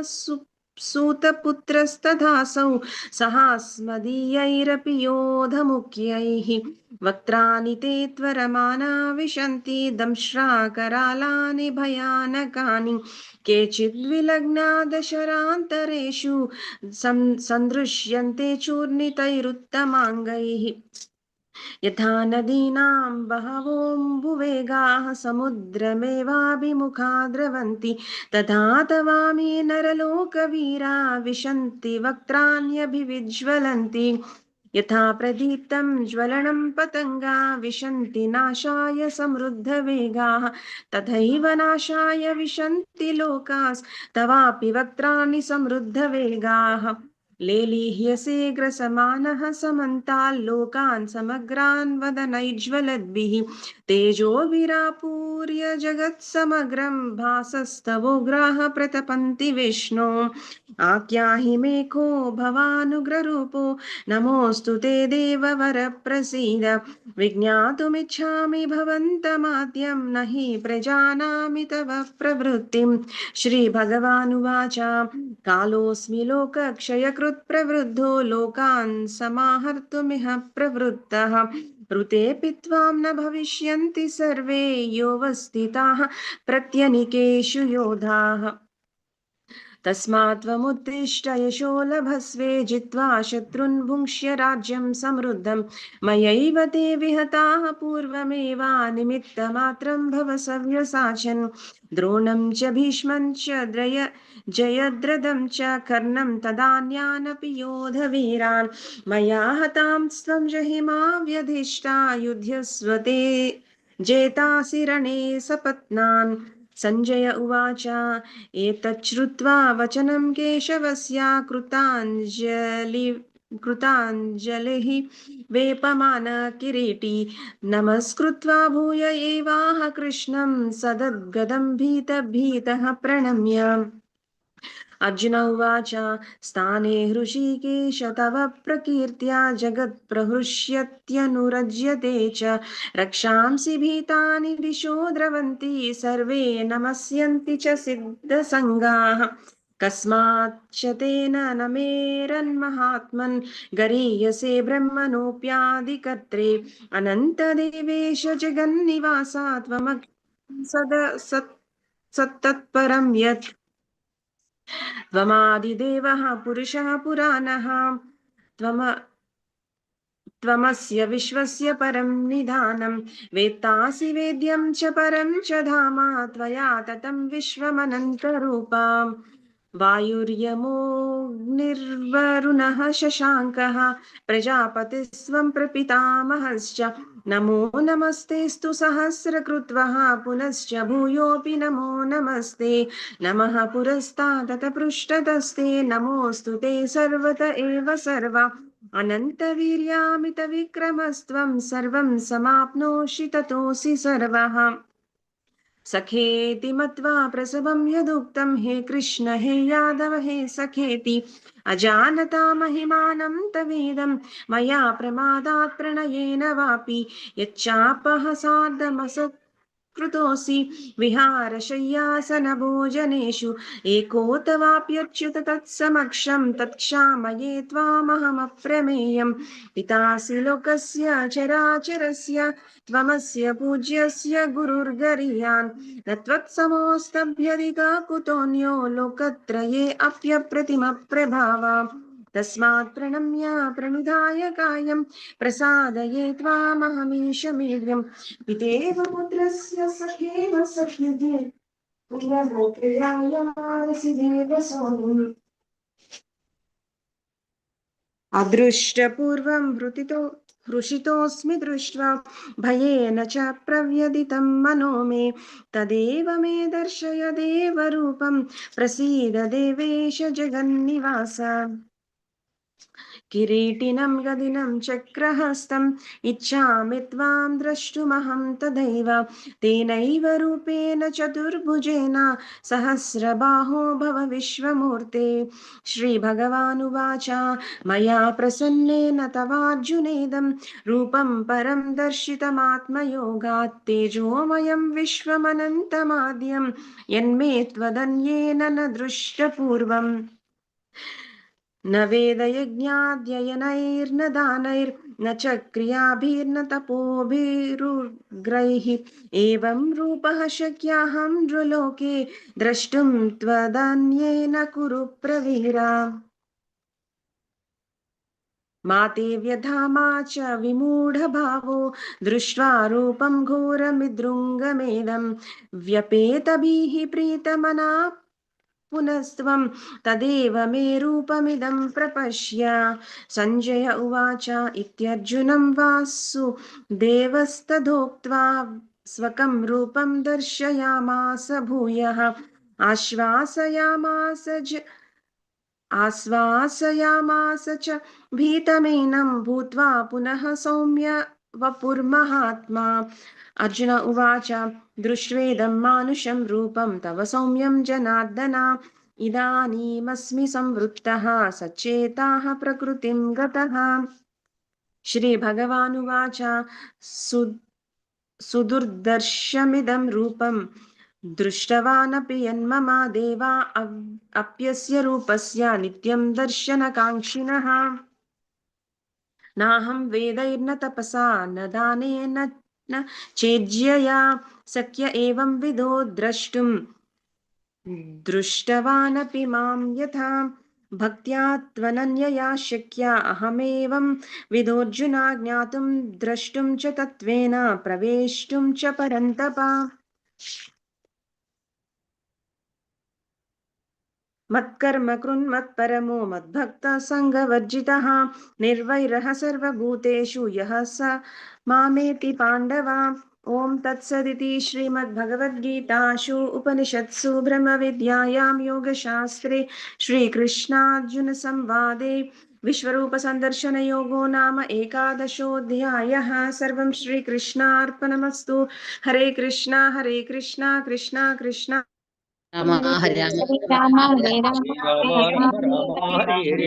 सूतपुत्रस्तथासौ सहास्मदीयैरपि योधमुख्यैः वक्त्राणि ते त्वरमाना विशन्ति दंष्ट्राकरालानि भयानकानि केचिद्विलग्ना दशरान्तरेषु सन्दृश्यन्ते चूर्णितैरुत्तमाङ्गैः यथा नदीनां बहवोऽम्बुवेगाः समुद्रमेवाभिमुखा द्रवन्ति तथा तवामि नरलोकवीरा विशन्ति वक्त्राण्यभिविज्वलन्ति यथा प्रदीप्तं ज्वलनं पतङ्गा विशन्ति नाशाय समृद्धवेगाः तथैव नाशाय विशन्ति लोकास्तवापि वक्त्राणि समृद्धवेगाः लेलीह्यसे ग्रसमानः समन्ताल्लोकान् समग्रान् वदनैज्ज्वलद्भिः तेजोभिरापूर्य जगत्समग्रं भासस्तवोग्राः प्रतपन्ति विष्णो आख्याहि मे को भवानुग्ररूपो नमोऽस्तु ते देववर प्रसीद विज्ञातुमिच्छामि भवन्तमाद्यं न हि प्रजानामि तव प्रवृत्तिं श्रीभगवानुवाच कालोऽस्मि लोकक्षयकृत् प्रवृद्धो लोकान् समाहर्तुमिह प्रवृत्तः ऋतेऽपि त्वां न भविष्यन्ति सर्वे योऽवस्थिताः प्रत्यनिकेषु योधाः तस्मात् त्वमुत्तिष्ठ यशो लभस्वे जित्वा शत्रुन् भुङ्क्ष्य राज्यं समृद्धं मयैव ते विहताः पूर्वमेवानिमित्तमात्रं भव सव्यसाचन् द्रोणं च भीष्मं च जयद्रथं च कर्णं तदान्यानपि योधवीरान् मया हतां त्वं जहिमा व्यधिष्ठा युध्यस्व ते जेतासि रणे सपत्नान् संजय उवाच एतच्छ्रुत्वा वचनं केशवस्य कृताञ्जलिः वेपमान किरीटी नमस्कृत्वा भूय एवाह कृष्णं सदद्गदं भीतः प्रणम्य अर्जुन उवाच स्थाने हृषीकेश तव प्रकीर्त्या जगत्प्रहृष्यत्यनुरज्यते च रक्षांसि भीतानि दिशो द्रवन्ति सर्वे नमस्यन्ति च सिद्धसङ्गाः कस्माच्च तेन न मेरन्महात्मन् गरीयसे ब्रह्मणोऽप्यादिकर्त्रे अनन्तदेवेश जगन्निवासा सत्तत्परं यत् त्वमादिदेवः पुरुषः पुराणः त्वमस्य विश्वस्य परं निधानं वेत्तासि वेद्यं च परं च धाम त्वया ततं विश्वमनन्तरूपा वायुर्यमोऽग्निर्वरुणः शशाङ्कः प्रजापतिस्त्वं प्रपितामहश्च नमो नमस्तेऽस्तु सहस्रकृत्वः पुनश्च भूयोऽपि नमो नमस्ते नमः पुरस्तादत पृष्ठतस्ते नमोऽस्तु ते सर्वत एव सर्व अनन्तवीर्यामितविक्रमस्त्वं सर्वं समाप्नोषि ततोऽसि सर्वः सखेति मत्वा प्रसवं यदुक्तं हे कृष्ण हे यादव हे सखेति अजानता महिमानं तवेदं मया प्रमादात् प्रणयेन वापि यच्चापहसादमसत् कृतोऽसि विहारशय्यासनभोजनेषु एको तवाप्यच्युत तत्समक्षं तत्क्षामये त्वामहमप्रमेयं पितासि लोकस्य चराचरस्य त्वमस्य पूज्यस्य गुरुर्गरीयान् न त्वत्समोऽस्तभ्यधिकः कुतोऽन्यो लोकत्रये अप्यप्रतिमप्रभाव तस्मात् प्रणम्य प्रणिधाय कायं प्रसादये त्वामहमीश मीड्यम् पितेव पुत्रस्य सखेव सख्युते प्रियभोक्तृयायमानसि देव सोऽहम् अदृष्टपूर्वं हृषितोऽस्मि दृष्ट्वा भयेन च प्रव्यथितं मनो मे तदेव मे दर्शय देवरूपं प्रसीद देवेश जगन्निवास किरीटिनं गदिनं चक्रहस्तम् इच्छामि त्वां द्रष्टुमहं तदैव तेनैव रूपेण चतुर्भुजेन सहस्रबाहो भव विश्वमूर्ते श्रीभगवानुवाच मया प्रसन्नेन तवार्जुनेदं रूपं परं दर्शितमात्मयोगात् तेजोमयं विश्वमनन्तमाद्यं यन्मे त्वदन्येन न दृष्टपूर्वम् न वेदयज्ञाध्ययनैर्न दानैर्न च क्रियाभिर्न तपोभिरुग्रैः एवं रूपः शक्याहं नृलोके द्रष्टुं त्वदन्येन कुरु प्रवीरा मा ते व्यथा मा च विमूढभावो दृष्ट्वा रूपं घोरमिदृङ्गमेदं व्यपेतभिः प्रीतमना पुनस्त्वं तदेव मे रूपमिदं प्रपश्य संजय उवाच इत्यर्जुनं वासुदेवस्तथोक्त्वा स्वकं रूपं दर्शयामास भूयः आश्वासयामास आश्वासयामास च भीतमेनं भूत्वा पुनः सौम्य वपुर्महात्मा। अर्जुन उवाच दृष्ट्वेदं मानुषं रूपं तव सौम्यं जनार्दन इदानीमस्मि संवृत्तः सचेताः प्रकृतिं गतः। श्रीभगवानुवाच सुदुर्दर्शमिदं रूपं दृष्टवानपि यन्मम देवा अप्यस्य रूपस्य नित्यं दर्शनकाङ्क्षिणः। नाहं वेदैर्न तपसा न दानेन न चेज्यया शक्य एवं विदो द्रष्टुं दृष्टवानपि मां यथा भक्त्या त्वनन्यया शक्या अहमेवं विदोऽर्जुन ज्ञातुं द्रष्टुं च तत्त्वेन प्रवेष्टुं च परन्तप। मत्कर्म कृन्मत्परमो मद्भक्तः सङ्गवर्जितः निर्वैरः सर्वभूतेषु यः स मामेति पाण्डव। ॐ तत्सदिति श्रीमद्भगवद्गीतासु उपनिषत्सु ब्रह्मविद्यायां योगशास्त्रे श्रीकृष्णार्जुनसंवादे विश्वरूपसन्दर्शनयोगो नाम एकादशोऽध्यायः। सर्वं श्रीकृष्णार्पणमस्तु। हरे कृष्णा कृष्णा कृष्णा राम हरे राम हरे राम हरे राम श्री राम राम राम हरे हरे हरे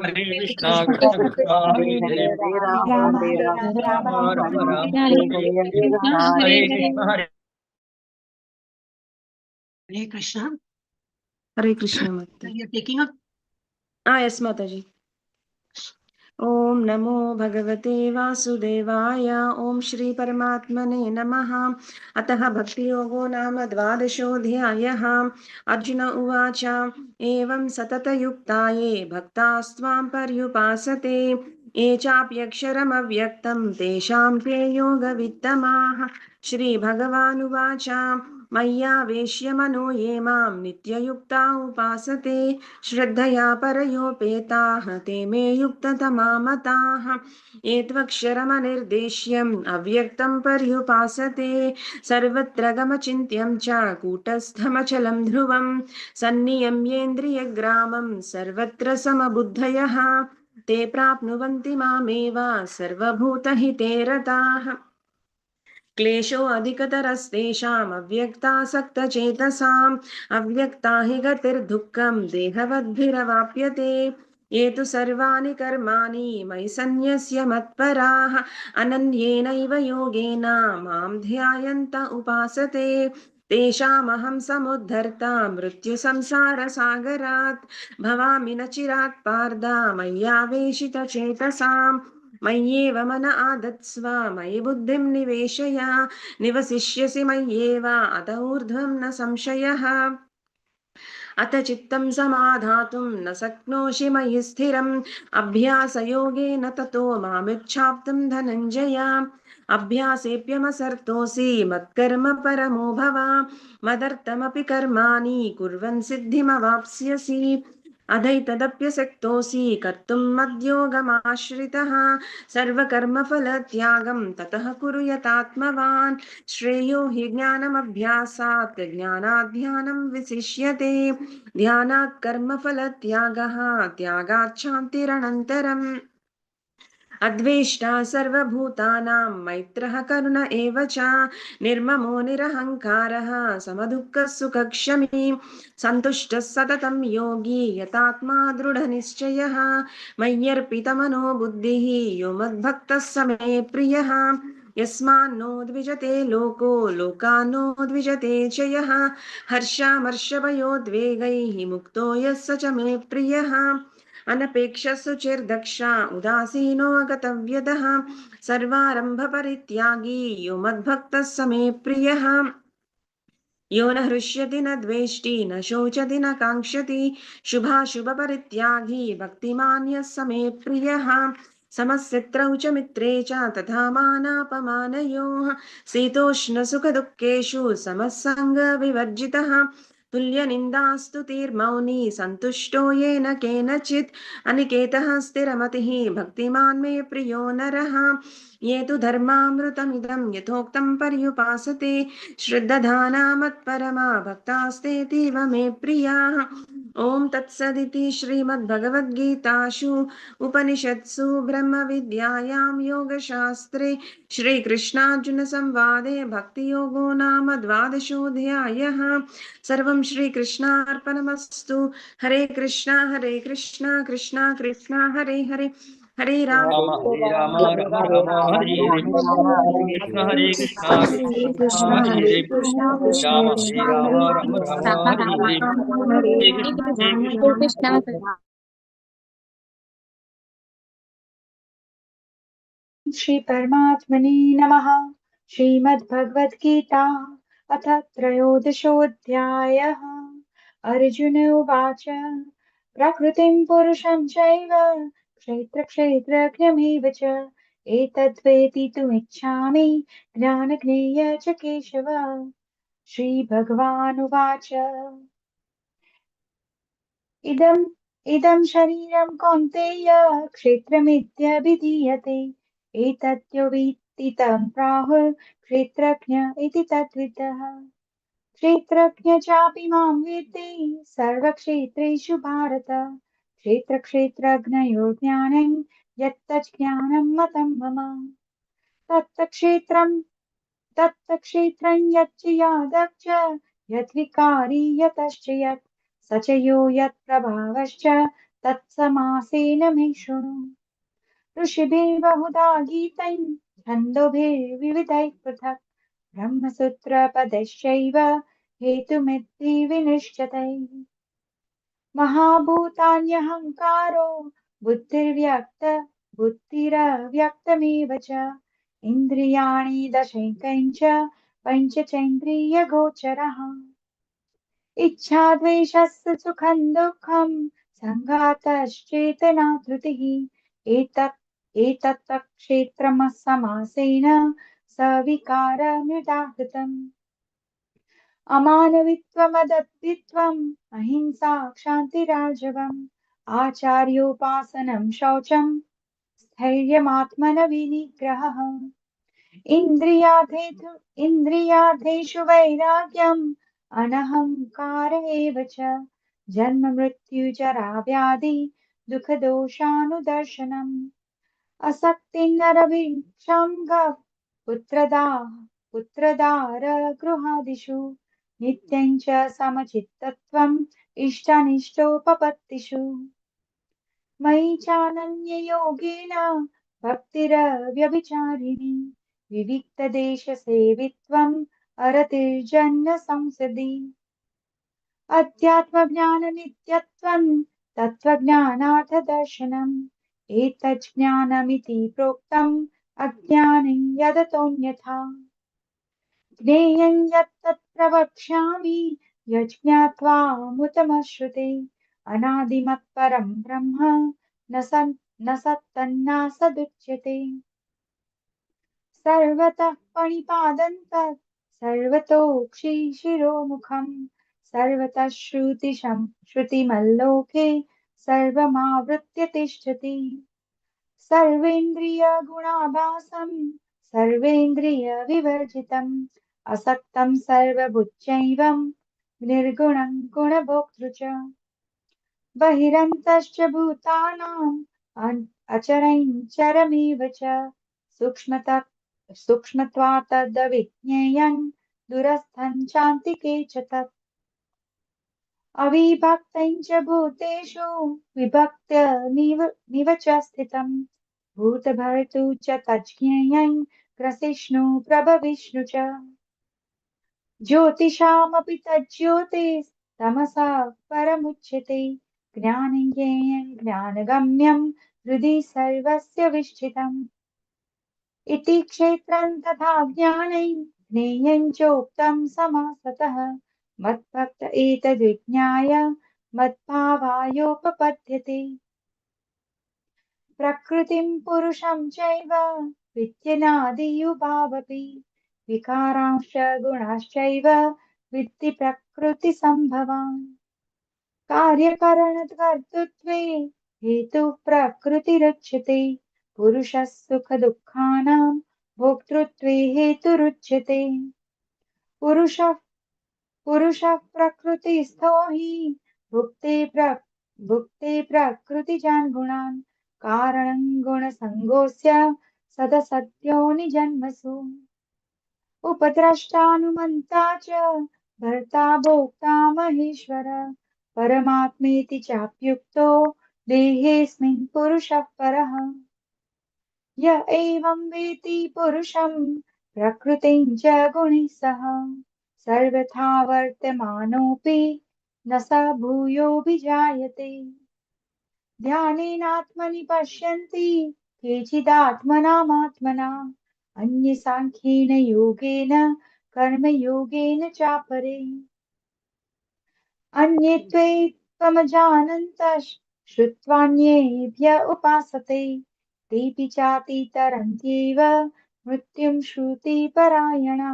हरे कृष्णा कृष्ण कृष्ण हरे हरे राम हरे राम राम राम राम हरे हरे हरे हरे हरे हरे कृष्ण हरे हरे कृष्ण। हरे कृष्ण माता। You're taking up. यस माता जी। ॐ नमो भगवते वासुदेवाय। ॐ श्री परमात्मने नमः। अतः भक्तियोगो नाम द्वादशोऽध्यायः। अर्जुन उवाच एवं सततयुक्ता ये भक्तास्त्वां पर्युपासते ये चाप्यक्षरमव्यक्तं तेषां के योगवित्तमाः। श्रीभगवानुवाच मय्यावेश्य मनो ये मां नित्ययुक्ता उपासते श्रद्धया परयोपेताः ते मे युक्ततमा मताः। ये त्वक्षरमनिर्देश्यम् अव्यक्तं पर्युपासते सर्वत्र गमचिन्त्यं च कूटस्थमचलं ध्रुवं सन्नियम्येन्द्रियग्रामं सर्वत्र समबुद्धयः ते प्राप्नुवन्ति मामेव सर्वभूतहिते रताः। क्लेशोऽधिकतरस्तेषाम् अव्यक्तासक्तचेतसाम् अव्यक्ता हि गतिर्दुःखं देहवद्भिरवाप्यते ये तु सर्वाणि कर्माणि मयि सन्न्यस्य मत्पराः अनन्येनैव योगेन मां ध्यायन्त उपासते तेषामहं समुद्धर्ता मृत्युसंसारसागरात् भवामि न चिरात् पार्थ मय्यावेशितचेतसाम् मय्येव मन आदत्स्व मयि बुद्धिं निवेशय निवसिष्यसि मय्येव अत ऊर्ध्वं न संशयः। अथ चित्तं समाधातुं न शक्नोषि मयि स्थिरम् अभ्यासयोगेन ततो मामिच्छाप्तुं धनञ्जय अभ्यासेऽप्यमसर्तोऽसि मत्कर्म परमो भव मदर्थमपि कर्माणि कुर्वन् सिद्धिमवाप्स्यसि अधैतदप्यशक्तोऽसि कर्तुं मद्योगमाश्रितः सर्वकर्मफलत्यागं ततः कुरु यतात्मवान् श्रेयो हि ज्ञानमभ्यासात् ज्ञानात् ध्यानं विशिष्यते ध्यानात् कर्मफलत्यागः त्यागात् शान्तिरनन्तरम् अद्वेष्टा सर्वभूतानां मैत्रः करुण एव च निर्ममो निरहङ्कारः समदुःखः सुखक्षमी सन्तुष्टः सततं योगी यतात्मा दृढनिश्चयः मय्यर्पितमनो बुद्धिः यो मद्भक्तः स मे प्रियः यस्मान्नो द्विजते लोको लोकान्नो द्विजते च यः हर्षामर्षभयोद्वेगैः मुक्तो यः स च मे प्रियः अनपेक्षसुचिर्दक्षा उदासीनो गतव्यतः सर्वारम्भपरित्यागी यो मद्भक्तः स मे प्रियः यो न हृष्यति न द्वेष्टि न शोचति न काङ्क्षति शुभाशुभपरित्यागी भक्तिमान् यः स मे प्रियः समशत्रौ च मित्रे च तथा मानापमानयोः शीतोष्णसुखदुःखेषु समसङ्गविवर्जितः तुल्यनिन्दास्तुतिर्मौनी सन्तुष्टो येन केनचित् अनिकेतः स्थिरमतिः भक्तिमान् मे प्रियो नरः ये तु धर्मामृतमिदं यथोक्तं पर्युपासते श्रद्धधाना मत्परमा भक्तास्तेतीव मे प्रियाः ओम तत्सदिति श्रीमद्भगवद्गीतासु उपनिषत्सु ब्रह्मविद्यायां योगशास्त्रे श्रीकृष्णार्जुनसंवादे भक्तियोगो नाम द्वादशोऽध्यायः। सर्वं श्रीकृष्णार्पणमस्तु। हरे कृष्णा कृष्णा कृष्णा हरे हरे, हरे राम राम हरे राम राम राम हरे हरे, हरे कृष्ण कृष्ण कृष्ण हरे हरे, हरे राम राम राम हरे हरे, हरे कृष्ण श्री परमात्मने नमः। श्रीमद्भगवद्गीता अथ त्रयोदशोऽध्यायः। अर्जुन उवाच प्रकृतिं पुरुषं चैव क्षेत्रक्षेत्रज्ञमेव च एतद्वेदितुमिच्छामि ज्ञानज्ञेय च केशव। श्रीभगवानुवाच इदम् इदं शरीरं कौन्तेय क्षेत्रमित्यभिधीयते एतद्यो वेत्ति तं प्राहुः क्षेत्रज्ञ इति तद्विदः। क्षेत्रज्ञ चापि मां वेत्ति सर्वक्षेत्रेषु भारत। क्षेत्रक्षेत्रज्ञयोः ज्ञानं यत्तज्ज्ञानं मतं मम। तत्तक्षेत्रं तत्तक्षेत्रं यच्च यादच्च यद्विकारि यतश्च यत् स च यो यत्प्रभावश्च तत्समासेन मे शृणु। ऋषिभिर्बहुधा गीतं छन्दोभिर्विविधैः पृथक् ब्रह्मसूत्रपदैश्चैव हेतुमिद्धि विनिश्चितैः। महाभूतान्यहङ्कारो बुद्धिरव्यक्तमेव च इन्द्रियाणि दशैकञ्च पञ्चचेन्द्रियगोचरः। इच्छा द्वेषस्य सुखं दुःखं सङ्घातश्चेतना धृतिः एतत् क्षेत्रमसमासेन सविकारमुदाहृतम्। अमानवित्वमदत्वित्वम् अहिंसा क्षान्तिराजवम् आचार्योपासनं शौचं स्थैर्यमात्मनविनिग्रहः। इन्द्रियार्थेषु वैराग्यम् अनहङ्कार एव च जन्ममृत्युजराव्याधि दुःखदोषानुदर्शनम्। असक्तिर्नरभिक्षङ्गः पुत्रदारगृहादिषु नित्यं च समचित्तत्वम् इष्टानिष्टोपपत्तिषु। मयि चानन्ययोगेन भक्तिरव्यभिचारिणी विविक्तदेशसेवित्वम् अरतिर्जन्म संसदि। अध्यात्मज्ञाननित्यत्वम् तत्त्वज्ञानार्थदर्शनम् एतज्ज्ञानमिति प्रोक्तम् अज्ञानं यदतोऽन्यथा। ज्ञेयं यत्तत् प्रवक्ष्यामि यज्ञात्वामुतमश्रुते अनादिमत्परं ब्रह्म न सत्तन्नासदुच्यते। सर्वतः प्रणिपादन्तः सर्वतोक्षिशिरोमुखम् सर्वतः श्रुतिमल्लोके सर्वमावृत्य तिष्ठति। सर्वेन्द्रियगुणाभासं सर्वेन्द्रियविवर्जितम् असक्तं सर्वभूतैवं निर्गुणं गुणभोक्तृ च। बहिरन्तश्च भूतानाम् अचरञ्चरमेव च सूक्ष्मत्वात् तदविज्ञेयं दूरस्थं चान्तिके च तत्। अविभक्तं च भूतेषु विभक्त्यमिव च स्थितम् भूतभर्तृ च तज्ज्ञेयं ग्रसिष्णु प्रभविष्णु च। ज्योतिषामपि तज्ज्योतिस्तमसा परमुच्यते ज्ञानं ज्ञेयं ज्ञानगम्यं हृदि सर्वस्य विष्ठितम्। इति क्षेत्रं तथा ज्ञानं ज्ञेयं चोक्तं समासतः मद्भक्त एतद्विज्ञाय मद्भावायोपपद्यते। प्रकृतिं पुरुषं चैव विद्यनादियुभावपि विकारांश्च गुणाश्चैव विद्धि प्रकृतिसम्भवान्। कार्यकरणकर्तृत्वे हेतुः प्रकृतिरुच्यते पुरुषः सुखदुःखानां भोक्तृत्वे हेतुरुच्यते। पुरुषः प्रकृतिस्थो हि भुक्ते प्रकृतिजान् गुणान् कारणं गुणसङ्गोऽस्य सदसत्यो निजन्मसु उपद्रष्टानुमन्ता च भर्ता भोक्ता महेश्वर परमात्मेति चाप्युक्तो देहेऽस्मिन् पुरुषः परः य एवं वेति पुरुषं प्रकृतिं च गुणैः सह सर्वथा वर्तमानोऽपि न स भूयोऽभिजायते ध्यानेनात्मनि पश्यन्ति केचिदात्मनामात्मना अन्ये साङ्ख्येन योगेन कर्मयोगेन चापरे अन्ये त्वेत्त्वमजानन्तः श्रुत्वान्येभ्य उपासते तेऽपि चातितरन्त्येव मृत्युं श्रुतिपरायणा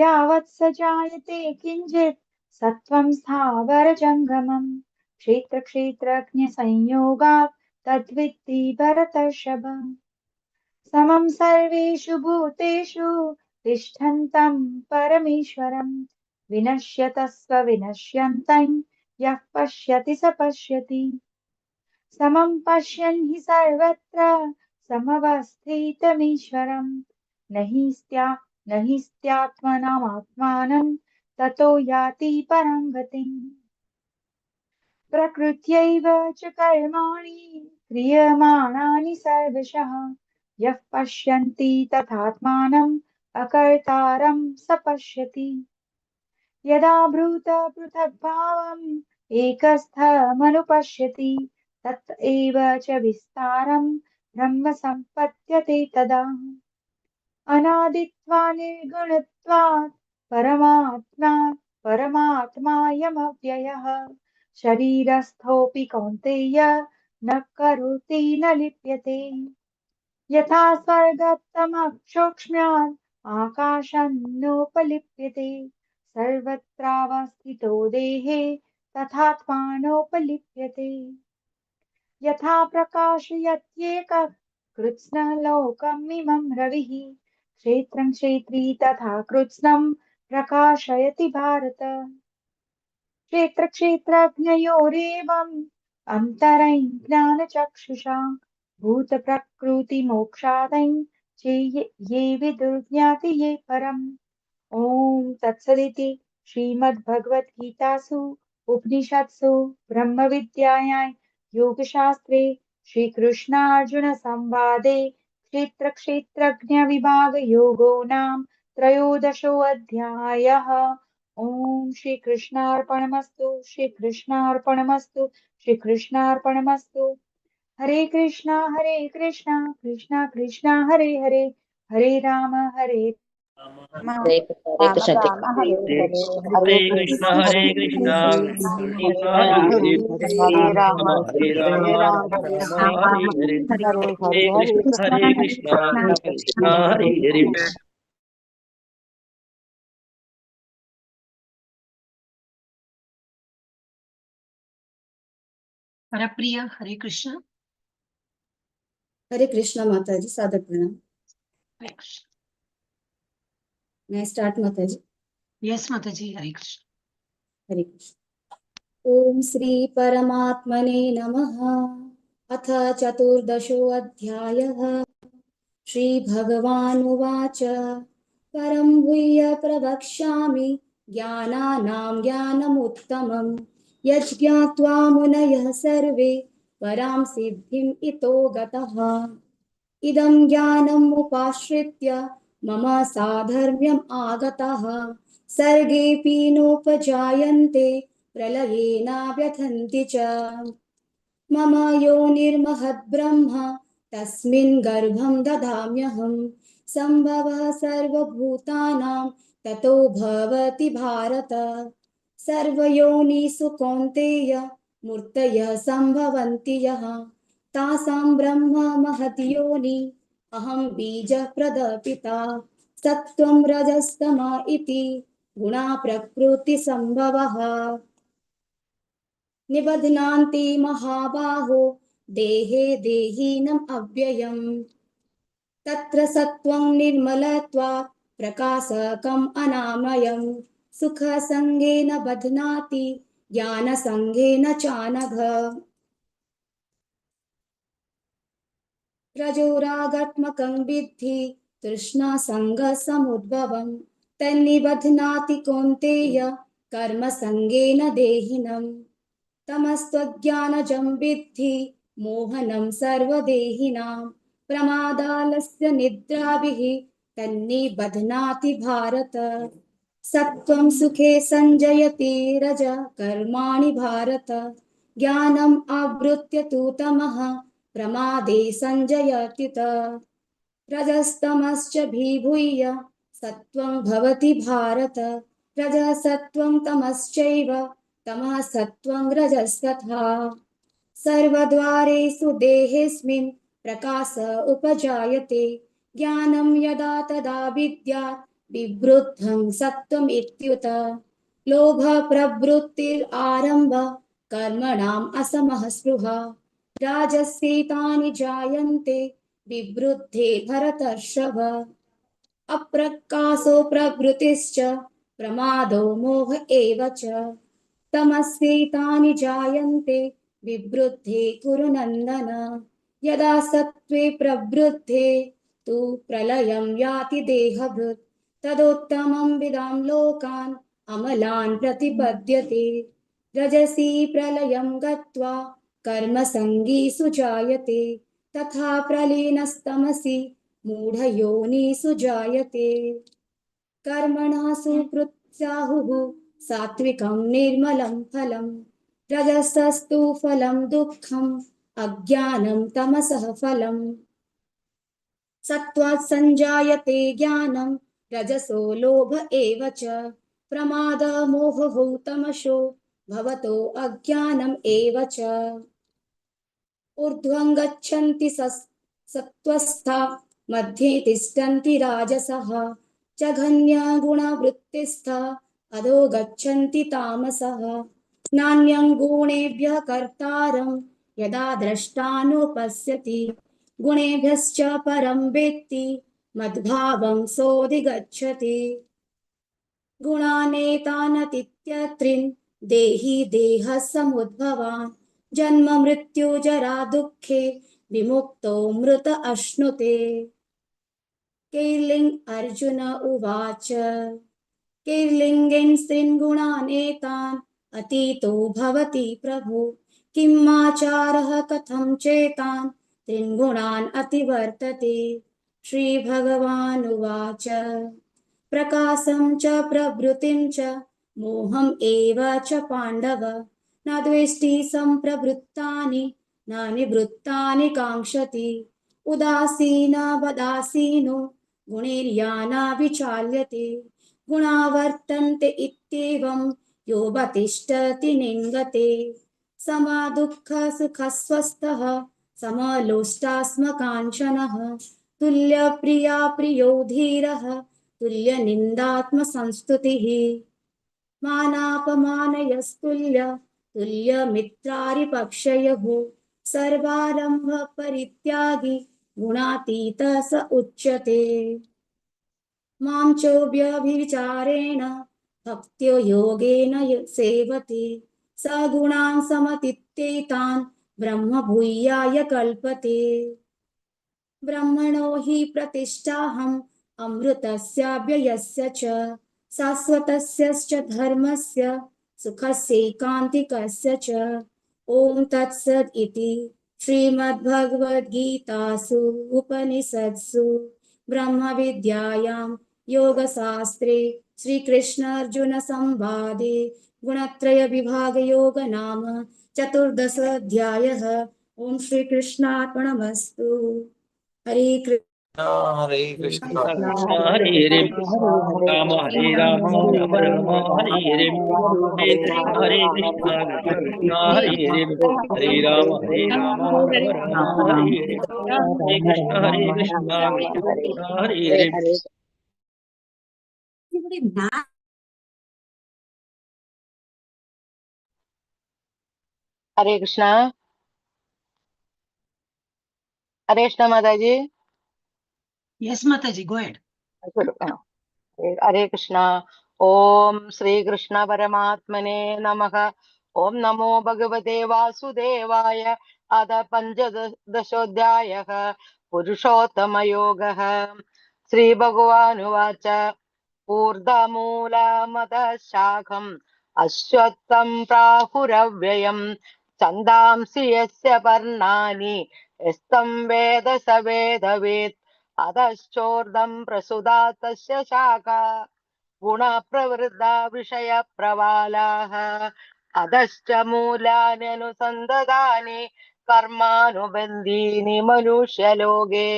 यावत् स जायते किञ्चित् सत्त्वं स्थावरजङ्गमम् क्षेत्रक्षेत्रज्ञसंयोगात् तद्विद्धि भरतर्षभ समं सर्वेषु भूतेषु तिष्ठन्तं परमेश्वरं विनश्यतस्व विनश्यन्तं यः पश्यति स पश्यति समं पश्यन् हि सर्वत्र समवस्थितमीश्वरं न हि स्त्यात्मनामात्मानं ततो याति परां गतिम् प्रकृत्यैव च कर्माणि क्रियमाणानि सर्वशः यः पश्यन्ति तथात्मानम् अकर्तारं स पश्यति यदा भूतपृथग्भावम् एकस्थमनुपश्यति तत् एव च विस्तारं ब्रह्म सम्पद्यते तदा अनादित्वा निर्गुणत्वात् परमात्मायमव्ययः शरीरस्थोऽपि कौन्तेय न करोति न लिप्यते यथा स्वर्गतमक्षोक्ष्म्यात् आकाशन्नोपलिप्यते सर्वत्रावस्थितो देहे तथात्मानोपलिप्यते यथा प्रकाशयत्येकः कृत्स्नलोकमिमं रविः क्षेत्रं क्षेत्री तथा कृत्स्नं प्रकाशयति भारत क्षेत्रक्षेत्रज्ञयोरेवम् अन्तरं ज्ञानचक्षुषा भूतप्रकृतिमोक्षादं ये विदुर्ज्ञाति ये परम् ॐ तत्सदिति श्रीमद्भगवद्गीतासु उपनिषत्सु ब्रह्मविद्यायां योगशास्त्रे श्रीकृष्णार्जुनसंवादे क्षेत्रक्षेत्रज्ञविभागयोगो नाम त्रयोदशोऽध्यायः ॐ श्रीकृष्णार्पणमस्तु श्रीकृष्णार्पणमस्तु श्रीकृष्णार्पणमस्तु हरे कृष्णा कृष्णा कृष्णा हरे हरे हरे राम हरे कृष्ण राम हरे हरे हरे कृष्ण हरे हरे कृष्ण कृष्ण कृष्ण कृष्ण कृष्ण हरे हरे हरे हरे हरे राम हरे राम हरे राम राम हरे राम राम हरे हरे हरे हरे हरे हरे कृष्ण कृष्ण हरे हरे हरप्रिया हरे कृष्ण हरे कृष्णा माताजी सादर प्रणाम हरे कृष्ण मैं स्टार्ट माताजी यस माता जी हरे कृष्ण हरे कृष्ण ओम श्री परमात्मने नमः अथ चतुर्दशोऽध्यायः श्री भगवानुवाच परं भूय प्रवक्ष्यामि ज्ञानानां ज्ञानमुत्तमं यज्ञात्वा मुनयः सर्वे परां सिद्धिम् इतो गतः इदं ज्ञानम् उपाश्रित्य मम साधर्म्यम् आगतः सर्गेऽपि नोपजायन्ते प्रलये न व्यथन्ति च मम योनिर्महद्ब्रह्म तस्मिन् गर्भं ददाम्यहम् सम्भवः सर्वभूतानां ततो भवति भारत सर्वयोनिषु कौन्तेय मूर्तयः सम्भवन्ति यः तासां ब्रह्म महति योनि अहं बीजः प्रदपिता सत्त्वं रजस्तम इति गुणा प्रकृतिसम्भवः निबध्नान्ति महाबाहो देहे देहिनम् अव्ययम् तत्र सत्त्वं निर्मलत्वात् प्रकाशकम् अनामयम् सुखसङ्गेन बध्नाति ज्ञानसङ्गेन चानघ रजोरागात्मकं विद्धि तृष्णासङ्गसमुद्भवं तन्निबध्नाति कौन्तेय कर्मसङ्गेन देहिनम् तमस्त्वज्ञानजं विद्धि मोहनं सर्वदेहिनां प्रमादालस्य निद्राभिः तन्निबध्नाति भारत सत्त्वं सुखे सञ्जयति रज कर्माणि भारत ज्ञानम् आवृत्य तु तमः प्रमादे सञ्जयत्युत रजस्तमश्च विभूय सत्त्वं भवति भारत रजसत्त्वं तमश्चैव तमः सत्त्वं रजस्तथा सर्वद्वारेषु देहेऽस्मिन् प्रकाश उपजायते ज्ञानं यदा तदा विद्यात् विवृद्धं सत्त्वम् इत्युत लोभ प्रवृत्तिरारम्भ कर्मणाम् असमः स्पृहा राजस्येतानि जायन्ते विवृद्धे भरतर्षभ अप्रकाशो प्रवृत्तिश्च प्रमादो मोह एव च तमस्येतानि जायन्ते विवृद्धे कुरु नन्दन यदा सत्त्वे प्रवृद्धे तु प्रलयं याति देहभृत् तदोत्तमं विदां लोकान् अमलान् प्रतिपद्यते रजसी प्रलयं गत्वा कर्मसङ्गीषु जायते तथा प्रलीनस्तमसि मूढयोनिषु जायते कर्मणः सुकृत्स्याहुः सात्विकं निर्मलं फलं रजसस्तु फलं दुःखम् अज्ञानं तमसः फलम् सत्त्वात् सञ्जायते ज्ञानं रजसो लोभ एव च प्रमादः मोहः तमसो भवतो अज्ञानम् एव च ऊर्ध्वं गच्छन्ति सत्त्वस्था मध्ये तिष्ठन्ति राजसः जघन्यगुणवृत्तिस्था अधो गच्छन्ति तामसः नान्यं गुणेभ्यः कर्तारं यदा द्रष्टानुपश्यति गुणेभ्यश्च परं वेत्ति मद्भावं सोऽधिगच्छति गुणानेतानतीत्यत्रिन् देहि देहः समुद्भवान् जन्म मृत्यु जरा दुःखे विमुक्तो मृत अश्नुते कैर्लिङ् अर्जुन उवाच कैर्लिङ्गेन स्त्रीन् गुणानेतान् अतीतो भवति प्रभु किमाचारः कथं चेतान् त्रीन् गुणान् अतिवर्तते श्रीभगवानुवाच प्रकाशं च प्रवृत्तिं च मोहम् एव च पाण्डव न द्वेष्टि सम्प्रवृत्तानि न निवृत्तानि काङ्क्षति उदासीनवदासीनो गुणैर्याना विचाल्यते गुणा वर्तन्ते इत्येवं योऽवतिष्ठति निङ्गते समदुःखसुखस्वस्थः समलोष्टास्मकाञ्चनः तुल्यप्रिया प्रियो धीरः तुल्यनिन्दात्मसंस्तुतिः मानापमानयस्तुल्य तुल्यमित्रारिपक्षयोः सर्वारम्भ परित्यागी गुणातीतः स उच्यते मां चोऽव्यभिचारेण भक्त्यो योगेन सेवते स गुणान् समतीत्येतान् ब्रह्म भूयाय कल्पते ब्रह्मणो हि प्रतिष्ठाहम् अमृतस्याव्ययस्य च शाश्वतस्य च धर्मस्य सुखस्यैकान्तिकस्य च ॐ तत्सत् इति श्रीमद्भगवद्गीतासु उपनिषत्सु ब्रह्मविद्यायां योगशास्त्रे श्रीकृष्णार्जुनसंवादे गुणत्रयविभागयोग नाम 14 अध्यायः। ॐ श्रीकृष्णार्पणमस्तु। हरे कृष्ण हरे कृष्ण कृष्ण हरे हरे राम हरे राम राम राम हरे हरे हरे कृष्ण हरे कृष्ण कृष्ण हरे हरे हरे राम राम राम हरे हरे हरे कृष्ण कृष्ण हरे हरे हरे कृष्णा माता जी। Yes, Mataji, go ahead. हरे कृष्णा। ओम श्री कृष्ण परमात्मने नमः। ओम नमो भगवते वासुदेवाय। अथ पंचदशोऽध्यायः पुरुषोत्तमयोगः। श्रीभगवानुवाच ऊर्ध्वमूलमदः शाखम् अश्वत्थं प्राहुरव्ययम् छन्दांसि यस्य पर्णानि यस्तं वेद स वेदवेत्। अधश्चोर्ध्वं प्रसुता तस्य शाखा गुणप्रवृद्धा विषयप्रवालाः। अधश्च मूलान्यनुसन्ददानि कर्मानुबन्धीनि मनुष्यलोके।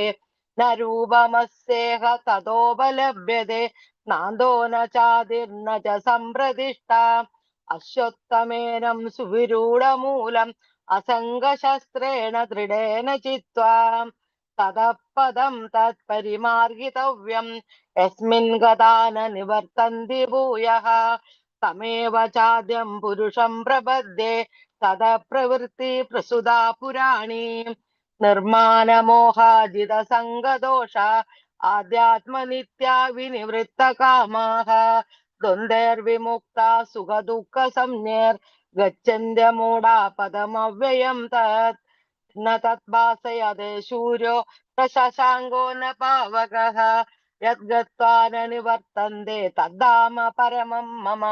न रूपमस्येह ततोपलभ्यते नान्दो न चादिर्न च सम्प्रतिष्ठा। अश्वत्थमेनं सुविरूढमूलम् असङ्गशस्त्रेण दृढेन चित्वा ततः पदं तत्परिमार्गितव्यम् यस्मिन् गता न निवर्तन्ति भूयः। तमेव चाद्यं पुरुषं प्रपद्ये ततः प्रवृत्ति प्रसुता पुराणी। निर्माणमोहाजितसङ्गदोष आध्यात्मनित्या विनिवृत्तकामाः द्वन्द्वैर्विमुक्ता सुखदुःखसंज्ञैर्गच्छन्त्यमूढा पदमव्ययं तत्। न तद्भासयते सूर्यो न शशाङ्को न पावकः यद्गत्वा न निवर्तन्ते तद्धाम परमं मम।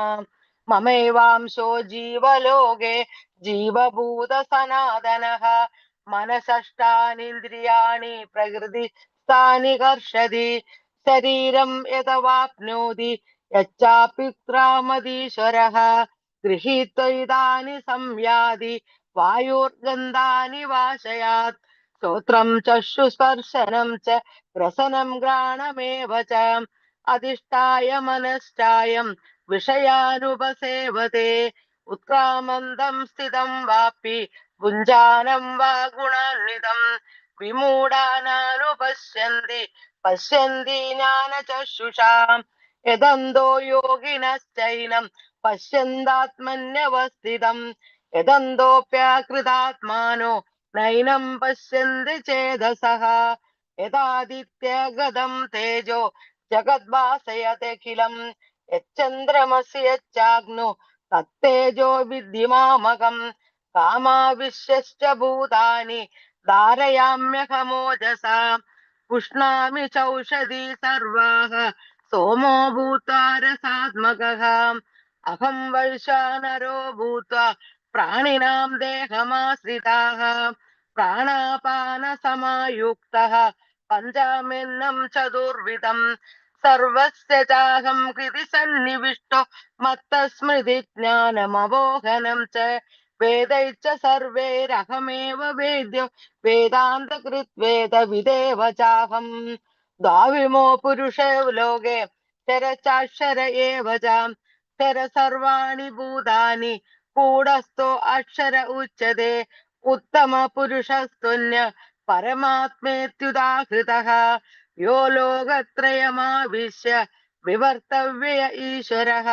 ममैवांशो जीवलोके जीवभूत सनातनः मनसष्टानीन्द्रियाणि प्रकृतिस्थानि कर्षति। शरीरं यदवाप्नोति यच्चाप्युत्क्रामतीश्वरः गृहीत्वा इदानि संयाति वायुर्गन्धानि वाशयात्। श्रोत्रं चक्षुस्पर्शनं च रसनं घ्राणमेव च अधिष्ठाय मनश्चायं विषयानुपसेवते। उत्क्रामन्तं स्थितं वापि भुञ्जानं वा गुणान्वितं विमूढानानुपश्यन्ति पश्यन्ति ज्ञानचक्षुषाम्। यदन्तो योगिनश्चैनं पश्यन्दात्मन्यवस्थितम् यदन्तोऽप्यकृतात्मानो नैनं पश्यन्ति चेदसः। यदादित्यगतं तेजो जगद्भासयतेऽखिलं यच्चन्द्रमसि यच्चाग्नो तत्तेजो विद्धिमामकम्। कामाविश्यश्च भूतानि धारयाम्यहमोजसा पुष्णामि चौषधी सर्वाः सोमो भूत्वा रसात्मकः। अहं वैश्वानरो भूत्वा प्राणिनां देहमाश्रिताः प्राणापानसमायुक्तः पञ्चमेन्नं चतुर्विधं सर्वस्य चाहं कृति सन्निविष्टो मत्तस्मृति ज्ञानमवोहनं च वेदैश्च सर्वैरहमेव वेद्यो वेदान्तकृत् वेदविदेव चाहम्। द्वाविमो पुरुषो लोके चरचाक्षर एव च क्षर सर्वाणि भूतानि कूढस्थो अक्षर उच्यते। उत्तम पुरुषस्तुन्य परमात्मेत्युदाहृतः यो लोकत्रयमाविश्य विवर्तव्य ईश्वरः।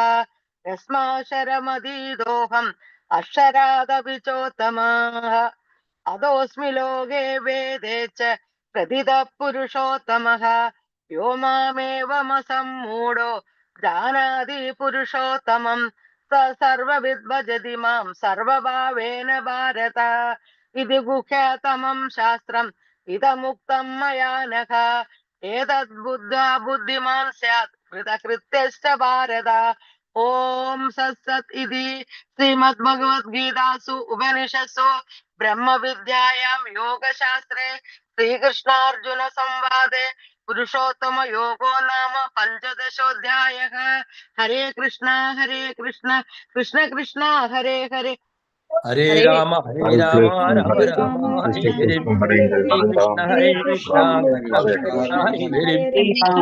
यस्माक्षरमधीतोऽहम् अक्षरादपि चोत्तमः अधोऽस्मि लोके वेदे च प्रथितः पुरुषोत्तमः। यो मामेवमसम्मूढो जानाति पुरुषोत्तमं स सर्वविद् भजति मां सर्वभावेन भारत। इति गुह्यतमं शास्त्रम् इदमुक्तं मया नघ एतद्बुद्ध्वा बुद्धिमान् स्यात् कृतकृत्यश्च भारत। ओम सत्सत् इति श्रीमद्भगवद्गीतासु उपनिषत्सु ब्रह्म विद्यायां योगशास्त्रे श्रीकृष्णार्जुन संवादे पुरुषोत्तम योगो नाम पंचदशोऽध्यायः। हरे कृष्णा कृष्ण कृष्ण हरे हरे हरे राम हरे राम राम राम हरे राम हरे हरे हरे हरे कृष्ण कृष्ण हरे कृष्ण कृष्ण हरे हरे हरे कृष्ण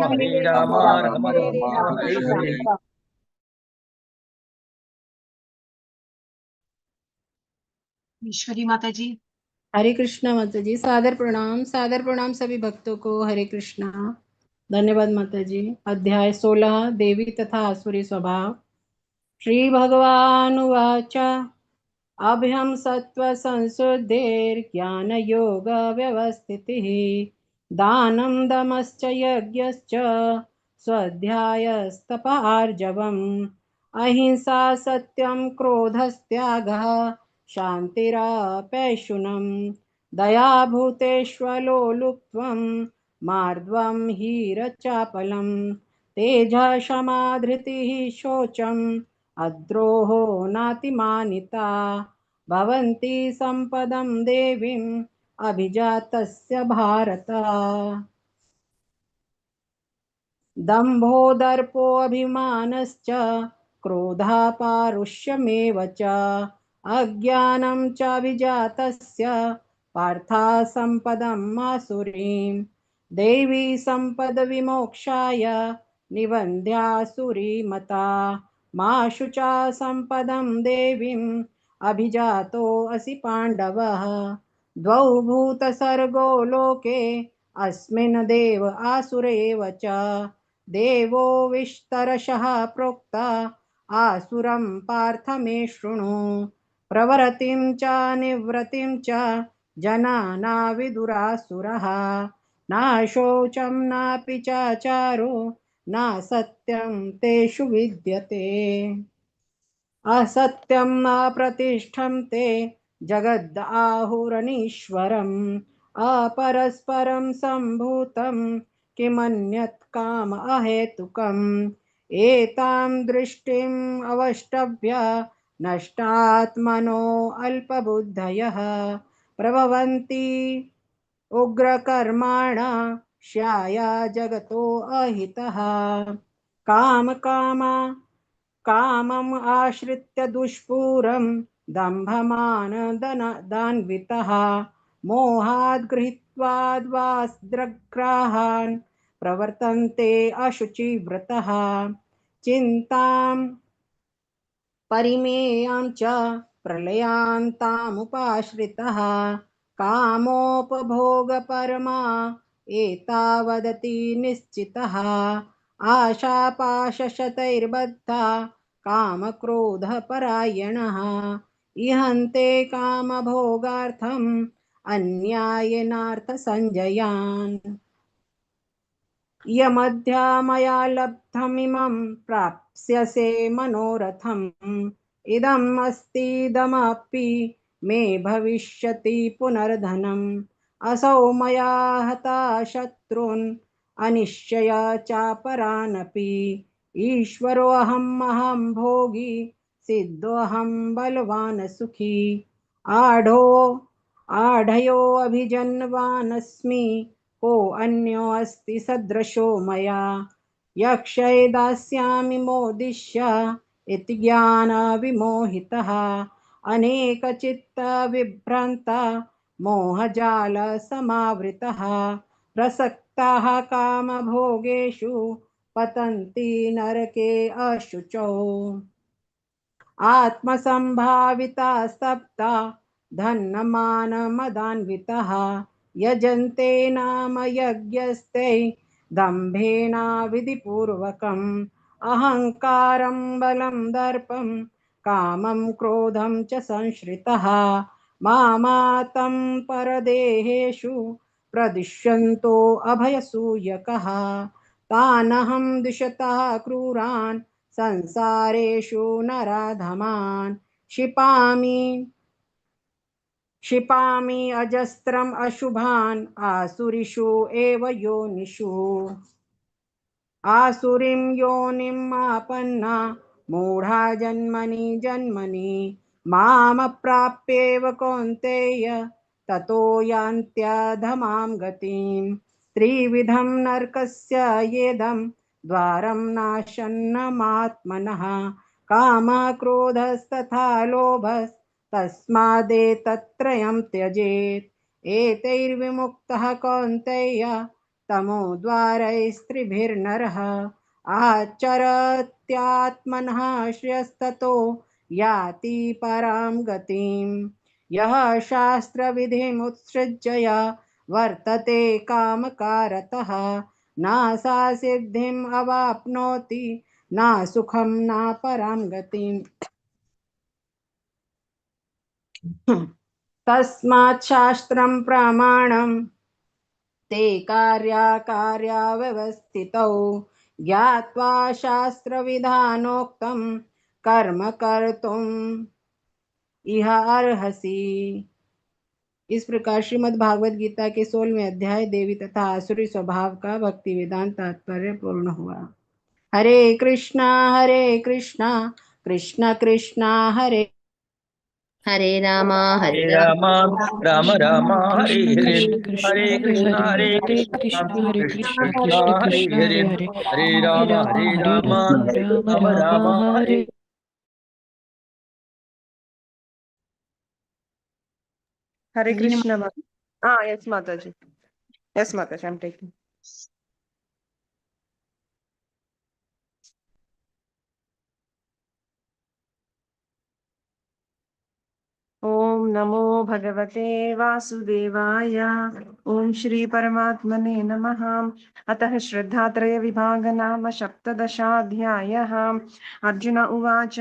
हरे राम राम हरे राम हरे हरे। ईश्वरी माता जी। हरे कृष्णा माता जी। सादर प्रणाम सभी भक्तों को। हरे कृष्णा। धन्यवाद माता जी। अध्याय 16 देवी तथा आसुरी स्वभाव। श्री भगवान उवाच अभ्यं सत्व संशुद्धेर्ज्ञान योग व्यवस्थितिः दानं दमश्च यज्ञश्च स्वाध्यायस्तप आर्जवम् अहिंसा सत्यं क्रोधस्त्यागः शान्तिरापैशुनम् दया भूतेष्वलोलुप्त्वं मार्द्वं हीरचापलम् तेजः क्षमा धृतिः शौचम् अद्रोहो नातिमानिता भवन्ति सम्पदं देवीम् अभिजातस्य भारत दम्भो दर्पोऽभिमानश्च क्रोधापारुष्यमेव च अज्ञानं च विजातस्य पार्था सम्पदम् आसुरीं देवी सम्पदविमोक्षाय निबन्ध्यासुरीमता मा शुचा सम्पदं देवीम् अभिजातो असि पाण्डवः द्वौ भूतसर्गो लोके अस्मिन् देव आसुरेव च देवो विस्तरशः प्रोक्ता आसुरं पार्थ मे शृणु प्रवरतिं च निवृत्तिं च जना न विदुरासुरः न शौचं नापि चाचारो न सत्यं तेषु विद्यते असत्यं न प्रतिष्ठं ते जगद् आहुरनीश्वरम् अपरस्परं सम्भूतं किमन्यत् काम अहेतुकम् एतां दृष्टिम् अवष्टभ्य नष्टात्मनो अल्पबुद्धयः प्रभवन्ति उग्रकर्माणा श्याया जगतो अहितः कामकामा कामम् आश्रित्य दुष्पूरं दम्भमानदान्वितः मोहाद् गृहीत्वाद्वास्त्रग्राहान् प्रवर्तन्ते अशुचिव्रतः चिन्तां परिमेयां च प्रलयान्तामुपाश्रितः कामोपभोगपरमा एतावदति निश्चितः आशापाशशतैर्बद्धा कामक्रोधपरायणः इहन्ते कामभोगार्थम् अन्यायेनार्थसञ्जयान् यमध्या मया लब्धमिमं प्राप्स्यसे मनोरथम् इदम् अस्तीदमपि मे भविष्यति पुनर्धनम् असौ मया हता शत्रून् अनिश्चया चापरानपि ईश्वरोऽहम् भोगी सिद्धोऽहम् बलवान् सुखी आढयोऽभिजन्वानस्मि को अन्यो अस्ति सदृशो मया यक्षये दास्यामि मोदिष्य इति ज्ञानविमोहितः अनेकचित्तविभ्रान्ता मोहजालसमावृतः प्रसक्ताः कामभोगेषु पतन्ति नरके अशुचौ आत्मसम्भाविता स्तब्धा धनमानमदान्वितः यजन्ते नाम यज्ञस्ते दम्भेन विधिपूर्वकम् अहङ्कारं बलं दर्पं कामं क्रोधं च संश्रितः मामातं परदेहेषु प्रदिश्यन्तो अभयसूयकः तानहं दिशतः क्रूरान् संसारेषु नराधमान् क्षिपामि अजस्रम् अशुभान् आसुरिषु एव योनिषु आसुरीं योनिम् आपन्ना मूढा जन्मनि जन्मनि मामप्राप्येव कौन्तेय ततो यान्त्यधमां गतिम् त्रिविधं नरकस्य येदं द्वारं नाशन्नमात्मनः कामः क्रोधस्तथा लोभस्तस्मादेतत्त्रयं त्यजेत् एतैर्विमुक्तः कौन्तेय तमोद्वारैस्त्रिभिर्नरः आचरत्यात्मनः श्रेयस्ततो याति परां गतिम् यः शास्त्रविधिमुत्सृज्य वर्तते कामकारतः न सा सिद्धिम् अवाप्नोति न सुखं न परां गतिम् तस्मात् शास्त्रं प्रमाणं ते कार्याकार्याव्यवस्थितौ ज्ञात्वा शास्त्रविधानोक्तं कर्म कर्तुम् इह अर्हसि। इस प्रकार श्रीमद् भागवत गीता के 16वें अध्याय देवी तथा आसुरी स्वभाव का भक्ति वेदांत तात्पर्य पूर्ण हुआ। हरे कृष्णा कृष्ण कृष्णा हरे हरे राम हरे राम राम राम हरे हरे हरे कृष्णा कृष्ण कृष्ण हरे हरे हरे राम राम राम हरे Hare Krishna. Yes, Mataji. Yes, Mataji, I'm taking. ॐ नमो भगवते वासुदेवाय। ॐ श्री परमात्मने नमः। अतः श्रद्धात्रय विभाग नाम सप्तदशाध्यायः। अर्जुन उवाच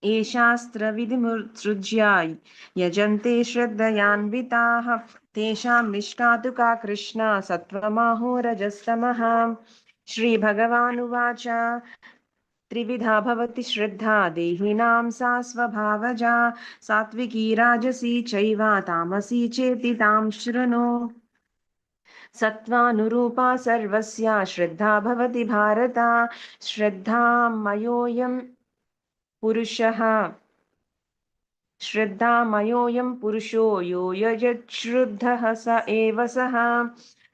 ये शास्त्रविधिमुत्सृज्य यजन्ते श्रद्धयान्विताः तेषां निष्ठा तु का कृष्ण सत्त्वमाहो रजस्तमः। श्रीभगवानुवाच त्रिविधा भवति श्रद्धा देहिनां सा स्वभावजा सात्विकी राजसी चैव तामसी चेति तां शृणु। सत्त्वानुरूपा सर्वस्य श्रद्धा भवति भारत। श्रद्धामयोऽयं पुरुषो यो यजच्छ्रद्धः स एव सः।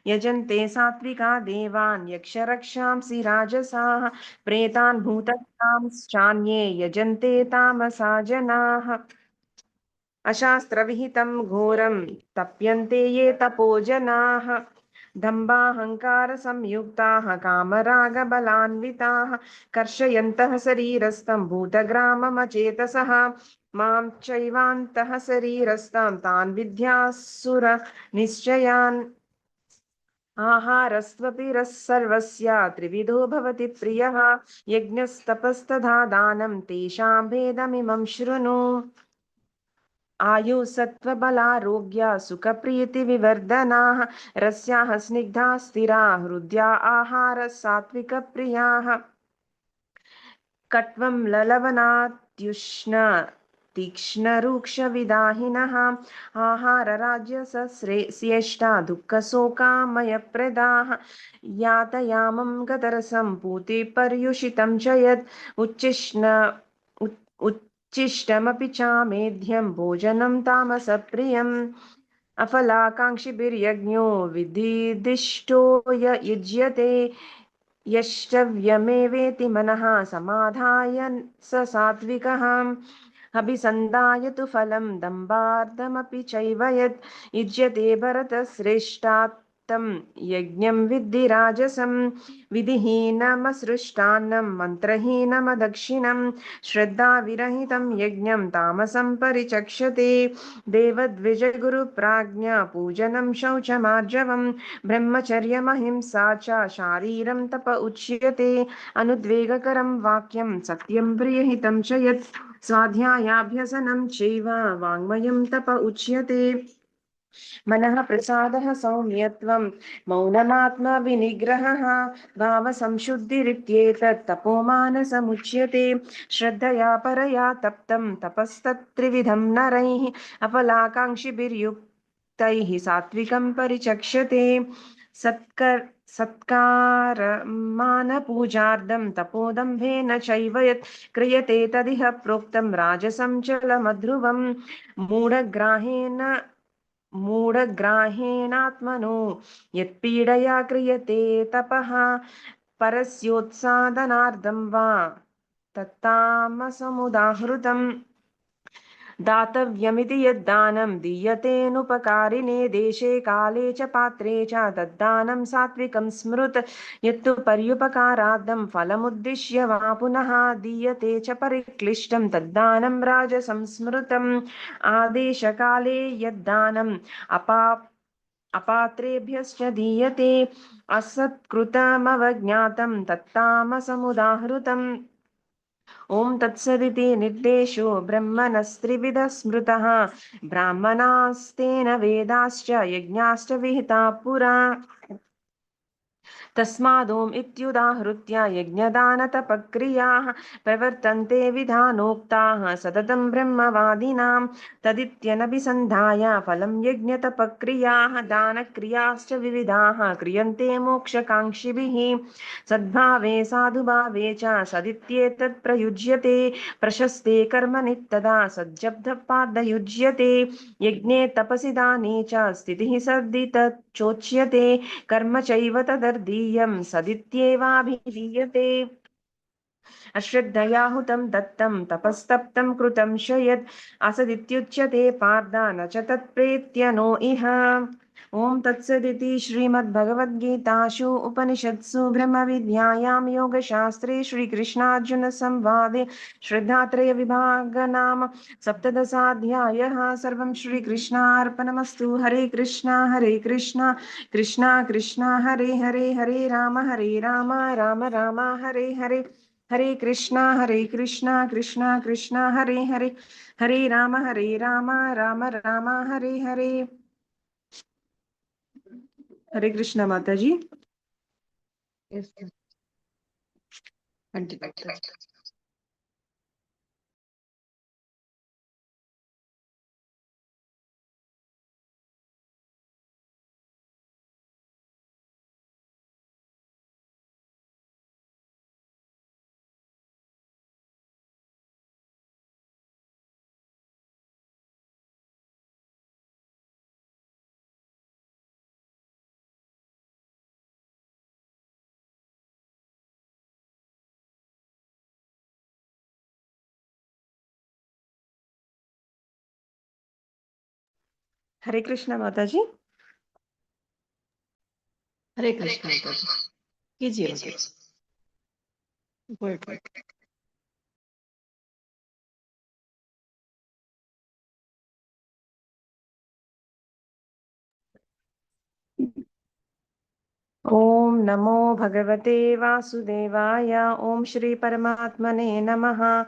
यजन्ते सात्विका देवान् यक्षरक्षांसि राजसाः प्रेतान् भूतग्रांश्चान्ये यजन्ते तामसा जनाः। अशास्त्रविहितं घोरं तप्यन्ते ये तपो जनाः दम्भाहङ्कारसंयुक्ताः कामरागबलान्विताः कर्षयन्तः शरीरस्थं भूतग्राममचेतसः मां चैवान्तः शरीरस्थं तान् विद्यासुर निश्चयान्। आहारस्त्वपि सर्वस्य त्रिविधो भवति प्रियः यज्ञस्तपस्तथा दानं तेषां भेदमिमं शृणु। आयु सत्त्वबलारोग्य सुखप्रीतिविवर्धनाः रस्याः स्निग्धा स्थिरा हृद्या आहार सात्विकप्रियाः कट्वं ललवनात्युष्ण तीक्ष्णरूक्षविदाहिनः आहारराज्यस्येष्टा दुःखशोकामयप्रदाः यातयामं गतरसं पूतिपर्युषितं च यत् उच्छिष्टमपि चामेध्यं भोजनं तामसप्रियम् अफलाकाङ्क्षिभिर्यज्ञो विधिदिष्टो युज्यते यष्टव्यमेवेति मनः समाधाय स सात्विकः अभिसन्धाय तु फलं दम्भार्थमपि चैव यत् युज्यते भरतश्रेष्ठात्तं यज्ञं विद्धि राजसं विधिहीनमसृष्टान्नं मन्त्रहीनमदक्षिणं श्रद्धाविरहितं यज्ञं तामसं परिचक्षते देवद्विजगुरुप्राज्ञा पूजनं शौचमार्जवं ब्रह्मचर्यमहिंसा च शारीरं तप उच्यते अनुद्वेगकरं वाक्यं सत्यं प्रियहितं च यत् स्वाध्यायाभ्यसनं चैव वाङ्मयं तप उच्यते मनः प्रसादः सौम्यत्वं मौनमात्मविनिग्रहः भावसंशुद्धिरित्येतत् तपोमानसमुच्यते श्रद्धया परया तप्तं तपस्तत्त्रिविधं नरैः अफलाकाङ्क्षिभिर्युक्तैः सात्विकं परिचक्षते सत्कारमानपूजार्थं तपोदम्भेन चैव यत् क्रियते तदिह प्रोक्तं राजसं चलमध्रुवं मूढग्राहेणात्मनो यत्पीडया क्रियते तपः परस्योत्सादनार्थं वा तत्तामसमुदाहृतम् दातव्यमिति यद्दानं दीयतेनुपकारिणे देशे काले च पात्रे च तद्दानं सात्विकं स्मृत यत्तु पर्युपकारार्थं फलमुद्दिश्य वा पुनः दीयते च परिक्लिष्टं तद्दानं राजसंस्मृतम् आदेशकाले यद्दानम् अपात्रेभ्यश्च दीयते असत्कृतमवज्ञातं तत्तामसमुदाहृतम् ॐ तत्सदिति निर्देशो ब्रह्मणस्त्रिविधः स्मृतः ब्राह्मणास्तेन वेदाश्च यज्ञाश्च विहिता पुरा तस्मादोम् इत्युदाहृत्य यज्ञदानतपक्रियाः प्रवर्तन्ते विधानोक्ताः सततं ब्रह्मवादिनां तदित्यनभिसन्धाय फलं यज्ञतपक्रियाः दानक्रियाश्च विविधाः क्रियन्ते मोक्षकाङ्क्षिभिः सद्भावे साधुभावे च सदित्येतत् प्रयुज्यते प्रशस्ते कर्मणि सज्जब्धपादयुज्यते यज्ञे तपसि दाने च स्थितिः सद्दितच्चोच्यते कर्म चैव तदर्धीयं सदित्येवाभिधीयते अश्रद्धया हुतं दत्तं तपस्तप्तं कृतं च यत् असदित्युच्यते पार्थ न च तत्प्रेत्य नो इह ॐ तत्सदिति श्रीमद्भगवद्गीतासु उपनिषत्सु ब्रह्मविद्यायां योगशास्त्रे श्रीकृष्णार्जुनसंवादे श्रद्धात्रयविभागनाम सप्तदशाध्यायः सर्वं श्रीकृष्णार्पणमस्तु हरे कृष्णा कृष्णा कृष्णा हरे हरे हरे राम राम राम हरे हरे हरे कृष्णा कृष्णा कृष्णा हरे हरे हरे राम राम राम हरे हरे हरे कृष्णा माता जी। हरे कृष्णा माता जी। हरे कृष्ण माता जी कीजिए माता जी। गुड। ओम नमो भगवते वासुदेवाय ओम श्री परमात्मने नमः।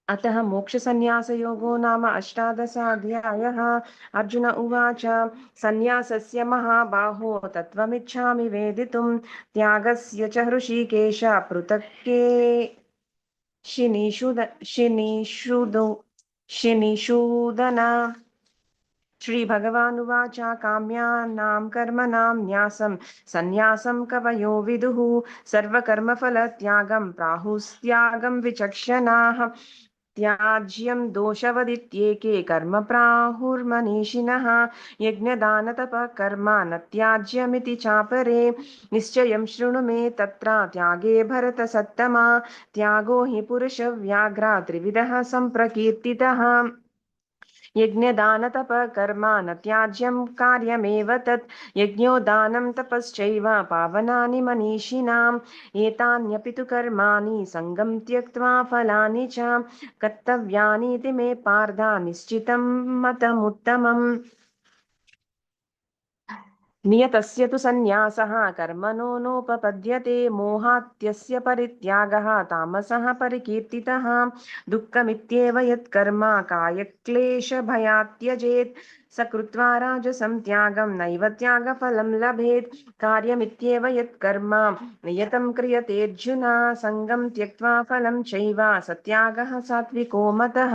अतः मोक्षसन्न्यासयोगो नाम अष्टादशाध्यायः। अर्जुन उवाच सन्न्यासस्य महाबाहो तत्त्वमिच्छामि वेदितुं त्यागस्य च हृषीकेश पृथक्के शिनिषूदन। श्रीभगवानुवाच काम्यानां कर्मणां न्यासं सन्न्यासं कवयो विदुः सर्वकर्मफलत्यागं प्राहुस्त्यागं विचक्षणाः त्याज्यं दोषवदित्येके कर्म प्राहुर्मनीषिणः यज्ञदानतपः कर्म न त्याज्यमिति चापरे निश्चयं शृणु मे तत्र त्यागे भरतसत्तमा त्यागो हि पुरुषव्याघ्र त्रिविधः सम्प्रकीर्तितः यज्ञदानतपः कर्म न त्याज्यं कार्यमेव तत् यज्ञो दानं तपश्चैव पावनानि मनीषिणाम् एतान्यपि तु कर्माणि सङ्गं त्यक्त्वा फलानि च कर्तव्यानीति मे पार्थ निश्चितं मतमुत्तमम् नियतस्य तु सन्न्यासः कर्मणो नोपपद्यते मोहात्यस्य परित्यागः तामसः परिकीर्तितः दुःखमित्येव यत्कर्म कायक्लेशभयात् त्यजेत् स कृत्वा राजसं त्यागं नैव त्यागफलं लभेत् कार्यमित्येव यत्कर्म नियतं क्रियतेऽर्जुन सङ्गं त्यक्त्वा फलं चैव स त्यागः सात्विको मतः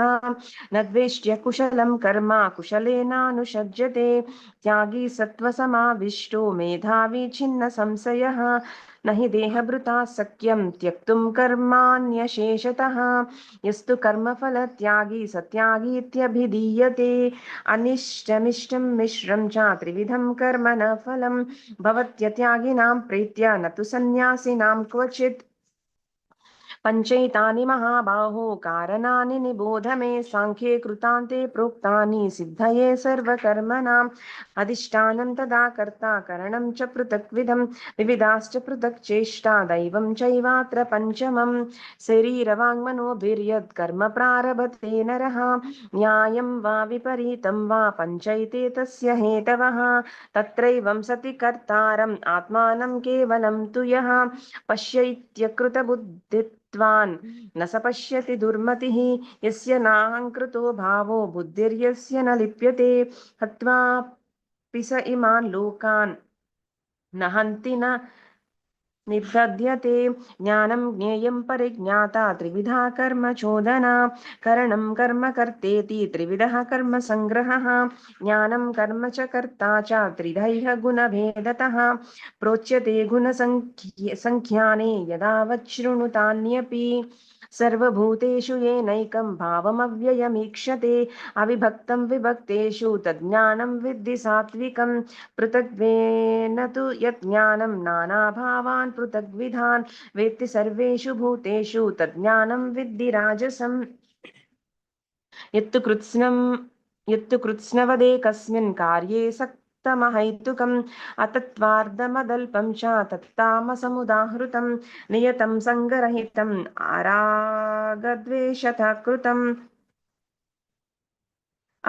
न द्वेष्ट्य कुशलं कर्म कुशलेनानुषज्यते त्यागी सत्त्वसमाविष्टो मेधावी छिन्न संशयः न हि देहभृता शक्यं त्यक्तुं कर्माण्यशेषतः यस्तु कर्मफलत्यागी स त्यागीत्यभिधीयते अनिष्टमिष्टं मिश्रं च त्रिविधं कर्म न फलं भवत्यत्यागिनां प्रीत्य न तु सन्न्यासिनां क्वचित् पञ्चैतानि महाबाहो कारणानि निबोध मे साङ्ख्ये कृतान्ते प्रोक्तानि सिद्धये सर्वकर्मणाम् अधिष्ठानं तदा कर्ता करणं च पृथक्विधं विविधाश्च पृथक् चेष्टा दैवं चैवात्र पञ्चमम् शरीरवाङ्मनोभिर्यत् कर्म प्रारभते नरः न्यायं वा विपरीतं वा पञ्चैते तस्य हेतवः तत्रैवं सति कर्तारम् आत्मानं केवलं तु यः पश्यैत्यकृतबुद्धित्वान् न स पश्यति दुर्मतिः यस्य नाहङ्कृतो भावो बुद्धिर्यस्य न लिप्यते हत्वापि स इमान् लोकान् न हन्ति न निबध्यते ज्ञानं ज्ञेयं परिज्ञाता त्रिविधा कर्म चोदना करणं कर्म कर्तेति त्रिविधः कर्म संग्रहः ज्ञानं कर्म च कर्ता च त्रिधैः गुणभेदतः प्रोच्यते गुणसंख्याने यदावत् शृणुतान्यपि सर्वभूतेषु येनैकं भावमव्ययमीक्षते अविभक्तं विभक्तेषु तज्ज्ञानं विद्धि सात्विकं पृथग्त्वेन तु यज्ञानं नानाभावान् पृथग्विधान् वेत्ति सर्वेषु भूतेषु तज्ज्ञानं विद्धि राजसम् यत्तु कृत्स्नवदेकस्मिन् कार्ये सक्तमहैतुकम् अतत्त्वार्धमदल्पं च तत्तामसमुदाहृतं नियतं सङ्गरहितम् अरागद्वेषतः कृतम्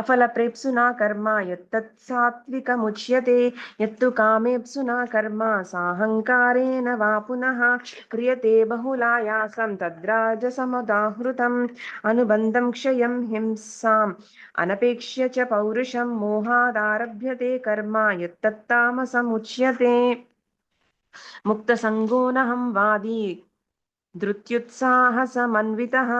अफलप्रेप्सुना कर्म यत्तत् सात्विकमुच्यते यत्तु कामेप्सुना कर्म साहङ्कारेण वा पुनः क्रियते बहुलायासं तद्राजसमुदाहृतम् अनुबन्धं क्षयं हिंसाम् अनपेक्ष्य च पौरुषं मोहादारभ्यते कर्म यत्तत्तामसमुच्यते मुक्तसङ्गो नहं वादी धृत्युत्साहसमन्वितः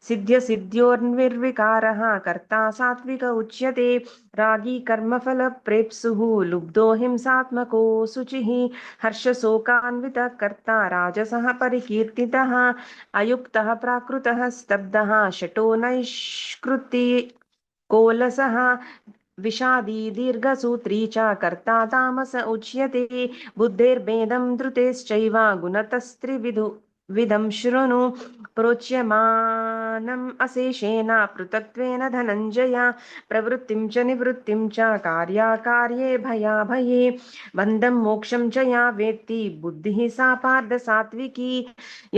सिद्ध्यसिद्ध्योर्निर्विकारः कर्ता सात्विक उच्यते रागी कर्मफलप्रेप्सुः लुब्धो हिंसात्मको शुचिः हर्षशोकान्वितः कर्ता राजसः परिकीर्तितः अयुक्तः प्राकृतः स्तब्धः शठो नैष्कृति कोलसः विषादी दीर्घसूत्री च कर्ता तामस उच्यते बुद्धेर्भेदं धृतेश्चैव गुणतस्त्रिविधं शृणु प्रोच्यमानम् अशेषेण पृथक्त्वेन धनञ्जय प्रवृत्तिं च निवृत्तिं च कार्याकार्ये भयाभये बन्धं मोक्षं च या वेत्ति बुद्धिः सा पार्थ सात्विकी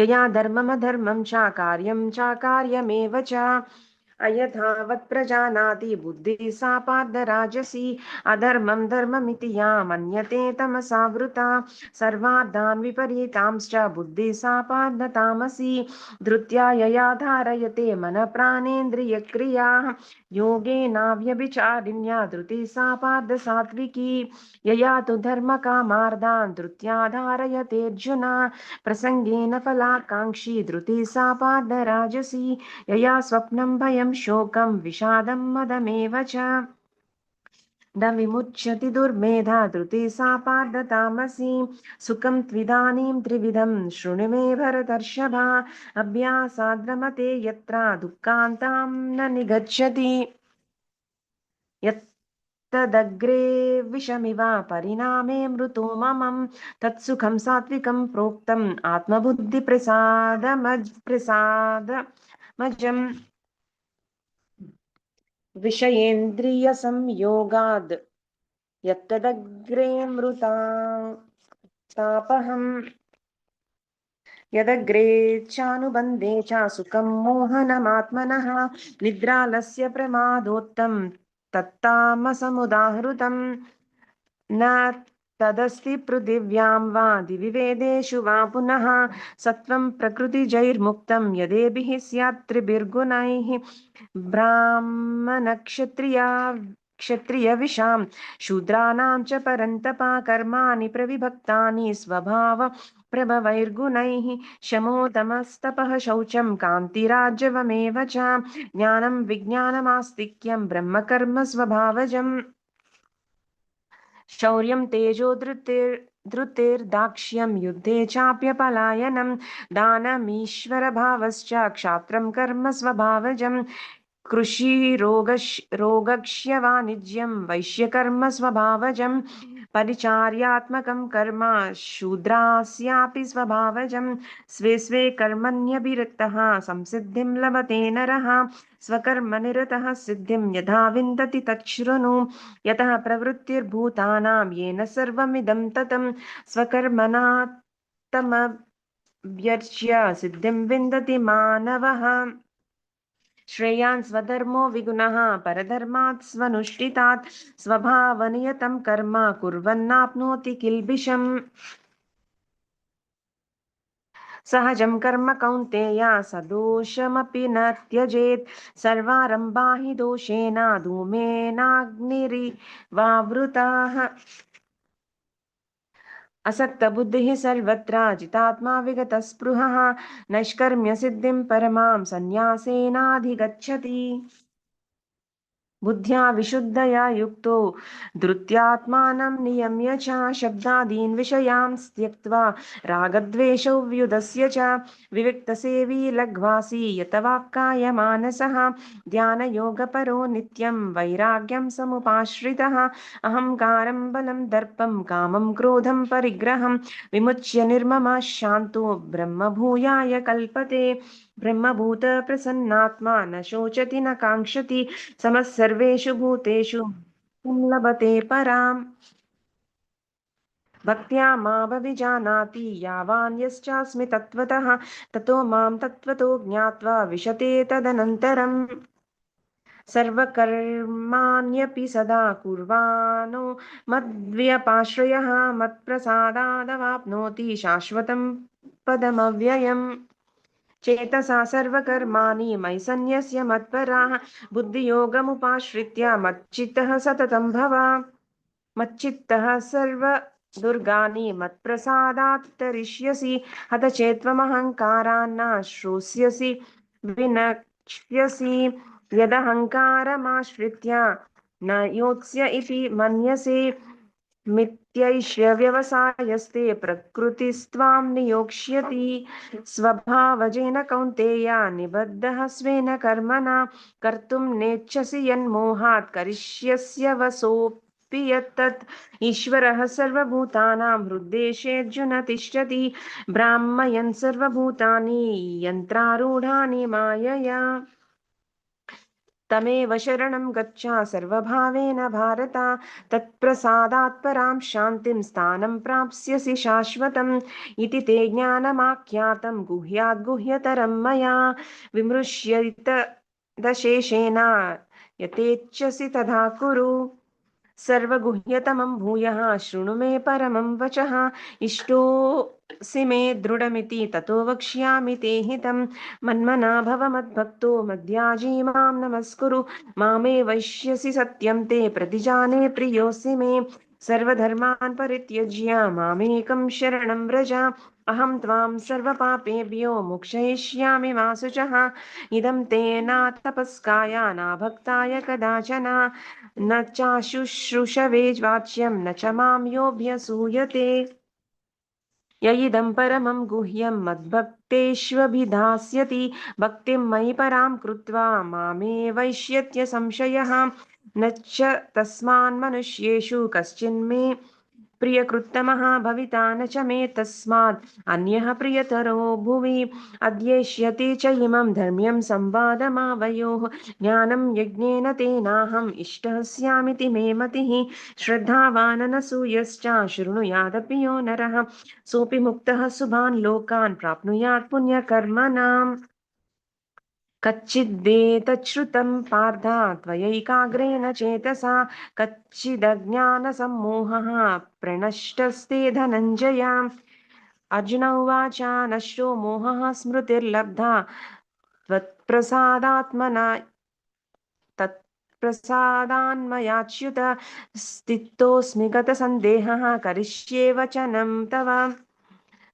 यया धर्ममधर्मं च कार्यं च कार्यमेव च अयथावत् प्रजानाति बुद्धिः सा पार्थ राजसी अधर्मं धर्ममिति या मन्यते तमसावृता सर्वार्थान् विपरीतांश्च बुद्धिः सा पार्थ तामसी धृत्या यया धारयते मनः प्राणेन्द्रियक्रियाः योगेनाव्यभिचारिण्या धृतिः सा पार्थ सात्विकी यया तु धर्मकामार्थान् धृत्या धारयते अर्जुन प्रसङ्गेन फलाकाङ्क्षी धृतिः सा पार्थ राजसी यया स्वप्नं भयं शोकं विषादं मदमेव च न विमुच्यति दुर्मेधा धृतिः सा पार्थ तामसी सुखं त्विदानीं त्रिविधं शृणु मे भरतर्षभ अभ्यासाद्रमते यत्र दुःखान्तां न निगच्छति यत्तदग्रे विषमिव परिणामे मृतो ममं तत्सुखं सात्विकं प्रोक्तम् आत्मबुद्धिप्रसादमजम् विषयेन्द्रियसंयोगाद् यत्तदग्रे मृता तापहम् यदग्रे चानुबन्धे च सुखं मोहनमात्मनः निद्रालस्य प्रमादोत्तं तत्तामसमुदाहृतम् न तदस्ति पृथिव्यां वा दिवि वेदेषु वा पुनः सत्वं प्रकृतिजैर्मुक्तं यदेभिः स्यात् त्रिभिर्गुणैः क्षत्रियविषां शूद्राणां च परन्तपा कर्माणि प्रविभक्तानि स्वभाव प्रभवैर्गुणैः शमोदमस्तपः शौचं कान्तिराजवमेव च ज्ञानं विज्ञानमास्तिक्यं ब्रह्मकर्म स्वभावजम् शौर्यं तेजो धृतिर्दाक्ष्यं युद्धे चाप्यपलायनं दानमीश्वरभावश्च क्षात्रं कर्म स्वभावजं कृषिरोगक्ष्यवाणिज्यं वैश्यकर्म स्वभावजं परिचार्यात्मकं कर्म शूद्रास्यापि स्वभावजं स्वे स्वे कर्मण्यभिरक्तः संसिद्धिं लभते नरः स्वकर्मनिरतः सिद्धिं यथा विन्दति तच्छृणु यतः प्रवृत्तिर्भूतानां येन सर्वमिदं ततं स्वकर्मणा तमभ्यर्च्य सिद्धिं विन्दति मानवः श्रेयान् स्वधर्मो विगुणः परधर्मात् स्वनुष्ठितात् स्वभावनियतं कर्म कुर्वन्नाप्नोति किल्बिषम् सहजं कर्म कौन्तेय सदोषमपि न त्यजेत् सर्वारम्भा हि दोषेण धूमेनाग्निरिवावृताः असक्तबुद्धिः सर्वत्र जितात्मा विगतस्पृहः नैष्कर्म्य सिद्धिं परमां सन्न्यासेनाधिगच्छति बुद्ध्या विशुद्धया युक्तो धृत्यात्मानं नियम्य च शब्दादीन् विषयान् त्यक्त्वा रागद्वेषौ व्युदस्य च विविक्तसेवी लघ्वासी यतवाक्कायमानसः ध्यानयोगपरो नित्यं वैराग्यं समुपाश्रितः अहङ्कारं बलं दर्पं कामं क्रोधं परिग्रहं विमुच्य निर्ममः शान्तो ब्रह्मभूयाय कल्पते ब्रह्मभूत प्रसन्नात्मा न शोचति न काङ्क्षति समः सर्वेषु भूतेषु किं लभते पराम् भक्त्या मामभिजानाति यावान् यश्चास्मि तत्त्वतः ततो मां तत्त्वतो ज्ञात्वा विशते तदनन्तरम् सर्वकर्माण्यपि सदा कुर्वाणो मद्व्यपाश्रयः मत्प्रसादादवाप्नोति शाश्वतं पदमव्ययम् चेतसा सर्वकर्माणि मयि सन्न्यस्य मत्पराः बुद्धियोगमुपाश्रित्य मच्चित्तः सततं भव मच्चित्तः सर्वदुर्गाणि मत्प्रसादात् तरिष्यसि हत चेत्त्वमहङ्कारान्न श्रोष्यसि विनक्ष्यसि यदहङ्कारमाश्रित्य न योत्स्य इति मन्यसे मिथ्यैष्य व्यवसायस्ते प्रकृतिस्त्वां नियोक्ष्यति स्वभावजेन कौन्तेय निबद्धः स्वेन कर्मणा कर्तुं नेच्छसि यन्मोहात् करिष्यस्य वसोऽपि यत्तत् ईश्वरः सर्वभूतानां हृद्देशेऽर्जुन तिष्ठति ब्राह्मयन् सर्वभूतानि यन्त्रारूढानि मायया तमेव शरणं गच्छ सर्वभावेन भारत तत्प्रसादात् परां शान्तिं स्थानं प्राप्स्यसि शाश्वतम् इति ते ज्ञानमाख्यातं गुह्याद् गुह्यतरं मया विमृश्यैतदशेषेण यथेच्छसि तथा कुरु सर्वगुह्यतमं भूयः शृणु मे परमं वचः इष्टोऽसि मे दृढमिति ततो वक्ष्यामि ते हितं मन्मना भव मद्भक्तो मद्याजी मां नमस्कुरु मामे वैश्यसि सत्यं ते प्रतिजाने प्रियोऽसि मे सर्वधर्मान् परित्यज्य मामेकं शरणं व्रज अहं त्वां सर्वपापेभ्यो मोक्षयिष्यामि मा शुचः इदं ते न तपस्काय न भक्ताय कदाचन न चाशुश्रूषवे वाच्यं न च मां योऽभ्यसूयते य इदं परमं गुह्यं मद्भक्तेष्वभिधास्यति भक्तिं मयि परां कृत्वा मामे वैष्यत्य संशयः न च तस्मान् मनुष्येषु कश्चिन्मे प्रियकृत्तमः भविता न च मे तस्मात् अन्यः प्रियतरो भुवि अध्येष्यते च इमं धर्म्यं संवादमावयोः ज्ञानं यज्ञेन तेनाहम् इष्टः स्यामिति मे मतिः श्रद्धावाननसूयश्च शृणुयादपि यो नरः सोऽपि मुक्तः शुभान् लोकान् प्राप्नुयात् पुण्यकर्मणाम् कच्चिदेतच्छ्रुतं पार्थ त्वयैकाग्रेण चेतसा कच्चिदज्ञानसम्मोहः प्रणष्टस्ते धनञ्जय अर्जुन उवाच नष्टो मोहः स्मृतिर्लब्धा तत्प्रसादान्मयाच्युत स्थितोऽस्मि गतसन्देहः करिष्ये वचनं तव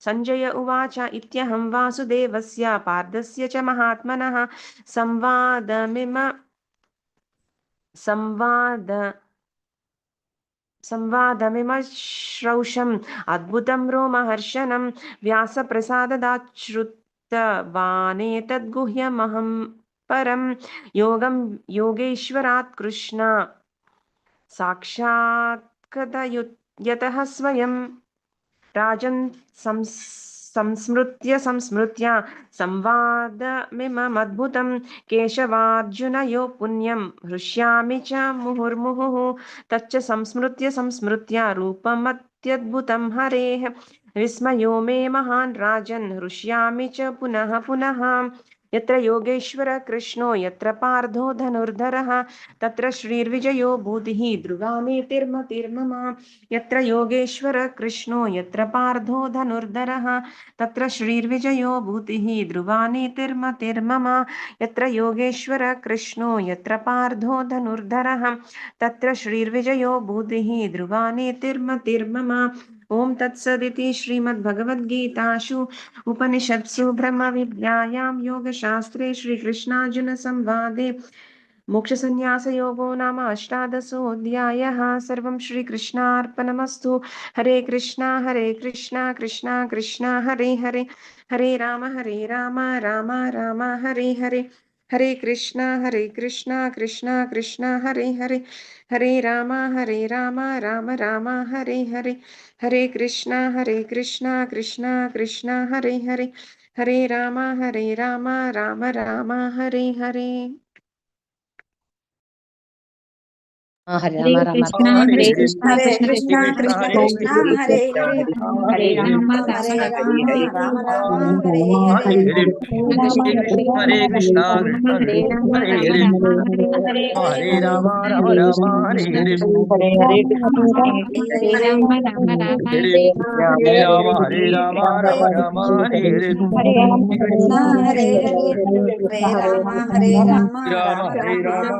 संजय उवाच इत्यहं वासुदेवस्य पार्थस्य च महात्मनः संवादमिमश्रौषम् अद्भुतं रोमहर्षणं व्यासप्रसादाच्छ्रुतवानेतद्गुह्यमहं परं योगेश्वरात् कृष्ण साक्षात्कथयतः स्वयं राजन् संस्मृत्य संवादमिममद्भुतं केशवार्जुनयो पुण्यं हृष्यामि च मुहुर्मुहुः तच्च संस्मृत्य रूपमत्यद्भुतं हरेः विस्मयो मे महान् राजन् हृष्यामि च पुनः पुनः यत्र योगेश्वर कृष्णो यत्र पार्थो धनुर्धरः तत्र श्रीर्विजयो भूतिः ध्रुवानीतिर्मतिर्मम यत्र योगेश्वर कृष्णो यत्र पार्थो धनुर्धरः तत्र श्रीर्विजयो भूतिः ध्रुवानीतिर्मतिर्मम यत्र योगेश्वर कृष्णो यत्र पार्थो धनुर्धरः तत्र श्रीर्विजयो भूतिः ध्रुवानीतिर्मतिर्मम ओम तत्सदिति श्रीमद्भगवद्गीतासु उपनिषत्सु ब्रह्मविद्यायां योगशास्त्रे श्रीकृष्णार्जुनसंवादे मोक्षसंन्यासयोगो नाम अष्टादशोऽध्यायः सर्वं श्रीकृष्णार्पणमस्तु हरे कृष्णा कृष्णा कृष्णा हरे हरे हरे राम राम राम हरे हरे हरे कृष्णा कृष्णा कृष्णा हरे हरे हरे राम राम राम हरे हरे हरे कृष्णा कृष्णा कृष्णा हरे हरे हरे राम राम राम हरे हरे हरे हरे राम राम कृष्णा हरे कृष्णा हरे कृष्णा कृष्णा कृष्णा कृष्णा हरे हरे हरे हरे हरे हरे राम राम राम हरे राम राम हरे राम हरे राम हरे हरे हरे हरे हरे राम हरे हरे राम कृष्णा कृष्णा हरे राम हरे राम हरे राम हरे हरे हरे हरे हरे राम राम हरे राम हरे कृष्णा हरे कृष्णा कृष्णा हरे हरे हरे राम राम राम हरे हरे हरे हरे राम राम राम हरे हरे हरे कृष्णा हरे हरे हरे राम राम राम हरे राम